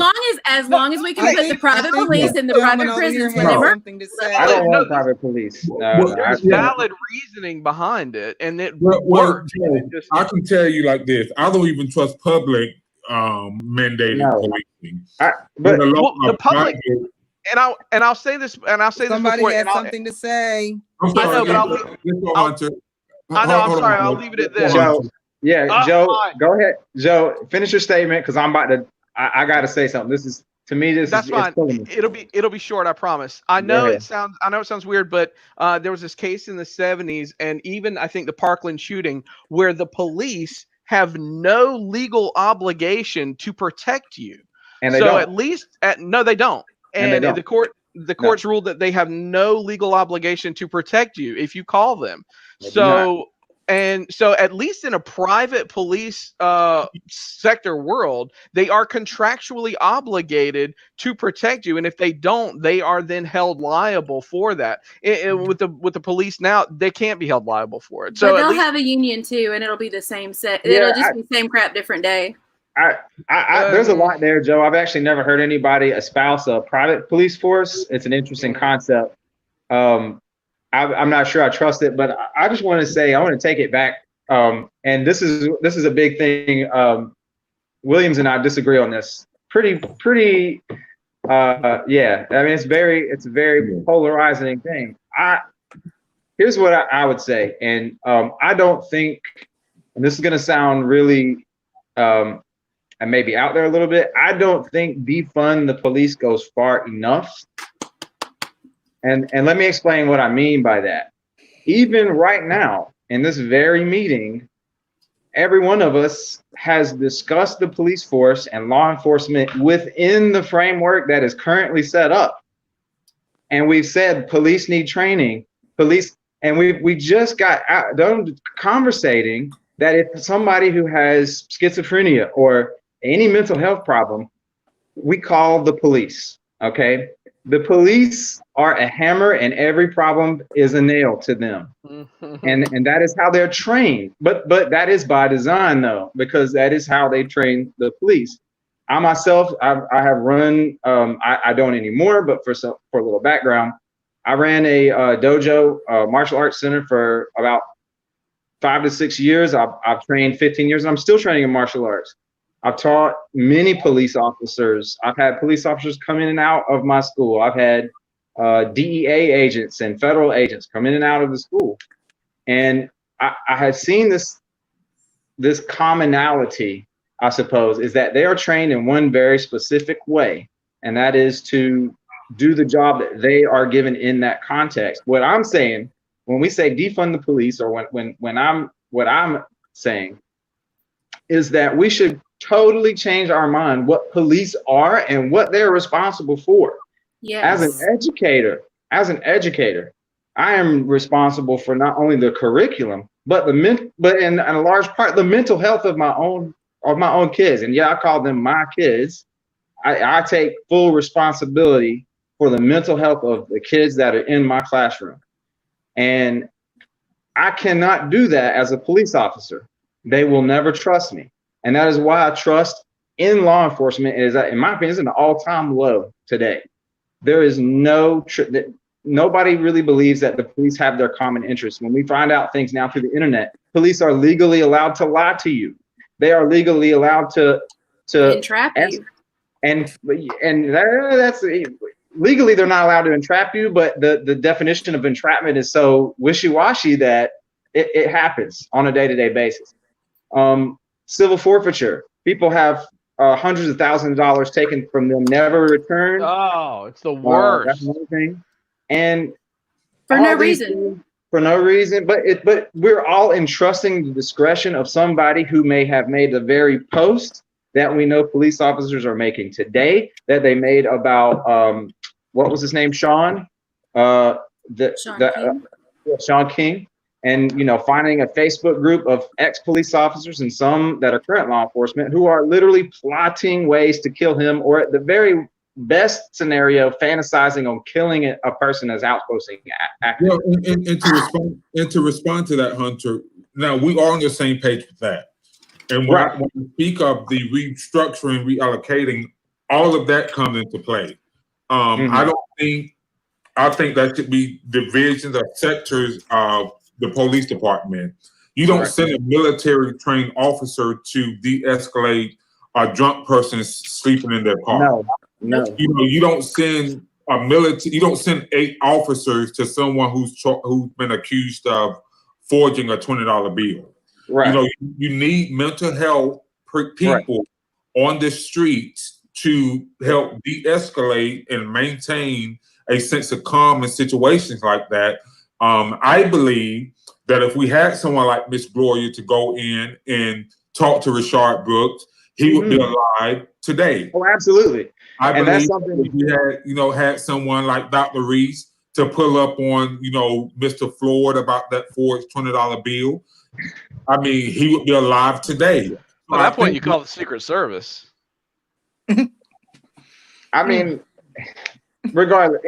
As long as we can put the private police in the private prisons when they work. I don't want private police. There's valid reasoning behind it, and it works. I can tell you like this: I don't even trust public mandated policing. The public. And I'll say this, Somebody before, had something to say. I'm sorry, I know, I'm sorry. I'll leave it at this. Joe, Joe, go ahead. Joe, finish your statement because I'm about to. I got to say something. That's fine. It'll be short. I promise. I know it sounds weird, but there was this case in the 70s, and even I think the Parkland shooting, where the police have no legal obligation to protect you. And they don't. At least no, they don't. And the courts ruled that they have no legal obligation to protect you if you call them. So at least in a private police sector world, they are contractually obligated to protect you, and if they don't, they are then held liable for that. With the police now, they can't be held liable for it. So they'll have a union too, and it'll be the same set. It'll just be same crap, different day. There's a lot there, Joe. I've actually never heard anybody espouse a private police force. It's an interesting concept. I'm not sure I trust it, but I just want to say, I want to take it back. And this is a big thing. Williams and I disagree on this pretty, yeah. I mean, it's a very polarizing thing. Here's what I would say. And I don't think, and this is going to sound really, and maybe out there a little bit, I don't think defund the police goes far enough. And let me explain what I mean by that. Even right now, in this very meeting, every one of us has discussed the police force and law enforcement within the framework that is currently set up. And we've said police need training, and we just got done conversating that if somebody who has schizophrenia or any mental health problem, we call the police, okay? The police are a hammer and every problem is a nail to them. And that is how they're trained. But that is by design though, because that is how they train the police. I myself, I have run, I don't anymore, but for a little background, I ran a dojo, martial arts center for about 5 to 6 years. I've trained 15 years and I'm still training in martial arts. I've taught many police officers. I've had police officers come in and out of my school. I've had DEA agents and federal agents come in and out of the school. And I have seen this commonality, I suppose, is that they are trained in one very specific way, and that is to do the job that they are given in that context. What I'm saying, when we say defund the police, or what I'm saying is that we should totally change our mind what police are and what they're responsible for. Yes. As an educator, I am responsible for not only the curriculum, but in a large part the mental health of my own kids. And yeah, I call them my kids. I take full responsibility for the mental health of the kids that are in my classroom. And I cannot do that as a police officer. They will never trust me. And that is why I trust in law enforcement is, in my opinion, is an all-time low today. There is nobody really believes that the police have their common interests. When we find out things now through the internet, police are legally allowed to lie to you. They are legally allowed to entrap you. And that's legally they're not allowed to entrap you, but the definition of entrapment is so wishy-washy that it happens on a day-to-day basis. Civil forfeiture. People have hundreds of thousands of dollars taken from them, never returned. Oh, it's the worst. That's another thing. And For no reason. For no reason. But we're all entrusting the discretion of somebody who may have made the very post that we know police officers are making today, that they made about what was his name? Sean? Sean King. And, finding a Facebook group of ex-police officers and some that are current law enforcement who are literally plotting ways to kill him, or at the very best scenario, fantasizing on killing a person as outposting active. Well, and to respond to that, Hunter, now we are on the same page with that. And when we speak of the restructuring, reallocating, all of that comes into play. I think that should be divisions or sectors of the police department. You don't send a military trained officer to de-escalate a drunk person sleeping in their car. No. You don't send you don't send 8 officers to someone who's been accused of forging a $20 bill. Right. You need mental health people on the streets to help de-escalate and maintain a sense of calm in situations like that. I believe that if we had someone like Miss Gloria to go in and talk to Rashard Brooks, he would be alive today. Oh, absolutely. I believe if we had someone like Dr. Reese to pull up on, Mr. Floyd about that forged $20 bill, I mean, he would be alive today. At that point, you call the Secret Service. I mean, regardless,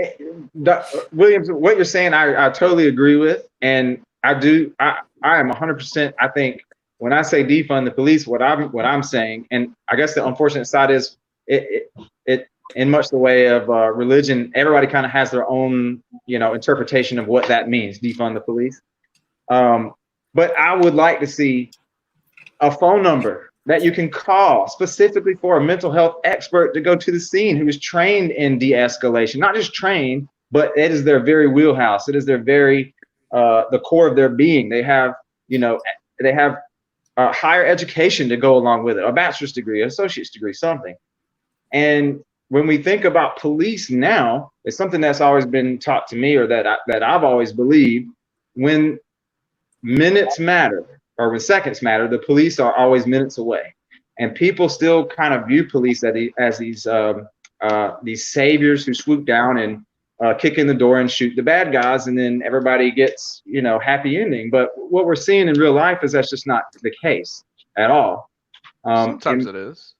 Williams, what you're saying, I totally agree with, and I am 100%. I think when I say defund the police, what I'm saying, and I guess the unfortunate side is it in much the way of religion, everybody kind of has their own, interpretation of what that means, defund the police. But I would like to see a phone number that you can call specifically for a mental health expert to go to the scene who is trained in de-escalation, not just trained, but it is their very wheelhouse. It is their very, the core of their being. They have, higher education to go along with it, a bachelor's degree, an associate's degree, something. And when we think about police now, it's something that's always been taught to me, or that I've always believed, when minutes matter, or when seconds matter, the police are always minutes away. And people still kind of view police as these saviors who swoop down and kick in the door and shoot the bad guys, and then everybody gets, happy ending. But what we're seeing in real life is that's just not the case at all. Sometimes it is.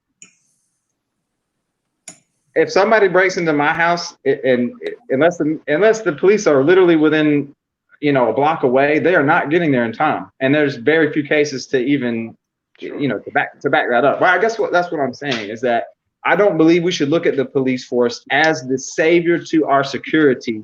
If somebody breaks into my house, and unless the police are literally within, a block away, they are not getting there in time. And there's very few cases to even, to back that up. Well, I guess that's what I'm saying is that I don't believe we should look at the police force as the savior to our security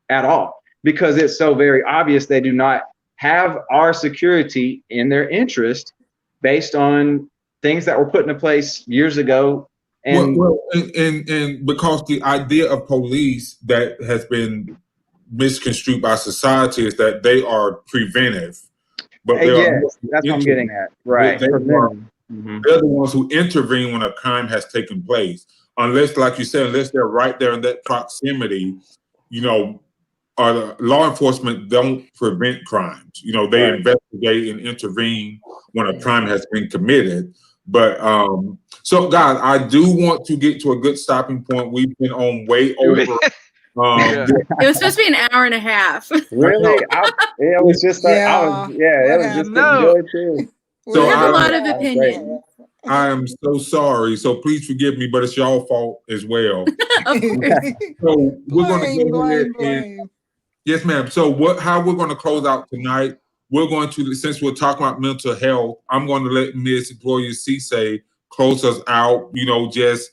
at all, because it's so very obvious they do not have our security in their interest based on things that were put into place years ago. And and because the idea of police that has been misconstrued by society is that they are preventive, but yes, that's what I'm getting at. Right. They're the ones who intervene when a crime has taken place. Unless, like you said, unless they're right there in that proximity, law enforcement don't prevent crimes. They investigate and intervene when a crime has been committed. But so guys, I do want to get to a good stopping point. We've been on way over. It was supposed to be an hour and a half. Really? It was just it was just good too. So we have a lot of opinions. I am so sorry. So please forgive me, but it's your fault as well. So we're going to go ahead and yes, ma'am. So how we're going to close out tonight? We're going to, since we're talking about mental health, I'm going to let Ms. Gloria Cisse close us out. Just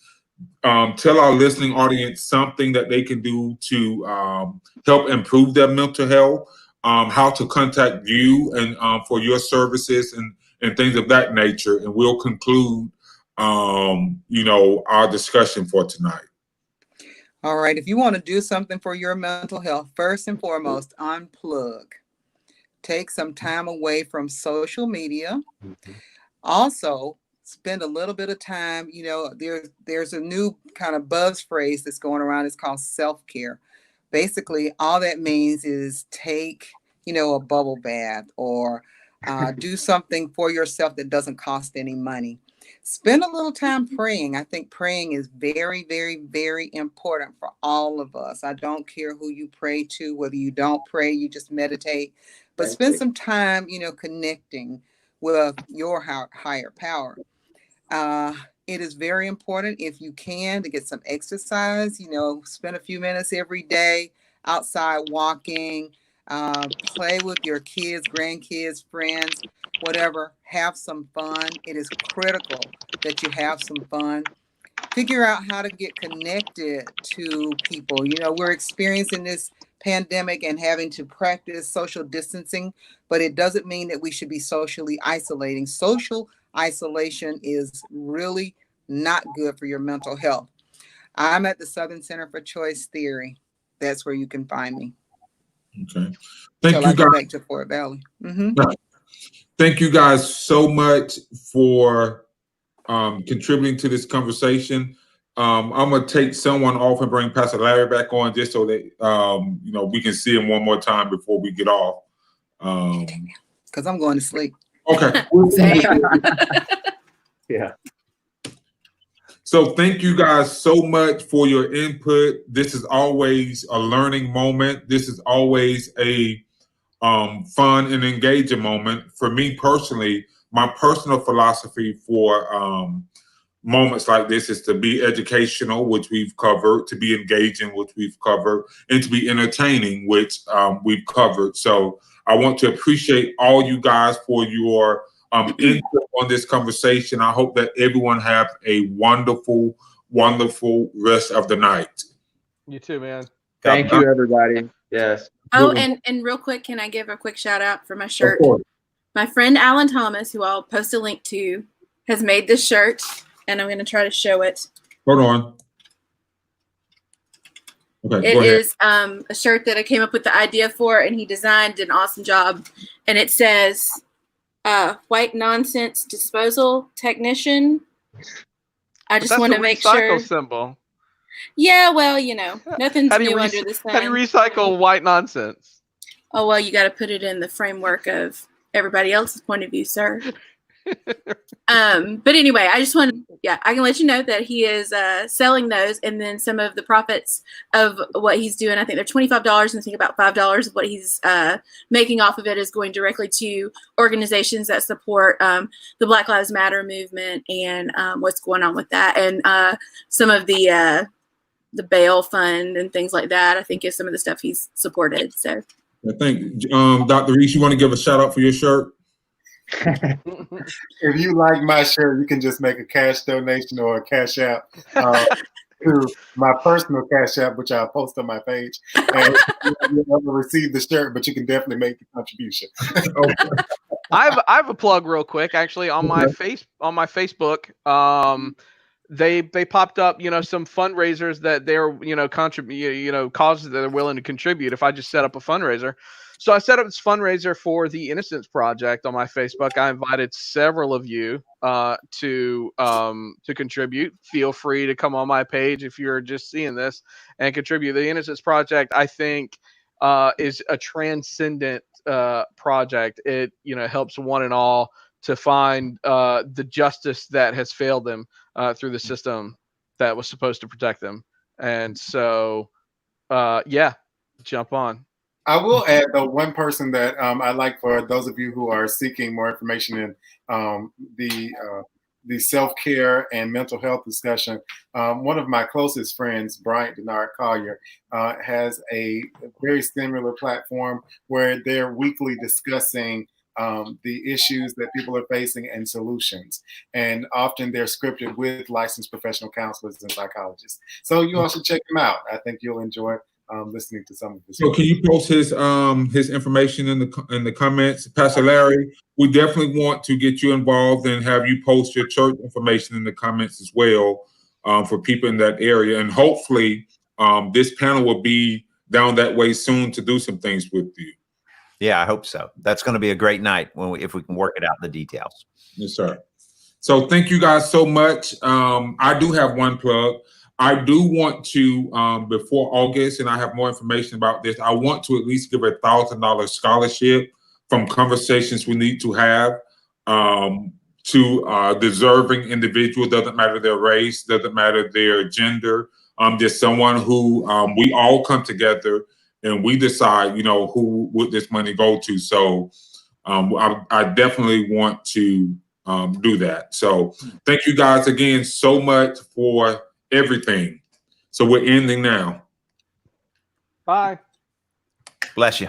tell our listening audience something that they can do to help improve their mental health, how to contact you and for your services and things of that nature. And we'll conclude, our discussion for tonight. All right. If you want to do something for your mental health, first and foremost, unplug. Take some time away from social media. Also, spend a little bit of time, there's a new kind of buzz phrase that's going around. It's called self-care. Basically, all that means is take, a bubble bath or do something for yourself that doesn't cost any money. Spend a little time praying. I think praying is very, very, very important for all of us. I don't care who you pray to, whether you don't pray, you just meditate, but spend some time, connecting with your higher power. It is very important, if you can, to get some exercise, spend a few minutes every day outside walking, play with your kids, grandkids, friends, whatever, have some fun. It is critical that you have some fun. Figure out how to get connected to people. We're experiencing this pandemic and having to practice social distancing, but it doesn't mean that we should be socially isolating. Social isolation is really not good for your mental health. I'm at the Southern Center for Choice Theory. That's where you can find me. Okay. Thank you, guys. Go back to Fort Valley. Thank you guys so much for contributing to this conversation. I'm going to take someone off and bring Pastor Larry back on just so that, we can see him one more time before we get off. Because I'm going to sleep. Okay. Yeah. So thank you guys so much for your input. This is always a learning moment. This is always a fun and engaging moment. For me personally, my personal philosophy for moments like this is to be educational, which we've covered, to be engaging, which we've covered, and to be entertaining, which we've covered. So I want to appreciate all you guys for your input on this conversation. I hope that everyone have a wonderful wonderful rest of the night. You too, man. Thank you, everybody. Yes. Oh, and real quick, can I give a quick shout out for my shirt? Of course. My friend Alan Thomas, who I'll post a link to, has made this shirt, and I'm going to try to show it. Hold on. Okay, It go ahead. is a shirt that I came up with the idea for, and he designed an awesome job. And it says, "White Nonsense Disposal Technician." I just want to make sure. Recycle symbol. Yeah, well, you know, nothing's How do you new under the sun. How do you recycle white nonsense? Oh, well, you got to put it in the framework of everybody else's point of view, sir. But anyway, I just want to, I can let you know that he is selling those, and then some of the profits of what he's doing, I think they're $25, and I think about $5 of what he's making off of it is going directly to organizations that support the Black Lives Matter movement and what's going on with that, and some of the bail fund and things like that, I think is some of the stuff he's supported. So I think, Dr. Reese, you want to give a shout out for your shirt? If you like my shirt, you can just make a cash donation or a cash app to my personal cash app, which I'll post on my page. And you'll never receive the shirt, but you can definitely make the contribution. Okay. I have a plug real quick, actually, on my Facebook. They popped up, some fundraisers that they're, causes that they're willing to contribute if I just set up a fundraiser. So I set up this fundraiser for the Innocence Project on my Facebook. I invited several of you to contribute. Feel free to come on my page if you're just seeing this and contribute. The Innocence Project, I think, is a transcendent project. It helps one and all to find the justice that has failed them through the system that was supposed to protect them. And so, jump on. I will add, though, one person that I like for those of you who are seeking more information in the self-care and mental health discussion. One of my closest friends, Bryant Denard Collier, has a very similar platform where they're weekly discussing the issues that people are facing and solutions. And often they're scripted with licensed professional counselors and psychologists. So you also check them out. I think you'll enjoy listening to some of this. So can you post his information in the comments, Pastor Larry? We definitely want to get you involved and have you post your church information in the comments as well for people in that area. And hopefully this panel will be down that way soon to do some things with you. Yeah, I hope so. That's going to be a great night if we can work it out in the details. Yes, sir. So thank you guys so much. I do have one plug. I do want to, before August, and I have more information about this, I want to at least give a $1,000 scholarship from Conversations We Need to Have to deserving individual. Doesn't matter their race, doesn't matter their gender. There's someone who we all come together and we decide, who would this money go to. So I definitely want to do that. So thank you guys again so much for everything. So we're ending now. Bye. Bless you.